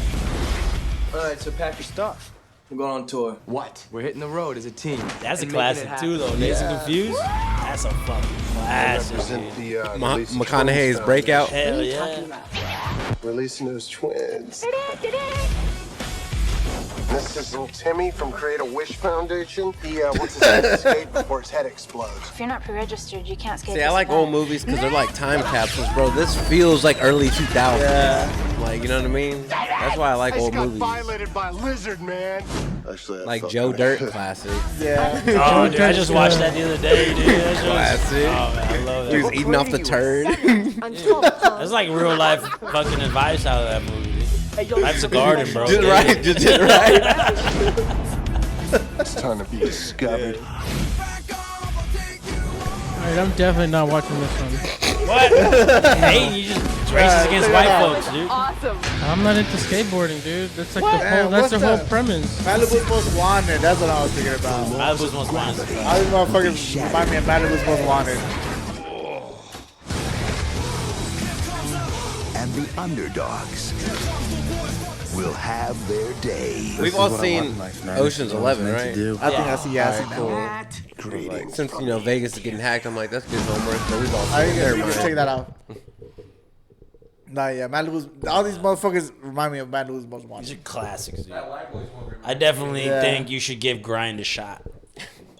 All right, so pack your stuff. We're going on tour. What? We're hitting the road as a team. That's a and making classic it happen. too, though. Dazed and Confused. That's a fucking classic. Dude. McConaughey's breakout. Hell yeah. Releasing those twins. This is Timmy from Create a Wish Foundation. He wants to skate before his head explodes. If you're not pre-registered, you can't skate. See, I like old movies because they're like time capsules, bro. This feels like early 2000s. Yeah. Like, you know what I mean? That's why I like old movies. Violated by a lizard, man. Actually, Like Joe Dirt classic. Yeah. Oh, dude, I just watched that the other day, dude. That shit was- Classic. Oh, man, I love that. He was eating off the turd. That's like real life fucking advice out of that movie. Life's a garden, bro. Did it right. Just did it right. It's time to be discovered. Alright, I'm definitely not watching this one. What? Hey, you just racist against white folks, dude. Awesome. I'm not into skateboarding, dude. That's like What? the whole. That's What's their whole that? premise. Malibu's Most Wanted. That's what I was thinking about. Malibu's Most Wanted. All these motherfuckers remind me of Malibu's Most Wanted. And the underdogs will have their day. We've all seen Ocean's 11, right? I think I see Alright, cool. Like, since, you know, Vegas is getting hacked, I'm like, that's good homework. So we've all I seen think it. you can take that out. Nah, yeah, Malibu's. All these motherfuckers remind me of Malibu's Most Wanted. These are classics, dude. I definitely think you should give Grind a shot.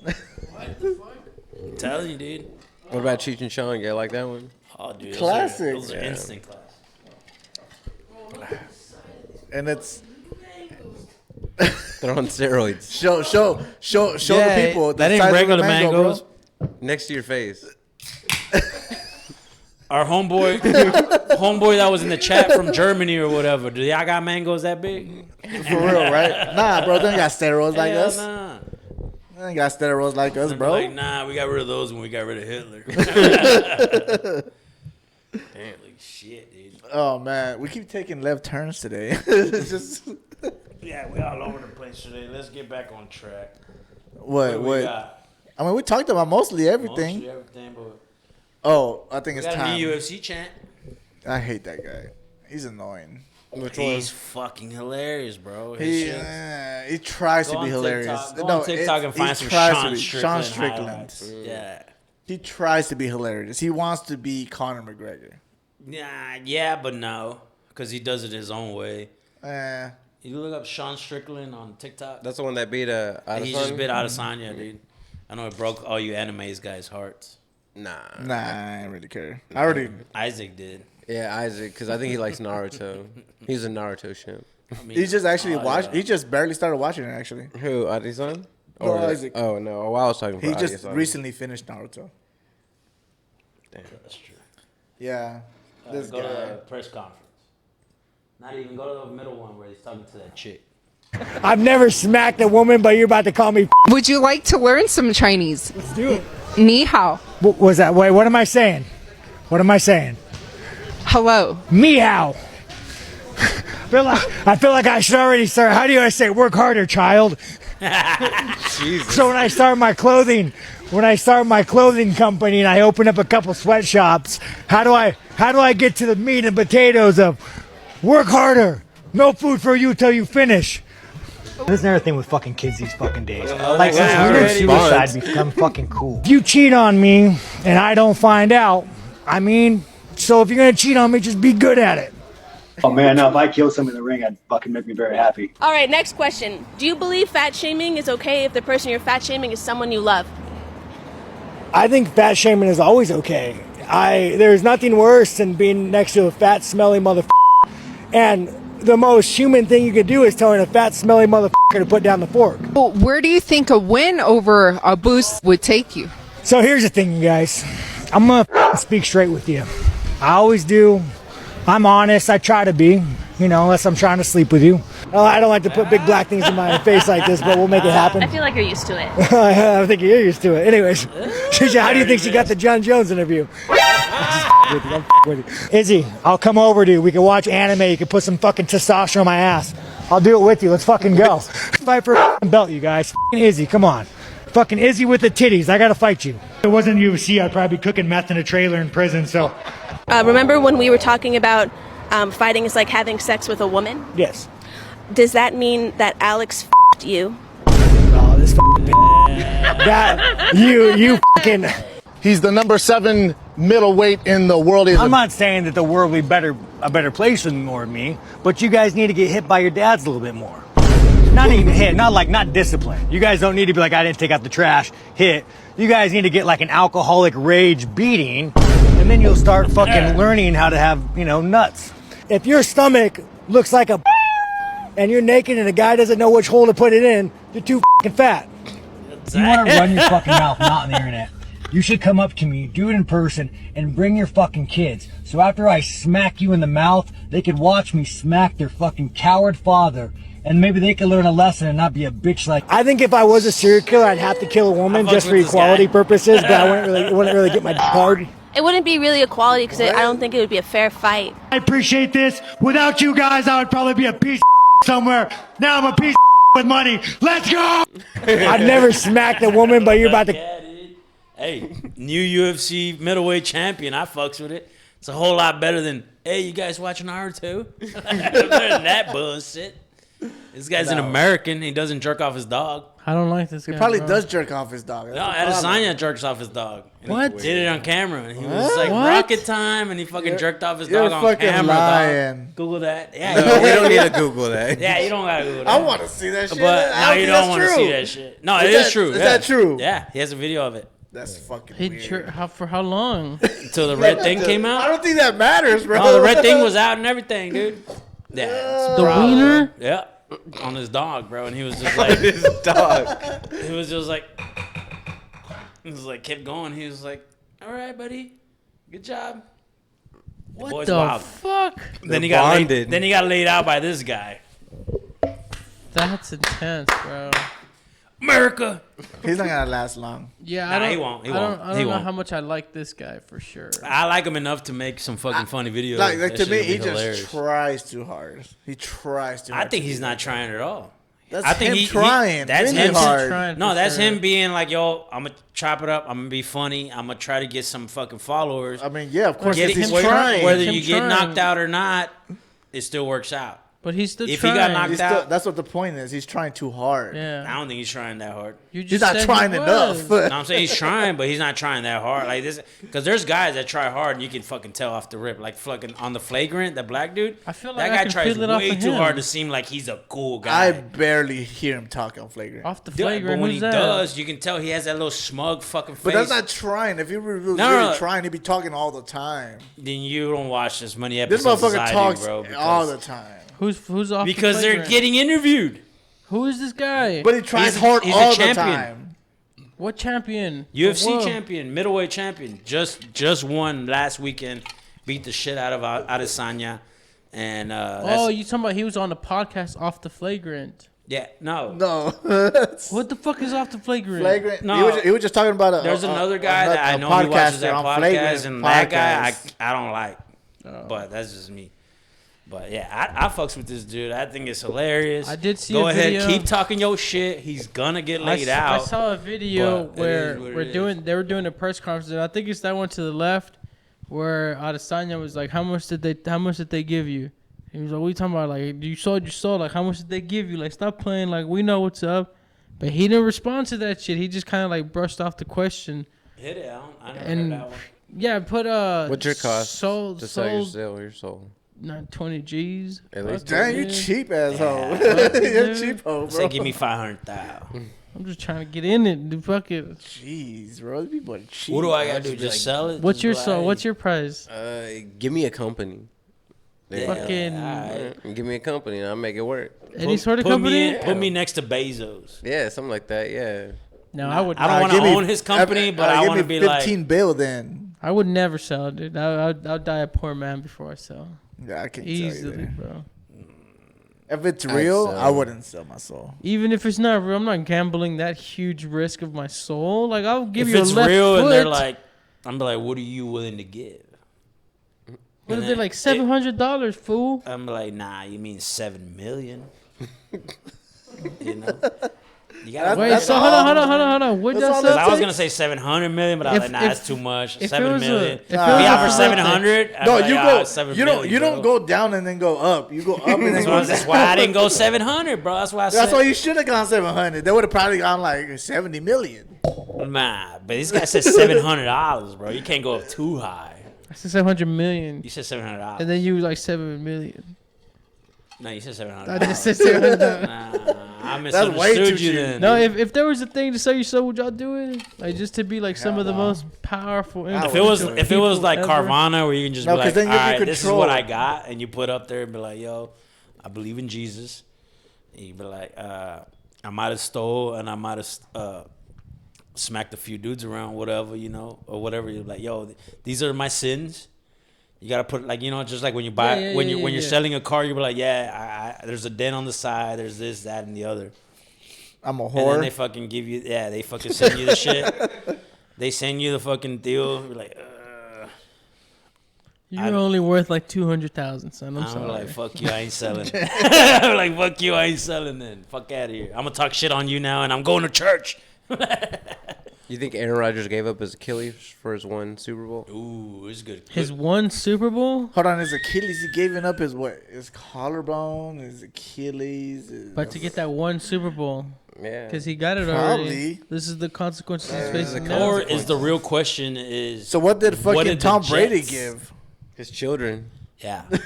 I'm telling you, dude. What about Cheech and Chong? Yeah, like that one? Oh, dude. Classic. Those are instant classics. And it's They're on steroids. show the people. that the ain't size of regular a mango, bro. mangoes. Next to your face. Our homeboy that was in the chat from Germany or whatever. Do y'all got mangoes that big? For real, right? Nah, bro, they ain't got steroids like Hell us. nah. They ain't got steroids like us, They're bro. like, nah, we got rid of those when we got rid of Hitler. Damn, like shit, dude. Oh man, we keep taking left turns today. It's just Yeah, we all over the place today. Let's get back on track. what? we got? I mean, we talked about mostly everything. Mostly everything, but Oh, I think we it's got a time. new UFC chant. I hate that guy. He's annoying. He's fucking hilarious, bro. His He shit. tries Go to be on hilarious. TikTok. Go on TikTok and he find some tries to Sean be. Strickland Sean Strickland. highlights. Yeah. He tries to be hilarious. He wants to be Conor McGregor. Yeah, but no, because he does it his own way. Eh. You look up Sean Strickland on TikTok. That's the one that beat Adesanya? He just beat Adesanya, dude. I know it broke all you animes guys' hearts. Nah, I ain't really care. I already. Isaac did. Yeah, Isaac, because I think he likes Naruto. He's a Naruto shimp. I mean, He just actually watched. yeah. He just barely started watching it. Actually, Who, Adesanya? No, Isaac. Oh, no. Oh, I was talking he about just Adesanya. recently finished Naruto. Damn. That's true. Yeah, this Go to guy. the press conference. Not even go to the middle one where he's talking to that chick. I've never smacked a woman, but you're about to call me. Would you like to learn some Chinese? Let's do it. Ni hao. What was that? Wait, what am I saying? What am I saying? Hello. Meow. I feel like I should already start. How do I say? Work harder, child. So when I start my clothing company and I open up a couple sweatshops, how do I get to the meat and potatoes of work harder? No food for you till you finish. There's another thing with fucking kids these fucking days. Like, since suicide become fucking cool. If you cheat on me and I don't find out, I mean, so if you're gonna cheat on me, just be good at it. Oh man, no, if I killed someone in the ring, I'd fucking make me very happy. All right, next question. Do you believe fat shaming is okay if the person you're fat shaming is someone you love? I think fat shaming is always okay. There's nothing worse than being next to a fat, smelly motherfucker. And the most human thing you could do is telling a fat, smelly motherfucker to put down the fork. Well, where do you think a win over a boost would take you? So here's the thing, you guys. I'm gonna speak straight with you. I always do. I'm honest. I try to be, unless I'm trying to sleep with you. I don't like to put big black things in my face like this, but we'll make it happen. I feel like you're used to it. I think you're used to it. Anyways, how do you think she got the John Jones interview? I'm with you. Izzy, I'll come over to you. We can watch anime. You can put some fucking testosterone on my ass. I'll do it with you. Let's fucking go. Fight for a belt, you guys. Izzy, come on. Fucking Izzy with the titties. I gotta fight you. If it wasn't UFC, I'd probably be cooking meth in a trailer in prison, so. Remember when we were talking about fighting is like having sex with a woman? Yes. Does that mean that Alex fucked you. Oh, this fucking bitch. That you fucking. He's the number 7 middleweight in the world. I'm not saying that the world will be a better place with more of me, but you guys need to get hit by your dads a little bit more. Not even hit, not discipline. You guys don't need to be like, I didn't take out the trash, hit. You guys need to get like an alcoholic rage beating, and then you'll start fucking learning how to have, nuts. If your stomach looks like a and you're naked and a guy doesn't know which hole to put it in, you're too fucking fat. You want to run your fucking mouth, not on the internet. You should come up to me, do it in person, and bring your fucking kids. So after I smack you in the mouth, they could watch me smack their fucking coward father, and maybe they could learn a lesson and not be a bitch like. I think if I was a serial killer, I'd have to kill a woman just for equality purposes, but I wouldn't really get my hard. It wouldn't be really equality because I don't think it would be a fair fight. I appreciate this. Without you guys, I would probably be a piece of somewhere. Now I'm a piece of with money. Let's go! I've never smacked a woman, but you're about to. Hey, new UFC middleweight champion. I fucks with it. It's a whole lot better than, hey, you guys watching Naruto? Better than that bullshit. This guy's an American. He doesn't jerk off his dog. I don't like this guy. He probably does jerk off his dog. No, Adesanya jerks off his dog. And What? He did it on camera. And he was What? like, What? rocket time. And he fucking jerked off his You're dog on fucking camera. lying. Dog. Google that. Yeah, No, we don't need to Google that. Yeah, you don't gotta Google that. I want to see that shit. But I no, don't you think don't that's want to true. see that shit. No, Is it is that- true. is yeah. that true? Yeah, he has a video of it. That's fucking He weird. for how long? Until the red thing came I out. don't think that matters, bro. No, the red thing was out and everything, dude. Yeah. it's The problem, wiener? bro. Yeah. On his dog, bro. And he was just like, His dog. he was just like, kept going. He was like, all right, buddy. Good job. What boy's the wild. fuck? Then he They're got bonded. then he got laid out by this guy. That's intense, bro. America. He's not gonna last long. Yeah, Nah, I don't. he won't. He I won't. don't He know won't. how much I like this guy for sure. I like him enough to make some fucking funny videos. Like That to shit me, would be he just hilarious. tries too hard. He tries too hard. I think to he's do not that. trying at all. That's I think him he trying. That's really him hard. Trying No, for that's sure. him being like, yo, I'm gonna chop it up. I'm gonna be funny. I'm gonna try to get some fucking followers. I mean, yeah, of course. Get if it- he's him trying. whether Him you get trying. knocked out or not, it still works out. But he's still If he trying. got knocked He's out, still, that's what the point is. He's trying too hard. Yeah. I don't think he's trying that hard. You just He's not said he trying was. enough. No, I'm saying he's trying, but he's not trying that hard. Like this, because there's guys that try hard and you can fucking tell off the rip. Like fucking on the Flagrant, the black dude. I feel like that I guy can tries feel it off way of too him. hard to seem like he's a cool guy. I barely hear him talk on Flagrant. Off the Yeah, flagrant. but when Who's he that? does, you can tell he has that little smug fucking face. But that's not trying. If he was really No. trying, he'd be talking all the time. Then you don't watch as many This episodes as motherfucker I talks do, bro. all the time. Who's off? Because the they're flagrant? getting interviewed. Who is this guy? But he tries He's- hard he's a all the champion. time. What champion? UFC Whoa. champion, middleweight champion, just won last weekend, beat the shit out of Adesanya, and Oh, you talking about he was on the podcast Off the Flagrant? yeah, no, No. What the fuck is Off the Flagrant? Flagrant. No. He was just talking about There's another guy that I know he watches that podcast, and that guy I don't like, but that's just me. But yeah, I fucks with this dude. I think it's hilarious. I did see Go a ahead, video. keep talking your shit. He's gonna get laid I out. saw a video but it where is what it is. they were doing a press conference, and I think it's that one to the left where Adesanya was like, how much did they give you? He was like, what are you talking about? Like, you saw, like, how much did they give you? Like, stop playing, like, we know what's up. But he didn't respond to that shit. He just kind of like brushed off the question. Hit it out. I never And heard that one. yeah, put What's your cost soul, to sell your soul? not 20 G's. At least Damn, you Yeah. cheap asshole. Fuck it, You're dude. cheap hoe, bro. Say, give me 500,000. I'm just trying to get in it. Dude, fuck it. Jeez, bro. These people are cheap. What do I gotta bro. do? Just sell it? What's Just your be like, so? hey, What's your price? Give me a company. yeah, fucking- alright. Give me a company and I'll make it work. Any sort of Put company? put me next to Bezos. Yeah, something like that. Yeah. No, I would. I don't want to own his company, but I give want to me be 15 like. bill then. I would never sell, dude. I'll die a poor man before I sell. Yeah, I can't Easily, tell you that. bro. If it's I'd real, sell. I wouldn't sell my soul. Even if it's not real, I'm not gambling that huge risk of my soul. Like, I'll give If you it's a left real foot. and they're like, I'm be like, what are you willing to give? what and if they're then like $700, fool? I'm like, nah, you mean 7 million? You know? You gotta Wait, so hold on. What y'all Because say? I was gonna say 700 million, but I was like, nah, that's too much. 7 million. If we offer 700, no, like, you ah, go. 7 You don't. million, You bro. don't go down and then go up. You go up and then go. That's why I didn't go 700, bro. That's why I said. That's why you should have gone 700. They would have probably gone like 70 million. Nah, but this guy said $700, bro. You can't go up too high. I said 700 million. You said $700. And then you was like 7 million. No, you said 700. I just said 700. Nah, I misunderstood you then. No, if there was a thing to sell your soul, would y'all do it? Like just to be like some of the most powerful. If it was like ever? Carvana, where you can just No, be 'cause like, then all you can right, this is what control. I got, and you put up there and be like, yo, I believe in Jesus. And you be like, I might have stole and I might have smacked a few dudes around, whatever, you know, or whatever. You're like, yo, these are my sins. You gotta put like, you know, just like when you buy when you're selling a car, you be like, yeah, there's a dent on the side, there's this, that, and the other. I'm a And whore. then they fucking give you, they fucking send you the shit. They send you the fucking deal. You're like, You're only worth like 200,000, son. I'm sorry. like, fuck you, I ain't selling. I'm like, fuck you, I ain't selling then. Fuck out of here. I'm gonna talk shit on you now, and I'm going to church. You think Aaron Rodgers gave up his Achilles for his one Super Bowl? Ooh, it's good. His one Super Bowl? Hold on, his Achilles. He gave up his what? His collarbone, his Achilles. But to get that one Super Bowl. Yeah. Because he got it Probably. already. This is the consequences he's facing now. Or is the real question is? So what did fucking the Tom Brady Jets- give? His children. Yeah. And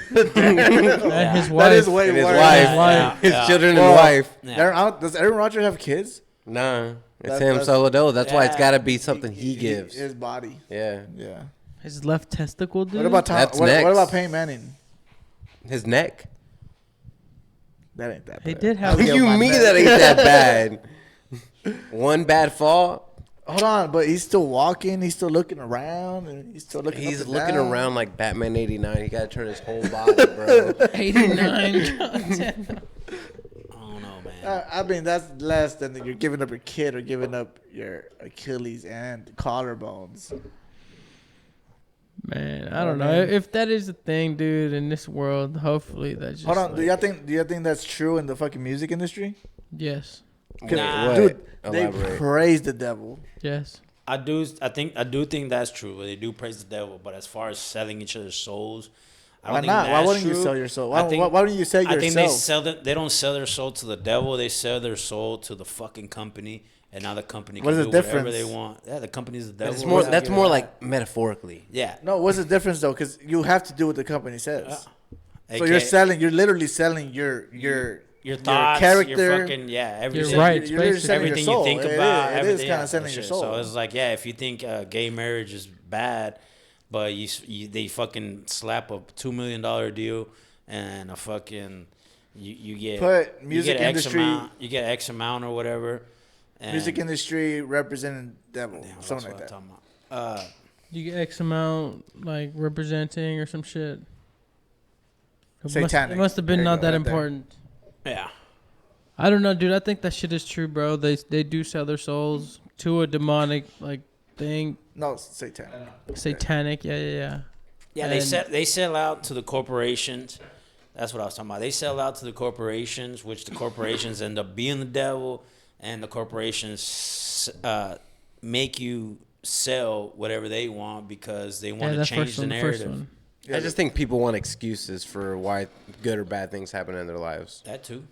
his wife. That is way And his worse. wife. His children Well, and wife. Does Aaron Rodgers have kids? Nah. It's That- him that's- solo. That's why it's Yeah. got to be something he gives. His body. Yeah. Yeah. His left testicle, dude. What about Tom? That's What next. about Peyton Manning? His neck. That ain't that bad. He did How have. do you mean that ain't that bad? One bad fall. Hold on, but he's still walking. He's still looking around, and he's still looking. He's up and looking down. around like Batman '89. He got to turn his whole body, bro. 89. I don't know, man. I mean, that's less than you're giving up your kid or giving up your Achilles and collarbones. Man, I don't know. If that is the thing, dude, in this world, hopefully that's just. Hold on, like- do y'all think that's true in the fucking music industry? Yes. 'Cause, What? dude, they Elaborate. praise the devil. Yes. I do think that's true. They do praise the devil, but as far as selling each other's souls, I don't Why think not? Why that's wouldn't you true. sell your soul? I Why, think- why wouldn't you sell I think they yourself? they don't sell their soul to the devil. They sell their soul to the fucking company, and now the company can What is do the whatever difference? they want. Yeah, the company's the devil. That's more. They'll That's give more it like metaphorically. Yeah. No, what's the difference though? Because you have to do what the company says. So AKA you're selling. You're literally selling your thoughts, character, your fucking everything. Your rights, You're literally selling Everything your soul. you think It about, is everything. kind of selling your shit. soul. So it's like, yeah, if you think gay marriage is bad, but they fucking slap a $2 million deal and a fucking you get Put you music get X industry- amount, you get X amount or whatever. And music industry representing devil, that's something like what that. I'm talking about. You get X amount, like, representing or some shit. Satanic. It must have been There you not go, that right there. important. Yeah. I don't know, dude. I think that shit is true, bro. They do sell their souls to a demonic, like, thing. No, satanic. Satanic, yeah. Yeah, they sell out to the corporations. That's what I was talking about. They sell out to the corporations, which the corporations end up being the devil, and the corporations make you sell whatever they want because they want to change the narrative. I just think people want excuses for why good or bad things happen in their lives. That too.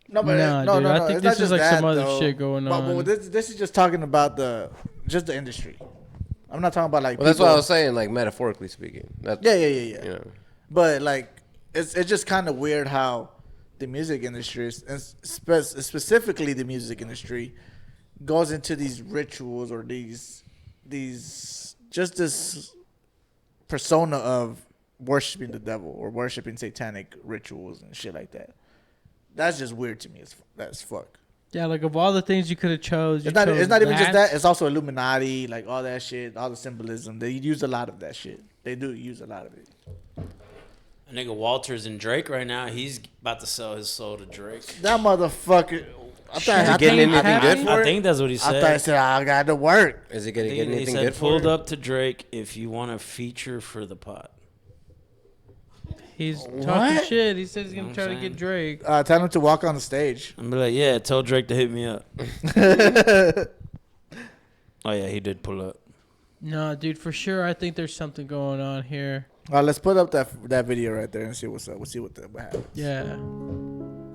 No, but Nah, no, dude, no, I no. think It's this not is just like that, some other though. shit going But on. this is just talking about the industry. I'm not talking about like. Well, that's what people- I was saying, like metaphorically speaking. That's, Yeah. You know. But like, it's just kind of weird how the music industry, and specifically the music industry, goes into these rituals or these just this persona of worshiping the devil or worshiping satanic rituals and shit like that. That's just weird to me. That's fuck. Yeah, like, of all the things you could have chose, It's not even just that. It's also Illuminati, like all that shit, all the symbolism. They use a lot of that shit. They do use a lot of it. A nigga Walters and Drake right now, he's about to sell his soul to Drake. That motherfucker. I think that's what he said. I thought he said, I got to work. Is it going to He get anything said, good for pulled it? up to Drake if you want a feature for the pot. He's talking What? shit. He says he's You know gonna what try I'm to get saying? Drake. Tell him to walk on the stage. I'm be like, yeah, tell Drake to hit me up. Oh yeah, he did pull up. No, dude, for sure. I think there's something going on here. Let's put up that video right there and see what's up. We'll see what happens. Yeah.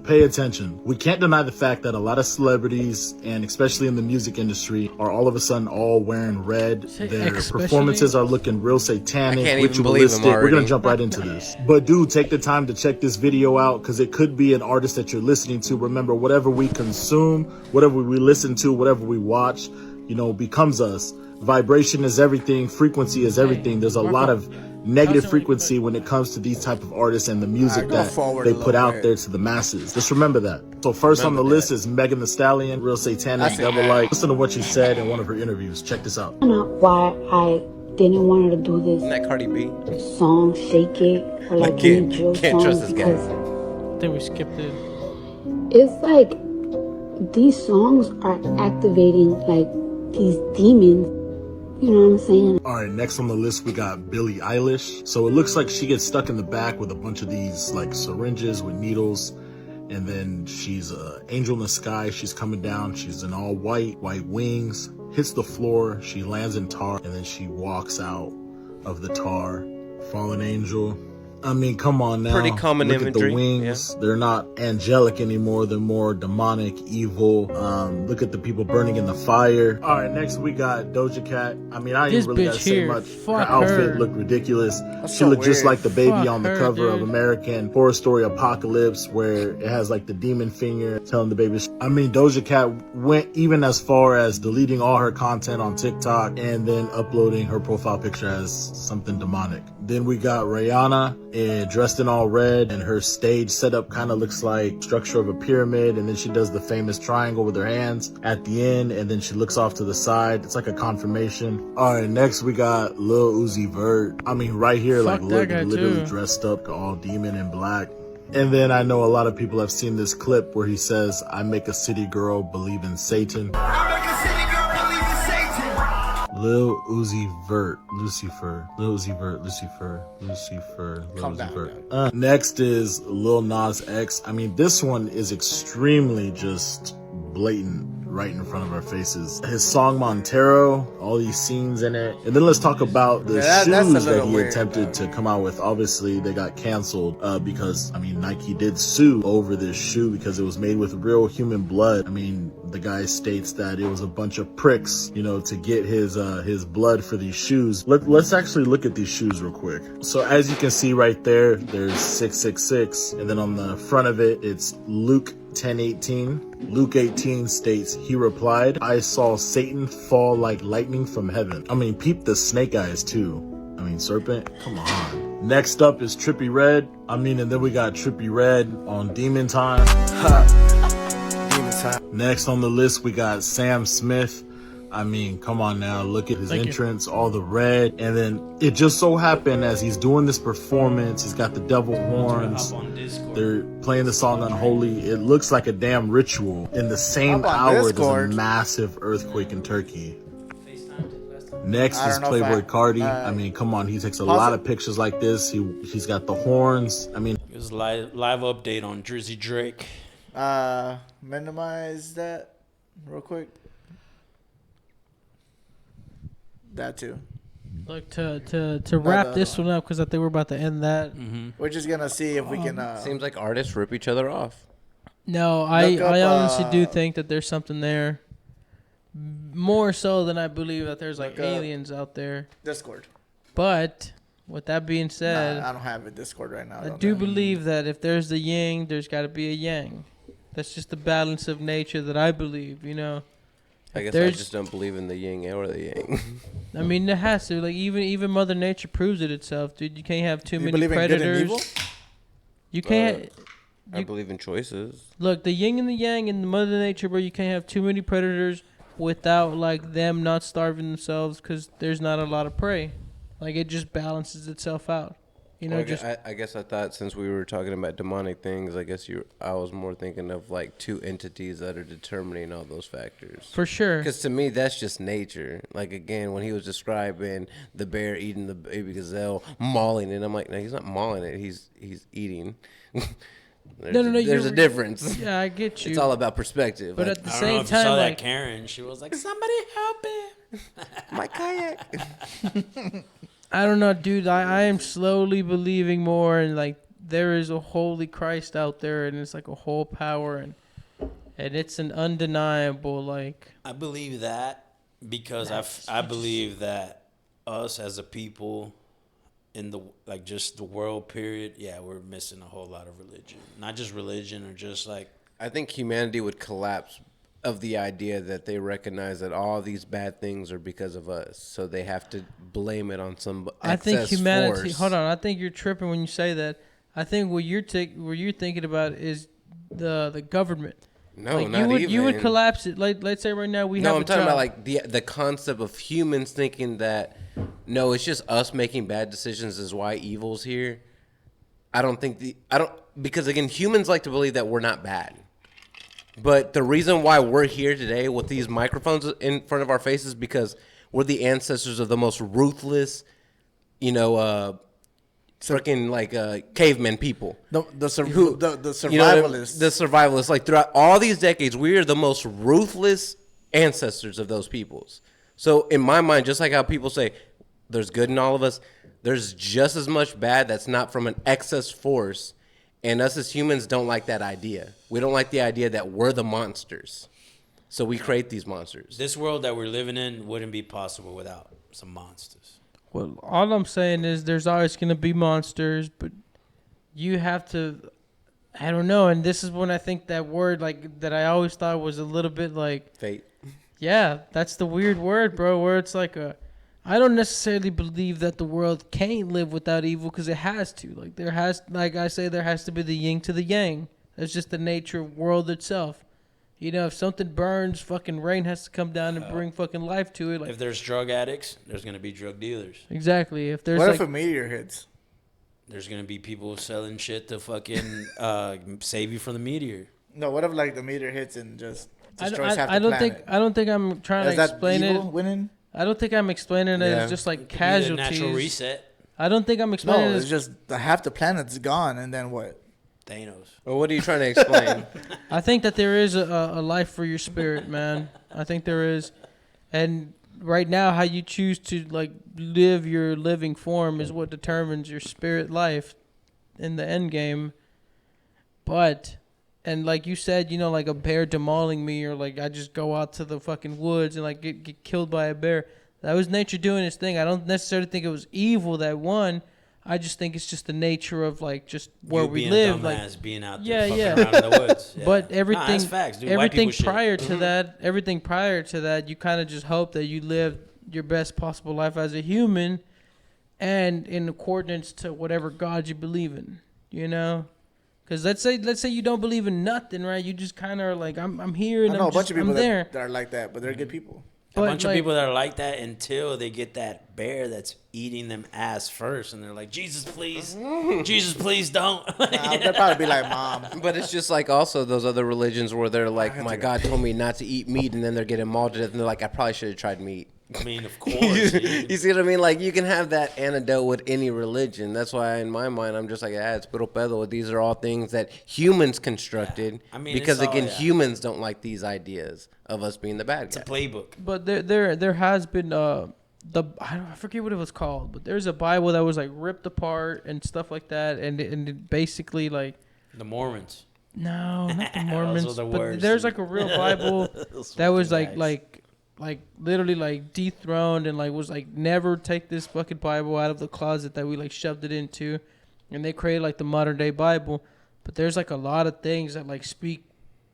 Pay attention. We can't deny the fact that a lot of celebrities, and especially in the music industry, are all of a sudden all wearing red. Their performances are looking real satanic, I can't even believe ritualistic. them We're gonna already. jump right into this. But dude, take the time to check this video out because it could be an artist that you're listening to. Remember, whatever we consume, whatever we listen to, whatever we watch, becomes us. Vibration is everything. Frequency is everything. There's a lot of negative frequency when it comes to these type of artists and the music go that forward they a put little out bit. there to the masses. Just remember that. So first on the list is Megan Thee Stallion, real satanic, devil-like. Listen to what she said in one of her interviews. Check this out. I don't know why I didn't want her to do this Isn't that Cardi B? song, Shake It, or like Again, any drill can't trust songs this guy. because I think we skipped it. it's like these songs are activating like these demons. You know what I'm saying? All right, next on the list, we got Billie Eilish. So it looks like she gets stuck in the back with a bunch of these like syringes with needles. And then she's an angel in the sky. She's coming down. She's in all white wings, hits the floor. She lands in tar and then she walks out of the tar. Fallen angel. I mean, come on now. Pretty common Look imagery, at the wings. They're not angelic anymore. They're more demonic, evil. Look at the people burning in the fire. All right, next we got Doja Cat. I mean, I This ain't really bitch gotta say here, much. fuck her outfit her. looked ridiculous. That's She so looked just weird. like the baby Fuck on the her, cover of dude. American Horror Story Apocalypse, where it has like the demon finger telling the baby. I mean, Doja Cat went even as far as deleting all her content on TikTok and then uploading her profile picture as something demonic. Then we got Rihanna dressed in all red, and her stage setup kind of looks like structure of a pyramid, and then she does the famous triangle with her hands at the end, and then she looks off to the side. It's like a confirmation. All right, next we got Lil Uzi Vert. I mean, right here, Fuck like that look, guy literally too. dressed up all demon in black. And then I know a lot of people have seen this clip where he says, "I make a city girl believe in Satan." Lil Uzi Vert, Lucifer, Lil Uzi Vert, Lucifer, Lil Calm Uzi down, Vert. Next is Lil Nas X. I mean, this one is extremely just blatant right in front of our faces. His song Montero, all these scenes in it. And then let's talk about the Yeah, that's a shoes that little he weird, attempted to come out with. Obviously, they got canceled because, I mean, Nike did sue over this shoe because it was made with real human blood. I mean, the guy states that it was a bunch of pricks, to get his blood for these shoes. Let's actually look at these shoes real quick. So as you can see right there, there's 666, and then on the front of it, it's Luke 10:18. Luke 18 states, he replied, "I saw Satan fall like lightning from heaven." I mean, peep the snake eyes too. I mean, serpent, come on. Next up is Trippie Redd. I mean, and then we got Trippie Redd on Demon Time. Demon Time. Next on the list, we got Sam Smith. I mean, come on now, look at his Thank you. entrance, all the red. And then it just so happened as he's doing this performance, he's got the devil horns. They're playing the song Unholy. It looks like a damn ritual. In the same Hop on hour, there's Discord. a massive earthquake in Turkey. Next I is don't know if Playboy I- Cardi. I mean, come on, he takes a pause lot it. of pictures like this. He's got the horns. I mean, It was live update on Drizzy Drake. Minimize that real quick. That too. Look, to wrap no, this one up, because I think we're about to end that. We're just gonna see if we can. Seems like artists rip each other off. No, I Look up, honestly do think that there's something there. More so than I believe that there's like Look up aliens out there. Discord. But with that being said, Nah, I don't have a Discord right now. I don't do know. believe that if there's the yin, there's got to be a yang. That's just the balance of nature that I believe, I If guess I there's- just don't believe in the yin or the yang. I mean, it has to. Like even Mother Nature proves it itself, dude. You can't have too You many believe in good and predators. evil? You can't. I believe in choices. Look, the yin and the yang in Mother Nature, bro. You can't have too many predators without like them not starving themselves, because there's not a lot of prey. Like it just balances itself out. You know, Well, just I guess I thought since we were talking about demonic things, I was more thinking of like two entities that are determining all those factors. for sure. Because to me, that's just nature. Like again, when he was describing the bear eating the baby gazelle, mauling it, I'm like, no, he's not mauling it. He's eating. No, There's a difference. Yeah, I get you. It's all about perspective. But Like, at the I don't same know if you time, saw like, that Karen. She was like, "Somebody help him." my kayak. I don't know, dude. I am slowly believing more, and like there is a holy Christ out there, and it's like a whole power, and it's an undeniable like. I believe that because I believe that us as a people in the like just the world period, yeah, we're missing a whole lot of religion. Not just religion or just like I think humanity would collapse of the idea that they recognize that all these bad things are because of us, so they have to blame it on some I think excess humanity. force. Hold on, I think you're tripping when you say that. I think what you're thinking about is the government. No, like not you would even. collapse it. Like let's say right now we have. No, I'm a talking job. about like the concept of humans thinking that no, it's just us making bad decisions is why evil's here. I don't because again, humans like to believe that we're not bad. But the reason why we're here today with these microphones in front of our faces because we're the ancestors of the most ruthless, freaking like caveman people. The survivalists. You know, the survivalists. Like throughout all these decades, we are the most ruthless ancestors of those peoples. So in my mind, just like how people say there's good in all of us, there's just as much bad that's not from an excess force. And us as humans don't like that idea. We don't like the idea that we're the monsters. So we create these monsters. this world that we're living in wouldn't be possible without some monsters. Well, all I'm saying is there's always going to be monsters, but you have to, I don't know. And this is when I think that word, like, that I always thought was a little bit like. Fate. Yeah, that's the weird word, bro, where it's like I don't necessarily believe that the world can't live without evil because it has to. Like, there has to be the yin to the yang. That's just the nature of world itself. You know, if something burns, fucking rain has to come down and bring fucking life to it. Like, If there's drug addicts, there's gonna be drug dealers. exactly. If there's What like, if a meteor hits? There's gonna be people selling shit to fucking save you from the meteor. No, what if like the meteor hits and just destroys half I the don't planet? I don't think I'm trying Is to that explain evil it. winning? I don't think I'm explaining it Yeah. as just like Could be the casualties. natural reset. I don't think I'm explaining No, it it's as just half the planet's gone, and then what? Thanos. Well, what are you trying to explain? I think that there is a life for your spirit, man. I think there is. And right now, how you choose to like live your living form is what determines your spirit life in the end game. But, and like you said, you know, like a bear demauling me, or like I just go out to the fucking woods and like get killed by a bear. That was nature doing its thing. I don't necessarily think it was evil that won. I just think it's just the nature of like just where You we being live, a like dumbass, being out yeah, there yeah. fucking around in the woods. Yeah. But Nah, everything, that's facts, dude. White everything people shit. prior to that, everything prior to that, you kind of just hope that you live your best possible life as a human, and in accordance to whatever God you believe in. You know, because let's say you don't believe in nothing, right? You just kind of are like, I'm here and I know I'm a bunch of people I'm there. that are like that, but they're good people. A But, bunch of like- people that are like that until they get that bear that's eating them ass first, and they're like, Jesus, please, Jesus, please don't. Nah, they'll probably be like, Mom. But it's just like also those other religions where they're like, my God told me not to eat meat, and then they're getting mauled to death, and they're like, I probably should have tried meat. I mean, of course. You see what I mean? Like, you can have that antidote with any religion. That's why, in my mind, I'm just like, it's puro pedo. These are all things that humans constructed. I mean, because, it's all- again, yeah. humans don't like these ideas of us being the bad It's a guy. playbook. But there has been I forget what it was called, but there's a Bible that was like ripped apart and stuff like that, and it basically like The Mormons. no, not the Those Mormons, are the but worst, there's dude. like a real Bible Those that was fucking like literally like dethroned and like was like never take this fucking Bible out of the closet that we like shoved it into, and they created like the modern day Bible. But there's like a lot of things that like speak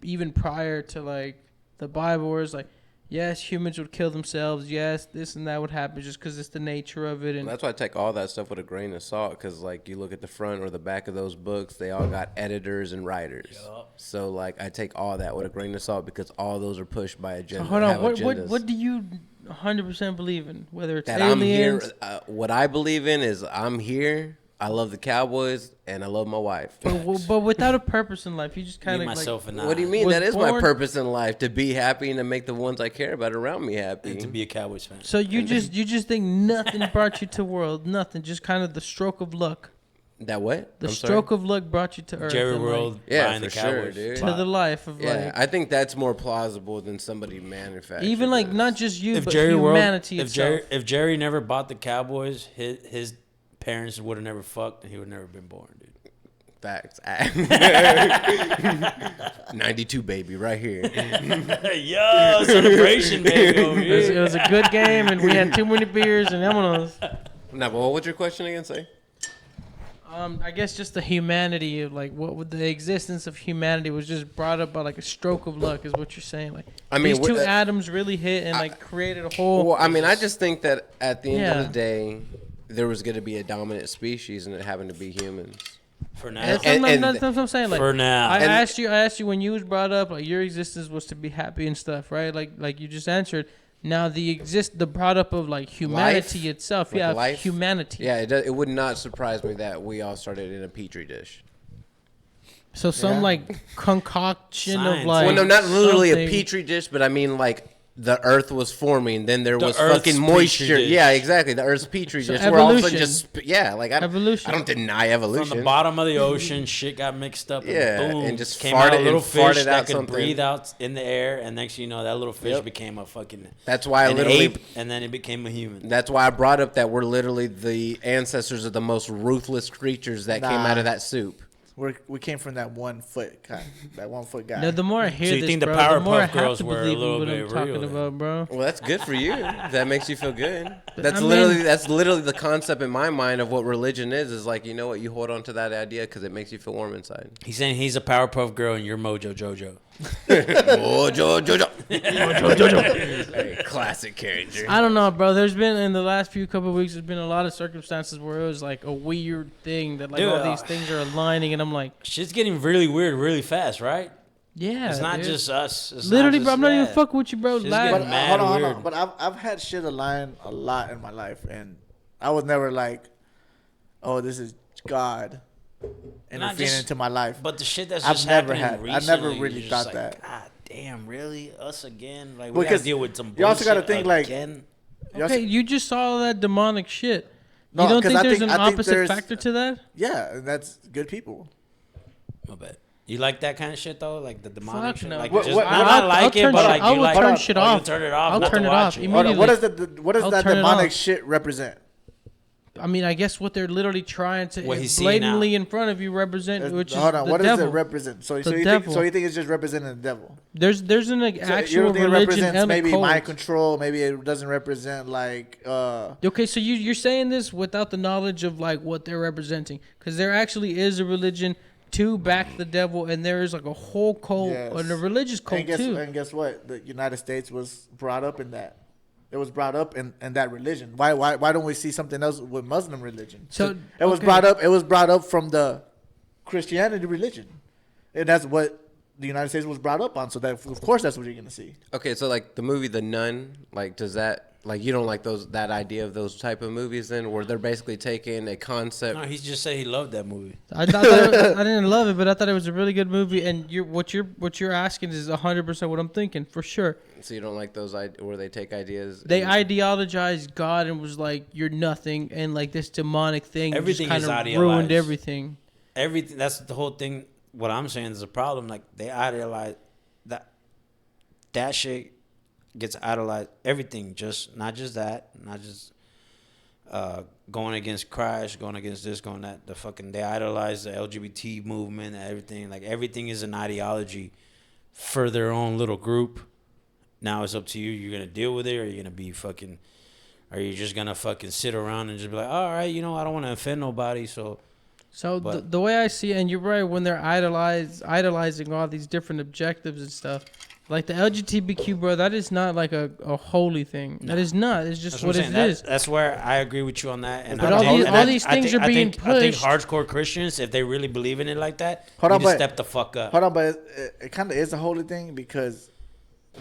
even prior to like the Bible, where it's like, yes, humans would kill themselves. Yes, this and that would happen just because it's the nature of it. And That's why I take all that stuff with a grain of salt, because, like, you look at the front or the back of those books, they all got editors and writers. So, like, I take all that with a grain of salt because all those are pushed by agenda. hold on, have what agendas. do you 100% believe in? Whether it's That aliens, I'm here. What I believe in is I'm here I love the Cowboys, and I love my wife. But without a purpose in life, you just kind of myself like. and I. What do you mean? was That is my born- purpose in life, to be happy and to make the ones I care about around me happy. And to be a Cowboys fan. So you just think nothing brought you to world, nothing, just kind of the stroke of luck. That what? The stroke of luck brought you to Earth. Jerry and, World Yeah, buying for the Cowboys. sure, dude. to the life of Yeah, like I think that's more plausible than somebody manufactured. even like not just you, If but Jerry World, humanity itself. if Jerry never bought the Cowboys, his parents would have never fucked, and he would have never been born, dude. Facts. 92 baby right here. Yo, celebration, baby. Over here. It was a good game, and we had too many beers and vámonos. Now, but what was your question again? Say. I guess just the humanity of like what would the existence of humanity was just brought up by like a stroke of luck is what you're saying. Like I mean, these two atoms really hit and like created a whole. Well, I mean, I just think that at the end Yeah. of the day, there was going to be a dominant species, and it happened to be humans. For now. That's what I'm saying. Like for now. I asked you when you was brought up, like your existence was to be happy and stuff, right? Like you just answered. Now the brought up of like humanity Life? itself, Like yeah, life? humanity. Yeah, it would not surprise me that we all started in a petri dish. So some like concoction of Science. like. Well, no, not literally something. a petri dish, but I mean like the Earth was forming, then there was Earth's fucking petri moisture. dish. Yeah, exactly. The Earth's petri So dish. Where all of a sudden evolution. just like Evolution. I don't deny evolution. From the bottom of the ocean, shit got mixed up. Yeah, and, boom, and just came out a farted little and fish farted that out could something. breathe out in the air, and next thing you know, that little fish Yep. became a fucking. That's why I an literally. ape, and then it became a human. That's why I brought up that we're literally the ancestors of the most ruthless creatures that came Nah. out of that soup. We came from that 1 foot guy. That 1 foot guy. No, the more I hear So you this, think the bro, the more I Powerpuff have Girls to were a believe in little what bit I'm talking real then? about, bro. Well, that's good for you. That makes you feel good. That's I mean- literally the concept in my mind of what religion is like, you know what, you hold on to that idea because it makes you feel warm inside. He's saying he's a Powerpuff Girl, and you're Mojo Jojo. Mojo Jojo. Mojo Jojo. Hey, classic character. I don't know, bro. There's been in the last couple of weeks, there's been a lot of circumstances where it was like a weird thing that like Dude, all these things are aligning, and I'm like, Shit's getting really weird, really fast, right? yeah, It's not dude. just us. It's Literally, not bro. just, I'm not even yeah. fucking with you, bro. Shit's Live. But getting mad hold on, hold weird. on. But I've had shit align a lot in my life, and I was never like, oh, this is God interfering just- into my life. But the shit that's I've just never happening had. I never recently, really you're just thought like, that. God damn, really? Us again? Like we gotta Because deal with some bullshit you also gotta think like, again? Okay, you just saw all that demonic shit. No, You don't 'cause think I there's think- an I think opposite there's- factor to that? yeah, and that's good people. My bad. You like that kind of shit though, like the demonic Fuck shit. no. Like What- just what- not I'll like it, turn but shit- like I you will like. turn oh, shit you off. turn it off. I'll not turn to it watch off Hold on, immediately. what does I'll that turn it demonic off. shit represent? I mean, I guess what they're literally trying to What he's seeing blatantly in front of you represent, which is Hold on, the what devil. does it represent? So The you devil. think it's just representing the devil? There's an So actual you don't think it religion represents and a maybe cult. mind control? Maybe it doesn't represent like. Okay, so you're saying this without the knowledge of like what they're representing, because there actually is a religion to back the devil, and there is like a whole cult Yes. and a religious cult too. And guess what? The United States was brought up in that. It was brought up in that religion. Why don't we see something else with Muslim religion? So, it was okay. brought up. It was brought up from the Christianity religion, and that's what the United States was brought up on. So that of course that's what you're gonna see. Okay, so like the movie The Nun, like does that like you don't like that idea of those type of movies then, where they're basically taking a concept. No, he just said he loved that movie. I didn't love it, but I thought it was a really good movie. And what you're asking is 100% what I'm thinking for sure. So you don't like those where they take ideas. They ideologized God and was like, "You're nothing," and like this demonic thing Everything just is kind of idealized. ruined everything. Everything. That's the whole thing. What I'm saying is a problem. Like they idolize that shit gets idolized. Everything, not just that, not just going against Christ, going against this, going that. They idolize the LGBT movement and everything. Like everything is an ideology for their own little group. Now it's up to you. You're gonna deal with it, or you're gonna be fucking. Are you just gonna fucking sit around and just be like, all right, I don't want to offend nobody, so. So But- the way I see it, and you're right, when they're idolizing all these different objectives and stuff, like the LGBTQ, bro, that is not like a holy thing. That is not. It's just That's what I'm it saying. is. That's where I agree with you on that. And But I all think- these- and all I- these I things think- are being I think pushed. hardcore Christians, if they really believe in it like that, Hold on, need to but step the fuck up. Hold on, but it kind of is a holy thing because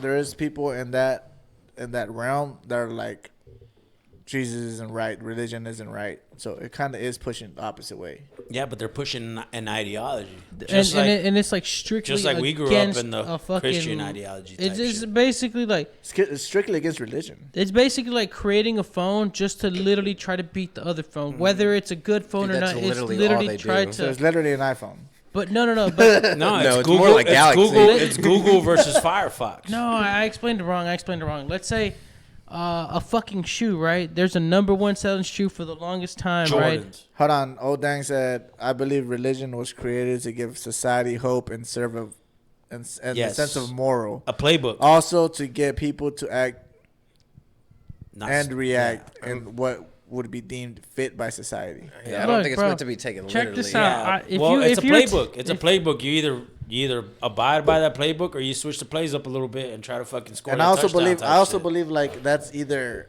there is people in that realm that are like Jesus isn't right, religion isn't right. So it kind of is pushing the opposite way. Yeah, but they're pushing an ideology. And it's like strictly just like we grew up against in the a fucking Christian ideology. It's just basically like it's strictly against religion. It's basically like creating a phone just to literally try to beat the other phone, whether it's a good phone or not. It's literally try to. So it's literally an iPhone. But no. But no, it's Google. More like Galaxy. It's Google versus Firefox. No, I explained it wrong. Let's say a fucking shoe, right? There's a number one selling shoe for the longest time, Jordans. right? Hold on. Old Dang said, I believe religion was created to give society hope and serve a sense of moral. A playbook. Also to get people to act and react in what would be deemed fit by society. Yeah, I don't think it's meant to be taken check literally. this out. It's a playbook. It's a playbook. You either abide by that playbook or you switch the plays up a little bit and try to fucking score. And I also believe like that's either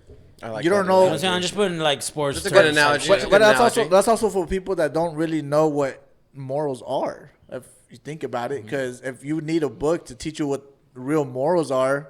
you don't know. I'm just putting like sports. That's a good analogy. But that's also for people that don't really know what morals are. If you think about it, because if you need a book to teach you what real morals are,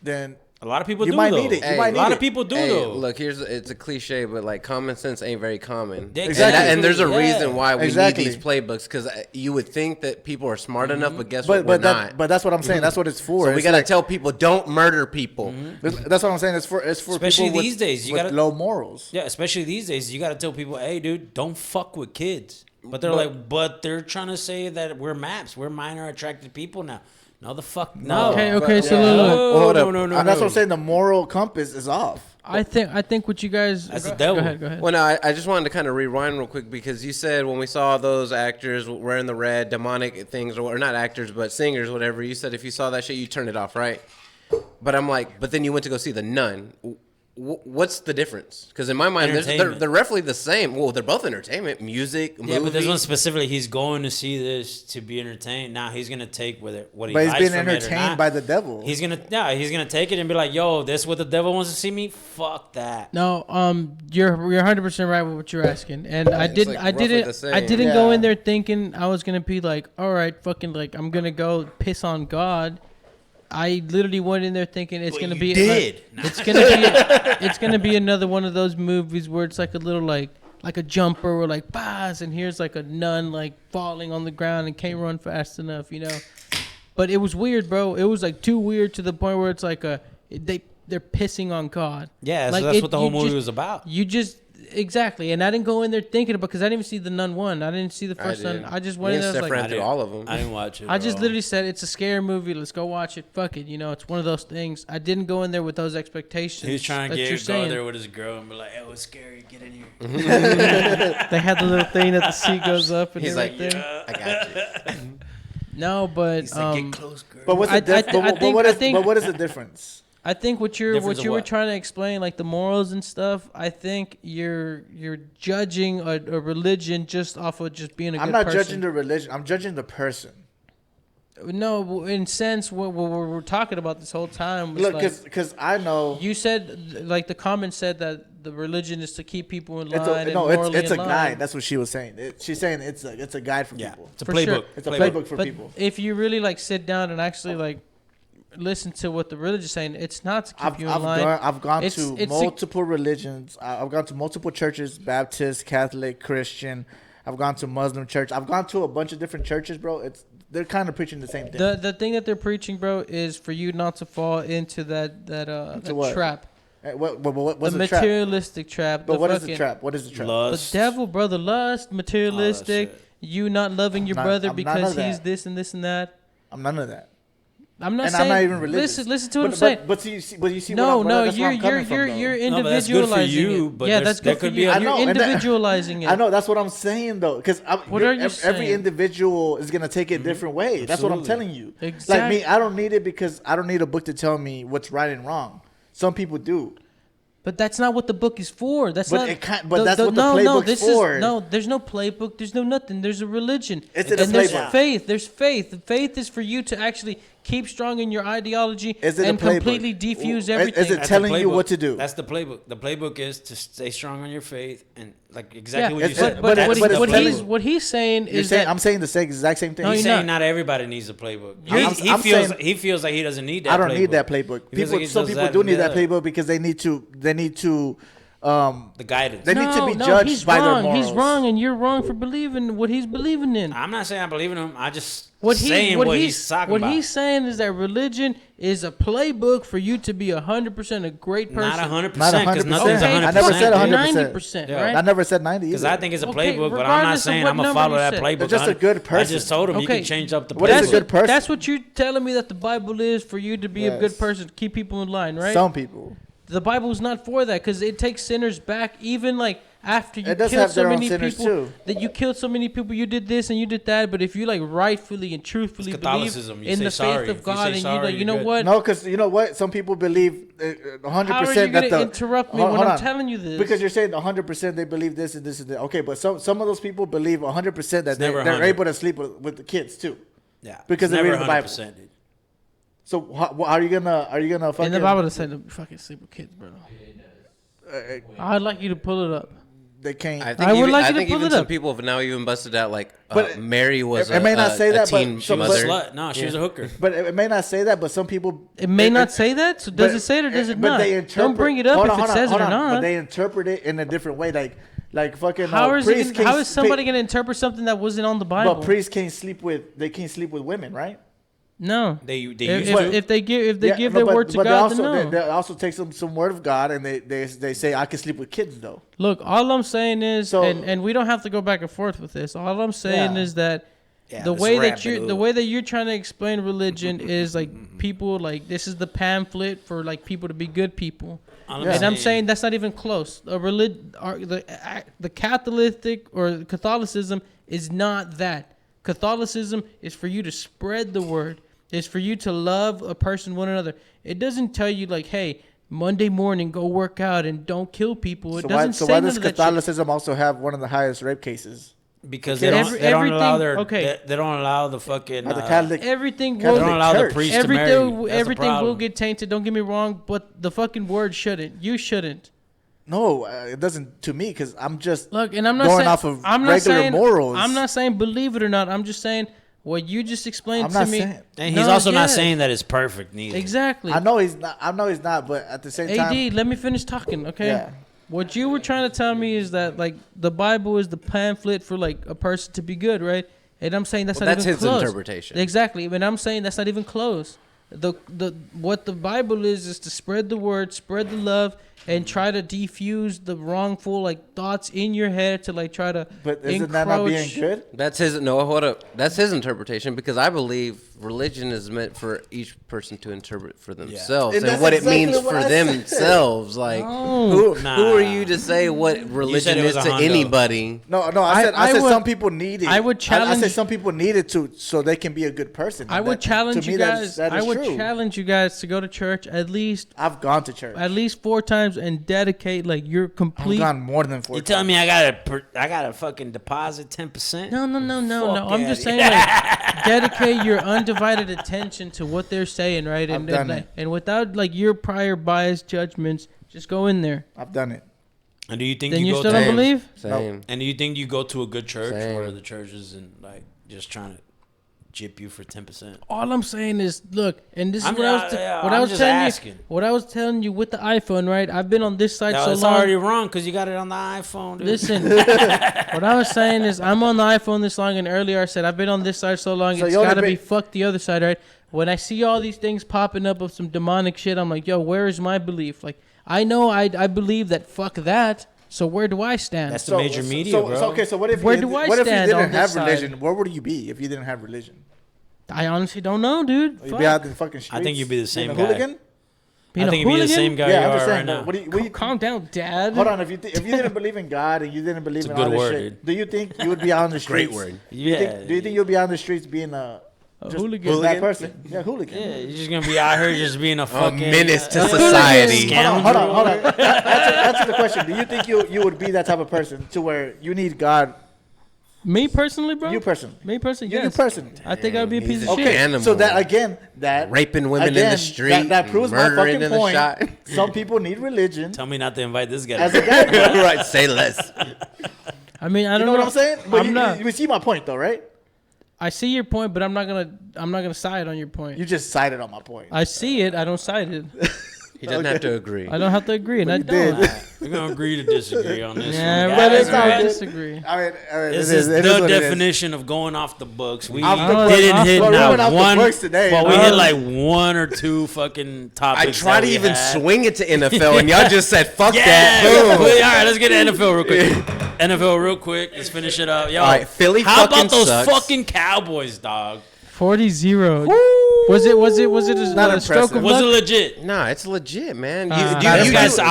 then a lot of people might need it. A lot of people do though. Look, it's a cliche, but like common sense ain't very common. Exactly. And there's a reason why we need these playbooks, because you would think that people are smart enough, but guess what? We're not. But that's what I'm saying. That's what it's for. So we gotta tell people, don't murder people. That's what I'm saying. It's for especially people these days. You with got low morals. Yeah, especially these days. You gotta tell people, hey, dude, don't fuck with kids. But they're trying to say that we're maps. We're minor attracted people now. No, the fuck no. Okay. So no. That's what I'm saying. The moral compass is off. I think what you guys. That's the devil. Go ahead. Well, no, I just wanted to kind of rewind real quick, because you said when we saw those actors wearing the red, demonic things, or not actors, but singers, whatever, you said if you saw that shit, you turned it off, right? But I'm like, but then you went to go see The Nun. What's the difference? Because in my mind, they're roughly the same. Well, they're both entertainment, music, movie. Yeah, but there's one specifically. He's going to see this to be entertained. Now he's gonna take what he but likes he's being from entertained by the devil. He's gonna take it and be like, "Yo, this what the devil wants to see me? Fuck that." No, you're 100% right with what you're asking, and I didn't go in there thinking I was gonna be like, all right, fucking like I'm gonna go piss on God. I literally went in there thinking it's gonna be. It's gonna be another one of those movies where it's like a little like a jumper or like baz, and here's like a nun like falling on the ground and can't run fast enough, you know. But it was weird, bro. It was like too weird to the point where it's like they're pissing on God. Yeah, like so that's what the whole movie was about. You just. Exactly, and I didn't go in there thinking about, because I didn't even see The Nun 1. I didn't see the first Nun. I just went in there like all of them. I didn't watch it. I just literally said it's a scary movie. Let's go watch it. Fuck it, you know. It's one of those things. I didn't go in there with those expectations. He was trying to go there with his girl and be like, "It was scary. Get in here." They had the little thing that the seat goes up and he's everything. Like, yeah, I got you. No, but he's like, "Get close, girl." But what's what is the difference? I think what you were trying to explain, like the morals and stuff. I think you're judging a religion just off of just being a good person. I'm not judging the religion. I'm judging the person. No, in sense, what we're talking about this whole time. Look, because I know you said, like the comment said that the religion is to keep people in line. It's a guide. That's what she was saying. She's saying it's a guide for people. It's a playbook. Sure. It's a playbook for but people. If you really like sit down and actually like listen to what the religion is saying, it's not to keep you in line. I've gone to multiple religions. I've gone to multiple churches: Baptist, Catholic, Christian. I've gone to Muslim church. I've gone to a bunch of different churches, bro. They're kind of preaching the same thing. The thing that they're preaching, bro, is for you not to fall into that trap. What's the materialistic trap? But what is the trap? What is the trap? Lust. The devil, bro. The lust, materialistic. You not loving your brother because he's this and this and that. I'm none of that. I'm not and saying. I'm not even religious. Listen to what I'm saying. But you see. No, you're individualizing no, but that's good for you, it. But yeah, that's good for you. You're individualizing it. I know. That's what I'm saying, though. Because every individual is gonna take it a different way. Absolutely. That's what I'm telling you. Exactly. Like me, I don't need it because I don't need a book to tell me what's right and wrong. Some people do. But that's not what the book is for. That's but not. It can't, but that's what the playbook's for. There's no playbook. There's no nothing. There's a religion. It's in a playbook. There's faith. There's faith. Faith is for you to actually keep strong in your ideology Is it and a playbook? completely defuse Is everything. it telling you what to do? That's the playbook. The playbook is to stay strong on your faith and like Yeah, exactly what you said. but That's the playbook. what he's saying You're is saying, that I'm saying the exact same thing. No, He's you're saying not. not everybody needs a playbook. I'm saying- He feels like he doesn't need that. I don't playbook. need that playbook. He feels like he Some does people that do and need that that. playbook because they need to The guidance. They need to be no, judged he's by their wrong. morals. He's wrong, and you're wrong for believing what he's believing in. I'm not saying I believe in him. I just What saying what he's talking what about. he's saying is that religion is a playbook for you to be 100% a great person. Not 100%, Not 'cause 100%. nothing's 100%. I never said 100%. 90%, Yeah. right? I never said 90 Because either. I think it's a Okay, playbook, but I'm not regardless of saying what I'm gonna number follow you that said. playbook. They're just a good I person. just told him he Okay. can change up the What is playbook. a good person? That's what you're telling me that the Bible is for you to be a good Yes. person, to keep people in line, right? Some people. The Bible's not for that because it takes sinners back, even like after you It does killed have so their own many sinners, people. too. That you killed so many people, you did this and you did that. But if you like rightfully and truthfully It's believe Catholicism. You in say the sorry. faith If of you God, say and sorry, you know, you you're know good. what? No, because you know what? Some people believe 100% How are you that gonna the interrupt me Hold- when hold I'm on. telling you this? Because you're saying 100% they believe this and this and that. Okay, but some of those people believe 100% that It's never they're 100. able to sleep with the kids too. Yeah, Because it's they never read the Bible. 100%, dude. So how are you gonna fucking in the Bible, it said to fucking sleep with kids, bro. I'd like you to pull it up. They can't. I would like you to think pull even it some up. people have now even busted out like But Mary was it may not say that, but teen some- She was mother. a slut. No, she was a hooker. But it may not say that. But some people. It may not say that. So does it say it or does it but not? They Don't bring it up hold if on, it hold on, says it hold or on. not. But they interpret it in a different way. Like fucking. How is priests it? How can't is somebody speak- gonna interpret something that wasn't on the Bible? But priests can't sleep with. They can't sleep with women, right? No. They If, used if, to. if they give Yeah, give no, their but- word to but they God, also, then no. they also take some word of God, and they say I can sleep with kids though. Look, all I'm saying is, So- and we don't have to go back and forth with this. All I'm saying Yeah. is that Yeah, the let's way wrap that it the up. way that you're trying to explain religion is like people like this is the pamphlet for like people to be good people. All And I'm saying that's not even close. The Catholic or Catholicism is not that. Catholicism is for you to spread the word. It's for you to love a person, one another. It doesn't tell you like, hey, Monday morning go work out and don't kill people. It So doesn't so say why none does of that shit. Catholicism also have one of the highest rape cases? Because Okay. they don't allow their okay. they don't allow the fucking The Catholic. Everything they will don't allow the Church. priest to marry. everything That's the everything will problem. get tainted. Don't get me wrong, but the fucking word shouldn't. You shouldn't. No, it doesn't to me because I'm just Look, and I'm not going saying off of I'm not regular saying morals. I'm not saying believe it or not. I'm just saying what you just explained I'm to not me. saying- And he's No, also not yes. saying that it's perfect neither. Exactly. I know he's not. I know he's not. But at the same AD, time, let me finish talking, okay? Yeah. What you were trying to tell me is that like the Bible is the pamphlet for like a person to be good, right? And I'm saying that's Well, not that's even his close. interpretation. Exactly, and I'm saying that's not even close. The what the Bible is to spread the word, spread the love, and try to defuse the wrongful like thoughts in your head to like try to. but isn't that not being encroach- good? That's his hold up. That's his interpretation because I believe religion is meant for each person to interpret for themselves And and that's what exactly it means what for I said. themselves. Like No. who are you to say what religion it was is a to Hondo. anybody? No, I said I said would- some people need it. I would I challenge- said some people need it to so they can be a good person. I would challenge to you me, guys. That I is would true. challenge you guys to go to church at least I've gone to church. 4 times and dedicate like your I've complete. gone more than 4 You telling me I gotta fucking deposit 10%? No. Fuck I'm yeah, just dude. saying, like, dedicate your undivided attention to what they're saying, right? I've done it. And without like your prior biased judgments, just go in there. I've done it. And do you think Then you go still to don't believe? Same. And do you think you go to a good church Same. where the church isn't like just trying to jip you for 10%? All I'm saying is, look, and this is I'm what I not- was, yeah, what I I'm was just telling asking. you. What I was telling you with the iPhone, right? I've been on this side No, so it's long. already wrong because you got it on the iPhone, dude. Listen, what I was saying is I'm on the iPhone this long, and earlier I said I've been on this side so long, So it's you only got to been- be fuck the other side, right? When I see all these things popping up of some demonic shit, I'm like, yo, where is my belief? Like, I know I believe that fuck that, so where do I stand? That's the major media, bro. So, okay, so what if Where you, do I what if you stand on didn't have this side? religion? Where would you be if you didn't have religion? I honestly don't know, dude. You'd Fuck. be out in the fucking streets. I think you'd be the same being a guy. hooligan? Being I a think you'd be the hooligan? same guy Yeah, you I'm are just saying. right now. What do you Calm down, Dad. hold on? If you didn't believe in God and you didn't believe It's a in good all this word, shit, dude. do you think you would be on the streets? Great word. Yeah. Do you think you'll be on the streets being a just hooligan. that person? Yeah, hooligan. Yeah, you're just gonna be out here just being a fucking menace to uh, society. Hold on. Answer the question. Do you think you would be that type of person to where you need God Me personally, bro. You personally. Me personally, You yes. personally. I think I'd be a piece of Okay. shit. Animal. So that again, that Raping women in the again, street, that proves my murdering fucking in the point. shot. Some people need religion. Tell me not to invite this guy. As a guy, Right, say less. I mean, I don't you know what I'm saying? But I'm not. You see my point, though, right? I see your point, but I'm not gonna side on your point. You just sided on my point. I see it. I don't side it. He doesn't have to agree. I don't have to agree, and I But you don't. did. We're gonna agree to disagree on this Yeah, one. but guys, it's all right? good. Disagree. I mean, This it is it the what it is. definition of going off the books. We Off the books. didn't hit Well, we went not off the one. books today. Well, we hit like one or two fucking I topics. tried that to we even had. swing it to NFL, and y'all just said, fuck Yeah, that. Boom. all right, let's get to NFL real quick. NFL real quick. Let's finish it up. Yo, All right, Philly how fucking about those sucks. fucking Cowboys, dog? 40-0. Was it a stroke of Was it luck? legit? Nah, it's legit, man. This guy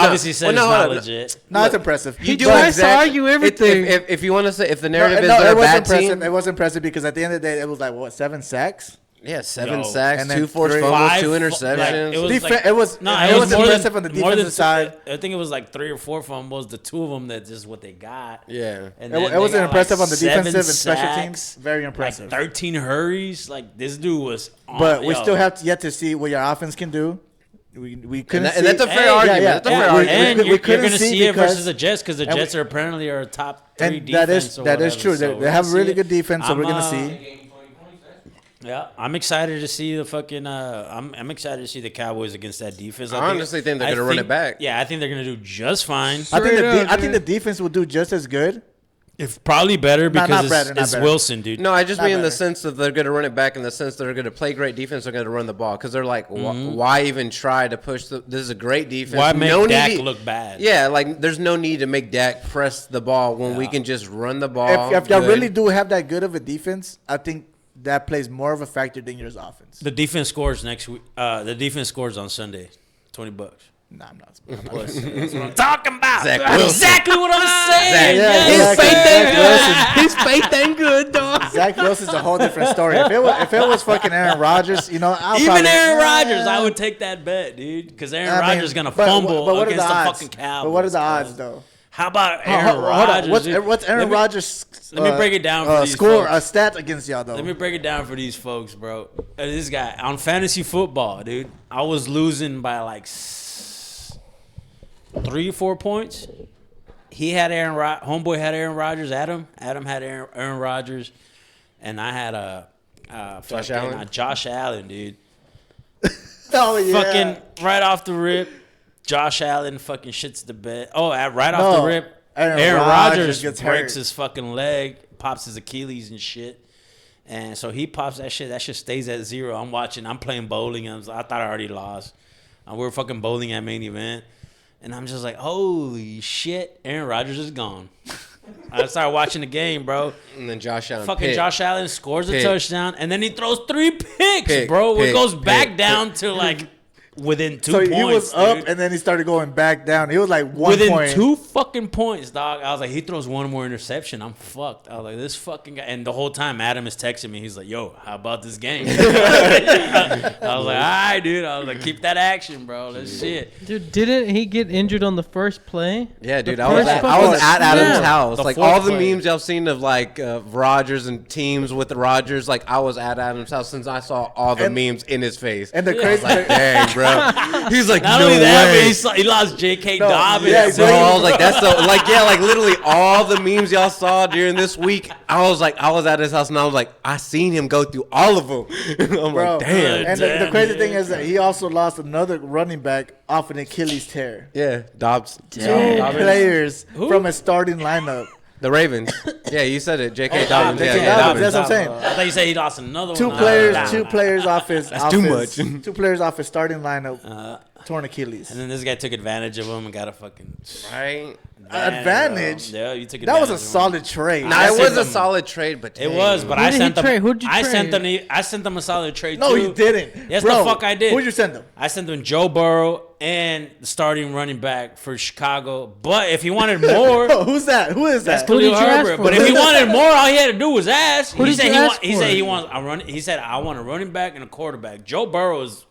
obviously said it's not legit. No, it's impressive. You do tries to exactly. argue everything. If you want to say, if the No, narrative is it they're a was bad impressive. team, It was impressive because at the end of the day, it was like what 7 sacks. yeah, 7 Yo. sacks, And then 2 forced three- fumbles, Five 2 fu- interceptions. like, it was it was No, it was more impressive on the more defensive side. I think it was like 3 or 4 fumbles. The 2 of them that's just what they got. Yeah. And It then it wasn't they got, impressive like, on the 7 defensive and special sacks, teams. Very impressive. Like 13 hurries. Like this dude was. On, But we yo. still have yet to see what your offense can do. We couldn't And see. that's a fair Hey, argument. yeah, That's a yeah. fair We- argument. And we you're couldn't going to see see it because- versus the Jets because the and Jets are apparently our top 3 And defense. that is true. So They have really good defense, so we're gonna see. Yeah, I'm excited to see the fucking. I'm excited to see the Cowboys against that defense. I honestly think they're gonna run it back. Yeah, I think they're gonna do just fine. I think Straight up, I think the defense will do just as good. If probably better because not it's, better, not it's better. Wilson, dude. No, I just Not mean in the better. sense that they're going to run it back in the sense they're going to play great defense. They're going to run the ball because they're like, why even try to push this is a great defense. Why make no Dak need, look bad? Yeah, like there's no need to make Dak press the ball when we can just run the ball. If y'all good. really do have that good of a defense, I think that plays more of a factor than your offense. The defense scores next week. The defense scores on Sunday, $20. Nah, I'm not. That's what I'm talking about. Zach That's Wilson. exactly what I'm saying. Yeah, Yes. exactly. Zach Wilson. His faith ain't good, dog. Zach Wilson's a whole different story. If it was fucking Aaron Rodgers, you know, I'll Even probably, Aaron Rodgers, I would take that bet, dude, because Aaron Rodgers is gonna fumble what are against the odds? fucking Cowboys. But what are the cuz. odds, though? How about Hold Aaron on. Rodgers? What's Aaron Let me- Rodgers? let me break it down for these score folks. a stat against y'all though. Let me break it down for these folks, bro. This guy on fantasy football, dude. I was losing by like 3 or 4 points. He had homeboy had Aaron Rodgers. Adam had Aaron Rodgers, and I had Josh Allen? Josh Allen, dude. Oh yeah. Fucking right off the rip, Josh Allen fucking shits the bed. Oh, right off No, the rip, Aaron Rodgers Rodgers gets breaks hurt. his fucking leg, pops his Achilles and shit. And so he pops that shit. That shit stays at 0. I'm watching. I'm playing bowling. I thought I already lost. We were fucking bowling at main event. And I'm just like, holy shit, Aaron Rodgers is gone. I started watching the game, bro. And then Josh Allen. Fucking pick. Josh Allen scores a Pick. touchdown, and then he throws 3 picks, Pick, bro. It pick, goes back pick, down pick. to like within 2 So points. he was dude. up and then he started going back down. He was like 1 Within point. 2 fucking points, dog. I was like, he throws 1 more interception, I'm fucked. I was like, this fucking guy. And the whole time, Adam is texting me. He's like, yo, how about this game? I was like, all right, dude. I was like, keep that action, bro. Let's shit. Dude, didn't he get injured on the first play? Yeah, dude, The I was first at Adam's fucking- house. The Like fourth all the play. memes y'all seen of like Rodgers and teams with the Rodgers. Like I was at Adam's house since I saw all the memes in his face. And the I was crazy like, dang, bro. He's like, Not no only that, way. but he lost J.K. No, Dobbins. yeah, So I was like, that's so like yeah, like literally all the memes y'all saw during this week. I was at his house and I was like, I seen him go through all of them. I'm Bro, like, damn. and the Damn, crazy dude. thing is that he also lost another running back off an Achilles tear. Yeah, Dobbs. Two Dobbins. players from a starting lineup. The Ravens. Yeah, you said it. J.K. Oh, Dobbins. J.K. Yeah, Dobbins, Dobbins. that's what I'm saying. I thought you said he lost another one. Two Nah, players off his. That's off too his- much. 2 players off his starting lineup. Torn Achilles. And then this guy took advantage of him and got a fucking Right. Advantage? Yeah, you took advantage. That was a of him. solid trade. Nah, I it was sent a them- solid trade, but It dang. was, but Who I did he sent them. trade? Who'd you I sent them. trade? I sent them a solid trade. No, too. you didn't. Yes, Bro, the fuck I did. Who'd you send them? I sent them Joe Burrow and the starting running back for Chicago. But if he wanted more, Who's that? Who is that's that? Who did Khalil you ask Herbert. for? But if he wanted more, all he had to do was ask. Who he did said you he ask want. He for? said he wants a run. He said I want a running back and a quarterback. Joe Burrow is.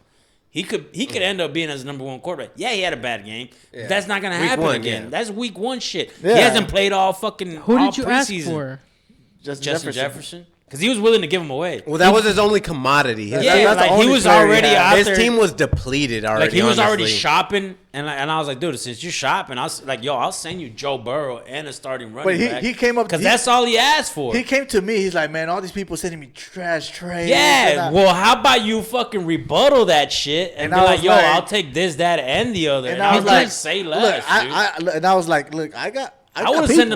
He could end up being as number 1 quarterback. Yeah, he had a bad game. Yeah. That's not gonna Week happen 1, again. yeah. That's week 1 shit. Yeah. He hasn't played all fucking Who all did you ask preseason. for? Justin Jefferson? Because he was willing to give him away. Well, that was his only commodity. He was already out there. His team was depleted already. Like, he was already shopping, and I was like, dude, since you're shopping, I'll send you Joe Burrow and a starting running back. But he came up because that's all he asked for. He came to me. He's like, man, all these people sending me trash trades. Yeah, well, how about you fucking rebuttal that shit and be like, yo, I'll take this, that, and the other. And I was like, say less, look, and I was like, look, I would have sent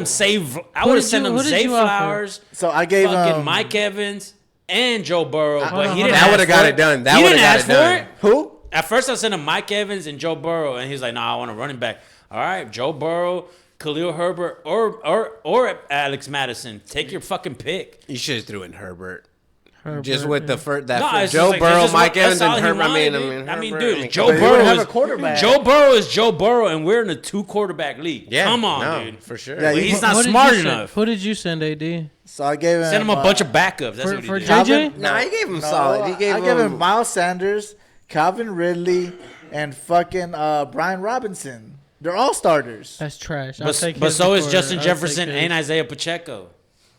him Zay Flowers. So I gave fucking him Mike Evans and Joe Burrow, but he didn't. That would have got it done. That would have got it done. Who? At first, I sent him Mike Evans and Joe Burrow, and he's like, "Nah, I want a running back." All right, Joe Burrow, Khalil Herbert, or Alex Madison. Take your fucking pick. You should have threw in Herbert. Herbert, just with the first Joe Burrow, Mike Evans, and Herbert. I mean, dude, Joe Burrow is Joe Burrow, and we're in a 2-quarterback league. Yeah, come on, dude, for sure. Yeah, he's not smart enough. Who did you send, AD? So I gave him send him a bunch of backups. That's what he for did. JJ. No, he gave him solid. I gave him Miles Sanders, Calvin Ridley, and fucking Brian Robinson. They're all starters. That's trash. But so is Justin Jefferson and Isaiah Pacheco.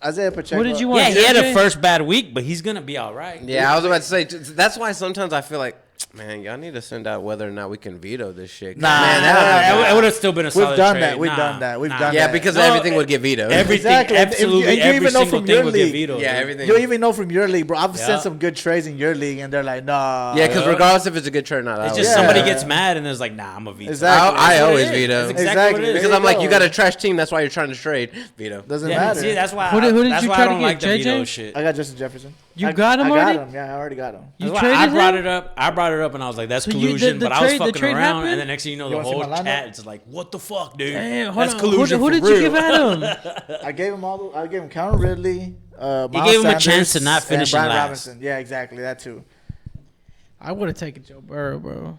Isaiah Pacheco. What did you want? Yeah, he had a first bad week, but he's gonna be all right. Yeah, I was about to say that's why sometimes I feel like, man, y'all need to send out whether or not we can veto this shit. Nah, man, it would have still been a solid trade. We've done that. We've done that. Yeah, because everything would get vetoed. Everything, absolutely, every single thing would get vetoed. Yeah, everything. You even know from your league, bro. I've sent some good trades in your league, and they're like, nah. Yeah, because regardless if it's a good trade or not, it's just somebody gets mad and is like, nah, I'm a veto. Exactly. I always veto. That's exactly what it is. Because I'm like, you got a trash team. That's why you're trying to trade. Veto. Doesn't matter. See, that's why. Who did that's you why try I to don't get, like the JJ? veto shit. I got Justin Jefferson. You got him already? I got him. Yeah, I already got him. You That's why traded I him? brought it up. I brought it up, and I was like, "That's collusion." But I was fucking around, happened? and the next thing you know, the whole chat is like, "What the fuck, dude? Damn, That's hold on. collusion." Who did you give Adam? I gave him I gave him Calvin Ridley. You gave him a chance to not finish Brian last. Robinson. Yeah, exactly. That too. I would have taken Joe Burrow, bro.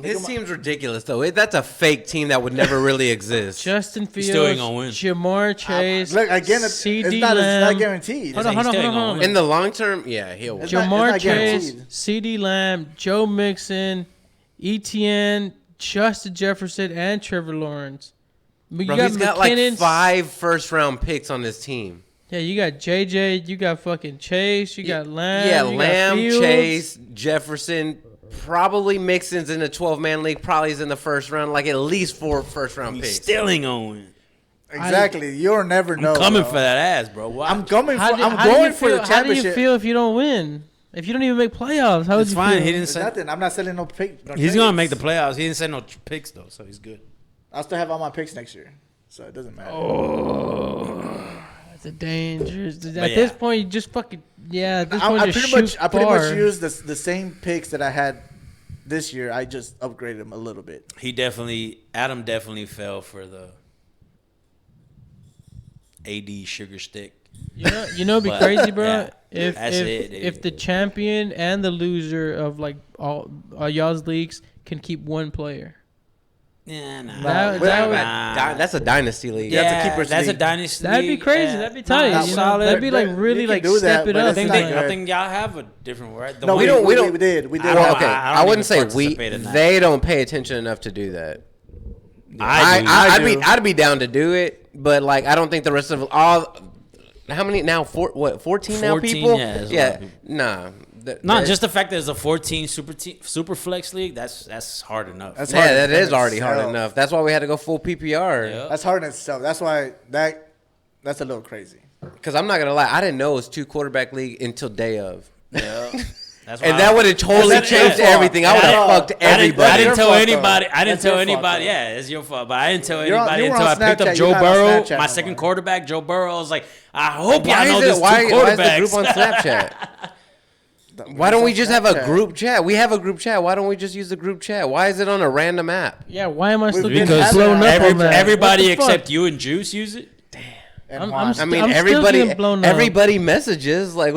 His team's ridiculous, though. That's a fake team that would never really exist. Justin Fields, still ain't gonna win. Jamar Chase, Look, again, it's not guaranteed. Hold on. In the long term, yeah, he'll win. Jamar Chase, CD Lamb, Joe Mixon, ETN, Justin Jefferson, and Trevor Lawrence. Bro, he's got like 5 first-round picks on his team. Yeah, you got JJ, you got fucking Chase, you got Lamb. Yeah, you Lamb, got Fields. Chase, Jefferson. Probably Mixon's in the 12-man league. Probably is in the first round. Like at least 4 first-round picks. Still ain't gonna win. Exactly. You'll never know. I'm coming bro. for that ass, bro. Watch. I'm going for the championship. How do you feel if you don't win? If you don't even make playoffs, how would you fine. feel? He didn't say nothing. I'm not selling no picks. He's gonna make the playoffs. He didn't say no picks though, so he's good. I'll still have all my picks next year, so it doesn't matter. That's a dangerous. At this point, you just fucking At this point, I pretty much used the same picks that I had this year. I just upgraded them a little bit. Adam definitely fell for the AD sugar stick. You know, it'd be crazy, bro. Yeah, if the champion and the loser of like all y'all's leagues can keep one player. Yeah, that's a dynasty league. Yeah, that's a dynasty. That'd be crazy. Yeah. That'd be tight. That'd be like really like step it up. I think y'all have a different right. No, we don't. We did. Well, okay, I wouldn't say we. They don't pay attention enough to do that. I'd be down to do it, but like I don't think the rest of all. How many now? 14 now people? Yeah, nah. Not just the fact that it's a 14 super flex league. That's hard enough. That is already hard enough. That's why we had to go full PPR. Yeah. That's hard in itself. That's why that's a little crazy. Because I'm not gonna lie, I didn't know it was 2 quarterback league until day of. Yeah. And that would have totally changed everything. I would have fucked everybody. I didn't tell anybody. Yeah, it's your fault. But I didn't tell anybody until I picked up Joe Burrow, my second quarterback, Joe Burrow. I was like, I hope y'all know this 2 quarterbacks. Why is the group on Snapchat? Why don't we just have a group chat? We have a group chat. Why don't we just use the group chat? Why is it on a random app? Yeah, why am I still getting because blown up on that? Everybody except you and Juice use it. Damn. Everybody messages like.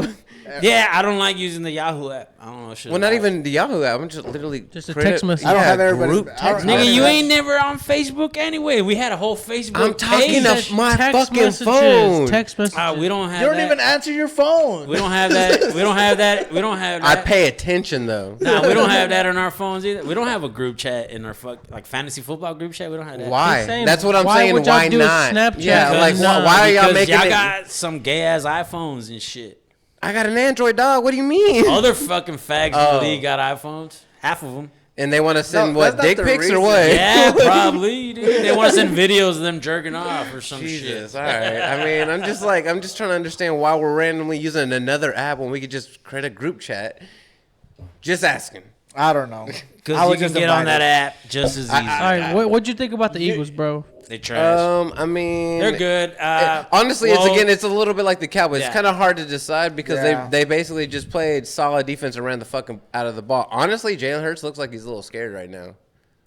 Yeah, I don't like using the Yahoo app. I don't know. Shit Well, not about even the Yahoo app. I'm just literally Just a create text message. I don't have everybody's. group text. Nigga, you ain't never on Facebook anyway. We had a whole Facebook I'm talking page. of my Text fucking messages, phone. Text messages. We don't have You don't that. even answer your phone. We don't have that. We don't have that. We don't have I that. pay attention though. Nah, we don't have that on our phones either. We don't have a group chat in our like fantasy football group chat. We don't have that. Why? saying, That's what I'm why saying. would y'all Why do a not? Snapchat? Yeah, like Because- why are y'all Because making y'all it? got some gay ass iPhones and shit. I got an Android dog. What do you mean? Other fucking fags in Oh. the league got iPhones. Half of them. And they want to send No, what, that's not dick the pics or reason. what? Yeah, probably. Dude. They want to send videos of them jerking off or some Jesus, shit. all right. I mean, I'm just trying to understand why we're randomly using another app when we could just create a group chat. Just asking. I don't know. Because you can get on that app just as easy. All right, what'd you think about the Eagles, bro? They trash. I mean, They're good. Honestly, well, it's a little bit like the Cowboys. Yeah. It's kind of hard to decide because Yeah. they basically just played solid defense and ran the fucking out of the ball. Honestly, Jalen Hurts looks like he's a little scared right now.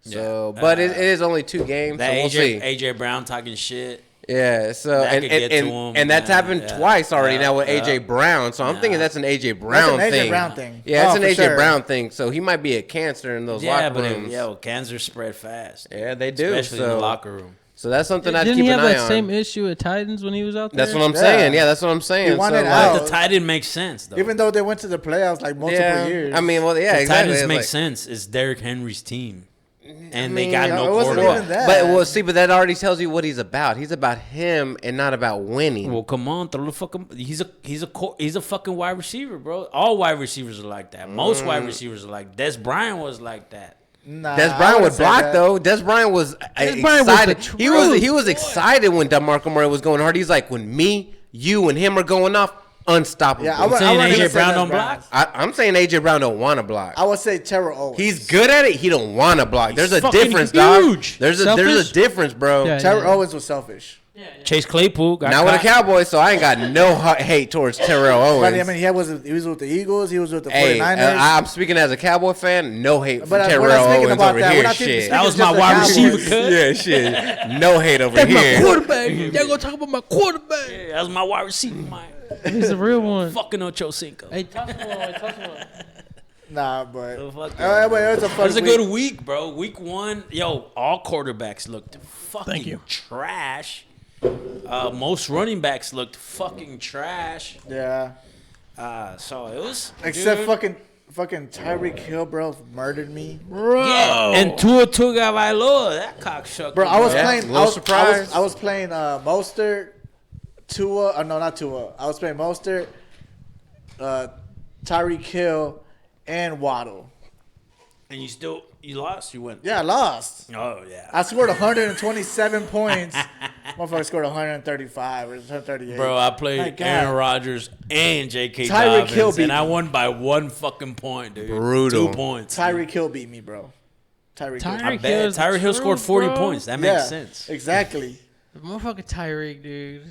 So, Yeah. but it is only 2 games, that so we'll see. AJ Brown talking shit. Yeah, so That could get to him, and that's yeah, happened yeah, twice already yeah, now with yeah. AJ Brown. So I'm thinking that's an AJ Brown That's an AJ thing. Brown thing. Yeah, it's Oh, an for AJ sure. Brown thing. So he might be a cancer in those Yeah, locker but rooms. cancer spread fast. Yeah, they do. Especially in the So- locker room. So that's something I'd Didn't keep he an have eye that on. same issue at Titans when he was out there? That's what I'm Yeah. saying. Yeah, that's what I'm saying. He wanted so, out. But the Titan makes sense, though. Even though they went to the playoffs like multiple yeah, years. I mean, well, yeah, the exactly. Titans It's make like- sense. It's Derrick Henry's team. And I they mean, got it no wasn't quarterback. even that. But well, see, but that already tells you what he's about. He's about him and not about winning. Well, come on, throw the fucking. He's a fucking wide receiver, bro. All wide receivers are like that. Most wide receivers are like. Des Bryant was like that. Nah, Des I Bryant wouldn't would say block that. though. Des Bryant was Des Bryant was the excited. He was truth. excited when DeMarco Murray was going hard. He's like, when me, you, and him are going off, unstoppable. Yeah, I I'm would- saying wouldn't AJ even say Brown Des don't Bryant. block. I'm saying AJ Brown don't want to block. I would say Terrell Owens. He's good at it. He don't want to block. There's a fucking difference, huge. dog. There's a Selfish? difference, bro. Yeah. Terrell Owens was selfish. Chase Claypool got Not with the caught. Cowboys, so I ain't got no hate towards Terrell Owens. But I mean, he was with the Eagles. He was with the Hey, 49ers. I'm speaking as a Cowboy fan. No hate for But we're Terrell not speaking Owens about over that. We're here. not Shit. speaking That was just my the wide Cowboys. receiver cut. Yeah, shit. No hate over That's my here. quarterback. Y'all gonna talk about my quarterback? Yeah, that was my wide receiver, man. He's the real one. Fucking Ocho Cinco. Hey, toss him on. Toss him on. Nah, but Oh, fuck but it was a It fun was a week. good week, bro. Week 1, yo, all quarterbacks looked fucking trash. Most running backs looked fucking trash. Yeah, So it was except dude. fucking Tyreek Hill, bro, murdered me. Yeah, and Tua Tagovailoa, that cocksucker. Bro, I was Yeah, playing. little surprise. I was playing Mostert, Tua. No, not Tua. I was playing Mostert, Tyreek Hill, and Waddle. And you lost. You went. Yeah, I lost. Oh yeah. I scored 127 points. Motherfucker scored 135 or 138. Bro, I My played God. Aaron Rodgers and J.K. Tyreek Hill Dobbins, beat and I me. won by 1 fucking point, dude. Brutal. 2 points. Tyreek Hill beat me, bro. Tyreek Hill. I bet Tyreek Hill scored 40 points. That makes sense. Exactly. Motherfucking Tyreek, dude.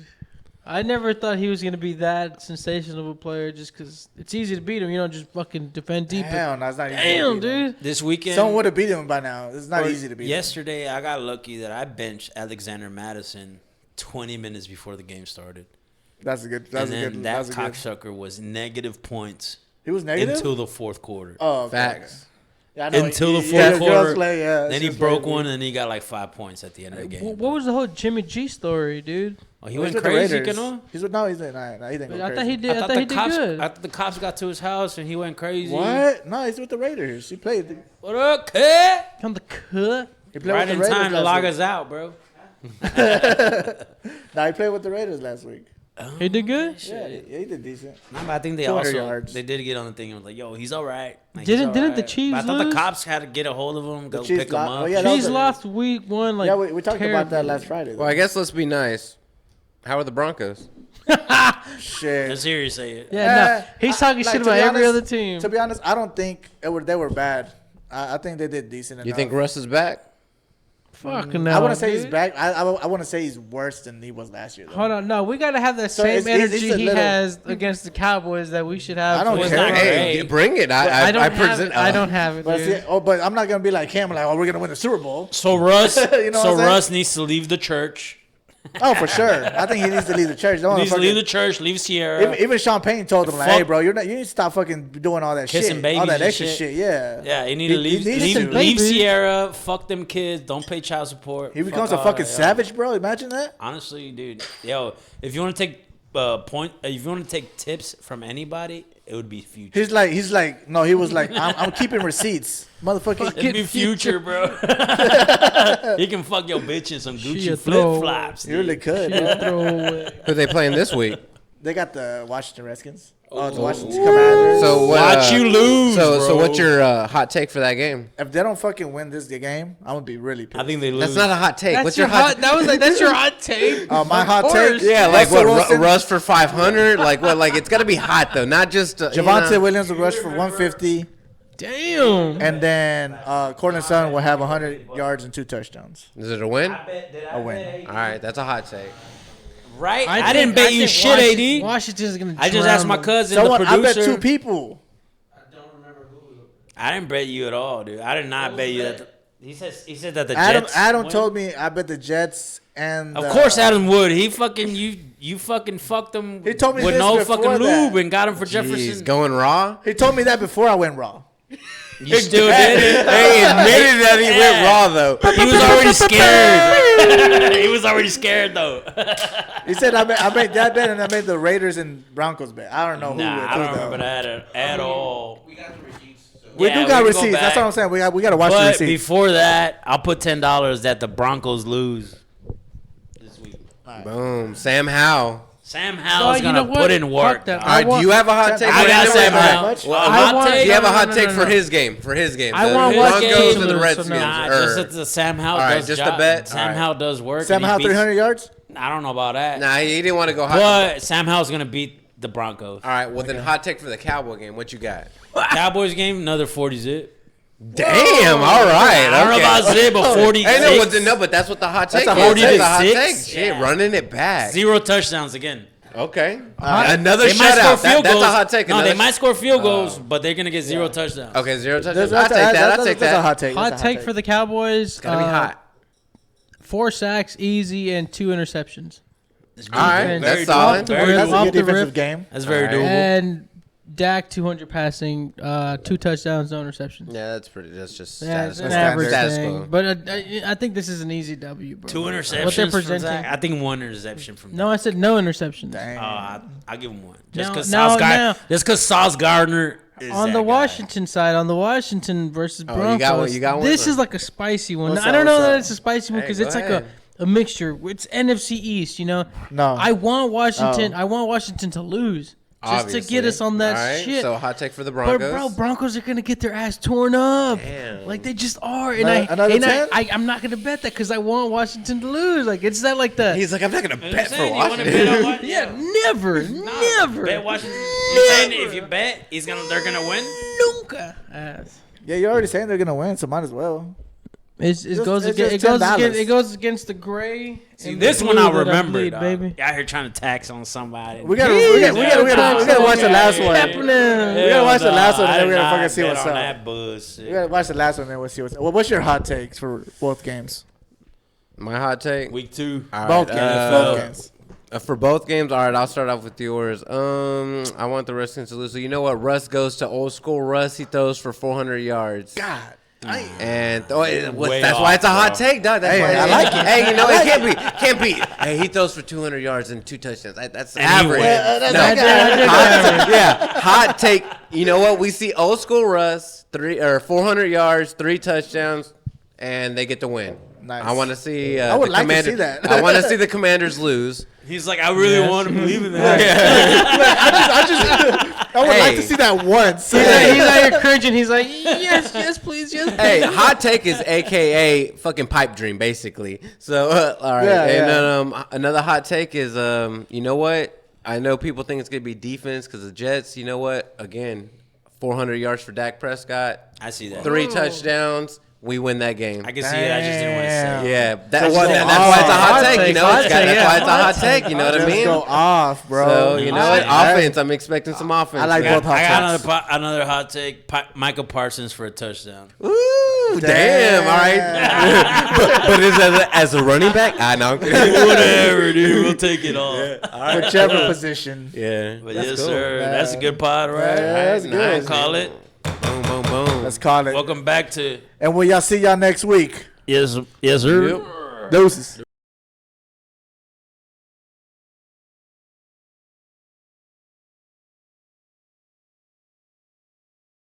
I never thought he was gonna be that sensational of a player just because it's easy to beat him. You know, just fucking defend deep. Damn, that's not easy. Damn, dude. This weekend, Someone would have beat him by now. It's not or easy to beat him. Yesterday, I got lucky that I benched Alexander Madison 20 minutes before the game started. That's a good. That's and a then good. that That's a good. cocksucker was negative points. He was negative until the fourth quarter. Oh, okay. Facts. Yeah, I know. Until the Yeah, fourth the girls quarter. play, yeah, Then he it's broke crazy. one, and he got like 5 points at the end of the game. What was the whole Jimmy G story, dude? Oh, he Well, went he's with the crazy, Raiders. Cano? He's with no, he's not. Nah, he didn't go I crazy. thought he did. I thought the he did cops, good. I thought the cops got to his house and he went crazy. What? No, he's with the Raiders. He played. What up, kid? On the cut. He played Right with in the Raiders time to last log week. us out, bro. Nah, he played with the Raiders last week. He did good. Yeah, he did decent. Nah, but I think they 200 also yards. they did get on the thing and was like, "Yo, he's all right." Like, Didn't- he's didn't all the right. Chiefs But I thought lose? the cops had to get a hold of him, go Chiefs pick him lost- up. oh, yeah, that was He's a- lost week 1. Like yeah, we talked about that terribly. last Friday. Well, I guess let's be nice. How are the Broncos? Shit. That's serious, say it. Yeah, no, he's talking like, shit to about be every honest- other team. To be honest, I don't think they were bad. I think they did decent enough. You think Russ is back? Fucking no. I want to say he's dude. back. I want to say he's worse than he was last year. Though. Hold on, no, we gotta have that So same it's- it's energy a he little- has against the Cowboys that we should have. I don't towards care. the Hey, Great. bring it. I don't have present. it. I don't have it. But, Dude. see, but I'm not gonna be like him. Like, oh, we're gonna win the Super Bowl. So Russ, You know what I'm saying? Russ needs to leave the church Oh, for sure. I think he needs to leave the church. He needs to leave the church, leave Sierra. Even Sean Payne told him, like, "Hey, bro, you need to stop fucking doing all that Kissing shit, babies all that and extra shit. shit." Yeah, Yeah, he need to leave Sierra. Fuck them kids. Don't pay child support. He becomes Fuck a all fucking that, yo. savage, bro. Imagine that. Honestly, dude, yo, if you want to take if you want to take tips from anybody, it would be Future. He's like, no, he was like, I'm keeping receipts, motherfucker. It'd be Future, bro. He can fuck your bitch in some Gucci flip flops. He really could. Who they playing this week? They got the Washington Redskins. Oh, the Washington Commanders. So watch you lose. So bro. what's your hot take for that game? If they don't fucking win this game, I'm gonna be really pissed. I think they lose. That's not a hot take. That's What's your hot? That was like that's your hot take. Oh, my Of hot course. take? Yeah, like Russell what? Wilson. Russ for 500? Like what? Like it's gotta be hot though, not just Javonte Williams will rush for 150. Damn. And then Cortland Sutton will have 100 yards and 2 touchdowns. Is it a win? A win. All right, that's a hot take. Right? I didn't bet you shit, AD. Washington's gonna. I just asked my cousin, Someone, the I bet producer. 2 people. I didn't bet you at all, dude. I did not bet you that. He said that the Adam, Jets. Adam win. told me I bet the Jets and. Of course, Adam would. He fucking you fucking fucked him. He told me with this no before fucking that. lube and got him for He's Jefferson. going raw. He told me that before I went raw. You still did it. He admitted that he went raw though. He was already scared. He was already scared though. He said I made that bet and I made the Raiders and Broncos bet. I don't know who. Nah, with I who, don't though. remember that at all. We Yeah, do got we can go receipts. That's back. what I'm saying. We got to watch the But receipts. before that, I'll put $10 that the Broncos lose this week. Boom. Sam Howell. Sam Howell's gonna put in work. Fuck that. All right, do you have a hot take? I got for Sam him? Howell. Well, I want- do you have a hot no, take no, for no. his game? For his game, I the want Broncos Broncos to and the lose, Redskins. so no. Nah, Or- just that the Sam Howell All right, does just job. a bet? Sam All right. Howell does work. Sam and he Howell beats- 300 yards. I don't know about that. Nah, he didn't want to go hot. But Sam Howell's gonna beat the Broncos. All right, well then hot take for the Cowboy game. What you got? Cowboys game, another 40 zip. Damn. All right. I don't know about zip, but 46. Hey, no, but that's what the hot take. That's is. a hot take. That's a hot 46? take. Shit, Yeah. running it back. 0 touchdowns again. Okay. Another They might score shutout. field That's goals. a hot take. No, they Another- might score field goals, but they're gonna get 0 touchdowns. Okay, 0 touchdowns. That's I'll take that. I'll take That's a that. hot take. Hot That's a take for the Cowboys. It's gotta be hot. 4 sacks, easy, and 2 interceptions. All right, Defense. that's Very solid. doable. Very That's a Off good the defensive rip. game. That's very All right. doable. And Dak 200 passing, 2 touchdowns, no interceptions. Yeah, that's pretty. That's just That's status an quo. average Status thing. quo. But I think this is an easy W, bro. 2 What they're interceptions from presenting. Zach. I think 1 interception from No, I said no interceptions. Dang. I'll give him 1. Just Now- because now- Sauce Gardner is On that the guy. Washington side, on the Washington versus Oh, Broncos, you got one? this is like a spicy one. What's I up, don't know what's that up? it's a spicy one Hey, because go it's like ahead. a mixture. It's NFC East, you know. No. I want Washington. Oh. I want Washington to lose just to get Obviously. us on that All right, shit. So hot take for the But Broncos. bro, Broncos are gonna get their ass torn up. Damn. Like they just are, and Another 10? I'm not gonna bet that because I want Washington to lose. Like it's that like the He's like, I'm not gonna bet for saying, you wanna Washington. bet on what? yeah, never, never, Bet Washington. You saying if you bet, they're gonna win? nunca. Ass. Yeah, you're already saying they're gonna win, so might as well. It goes it's against just $10. it goes against the gray. See, and this the one blue I that remember, bleed, dog. baby. Y'all here trying to tax on somebody. We gotta watch the last one. Happening. We gotta watch the last one, and then we gotta I did fucking not see bet what's on up. that bullshit. We gotta watch the last one, and then we'll see what's up. Well, what's your hot takes for both games? My hot take. Week 2. All Both right, games. Both games. For both games, all right, I'll start off with yours. I want the Redskins to lose. So you know what? Russ goes to old school Russ. He throws for 400 yards. God. And Way that's off, why it's a hot bro. take, dog. That's Hey, why I like it. Hey, you know, it can't be. Hey, he throws for 200 yards and 2 touchdowns. That's average. that's No. like Hot take. You know what? We see old school Russ 400 yards, 3 touchdowns, and they get the win. Nice. I want to see. I would the like to Commander- see that. I want to see the Commanders lose. He's like, I really want to believe in that. I would like to Hey. see that once. He's like here cringing. He's like, yes, please, yes. Hey, hot take is AKA fucking pipe dream, basically. So, all right. Yeah, and yeah. another hot take is, you know what? I know people think it's gonna be defense because the Jets. You know what? Again, 400 yards for Dak Prescott. I see that. 3 touchdowns. we win that game. I can see it. I just didn't want to say it. Yeah, that's why it's a hot take. You know, that's why it's a hot take. You know what I mean? Go off, bro. So you know what? Offense. I'm expecting some offense. I like both hot takes. I got another hot take. Michael Parsons for a touchdown. Ooh, damn. All right. but is as a running back? I know. Whatever, dude. We'll take it all. Yeah. Whichever position. Yeah. But yes, cool, sir. Man. That's a good pod, right? Yeah, that's good. Nice. Call it. Boom, boom, boom. Let's call it. Welcome back to. And will y'all see y'all next week? Yes, sir. Yep. Deuces.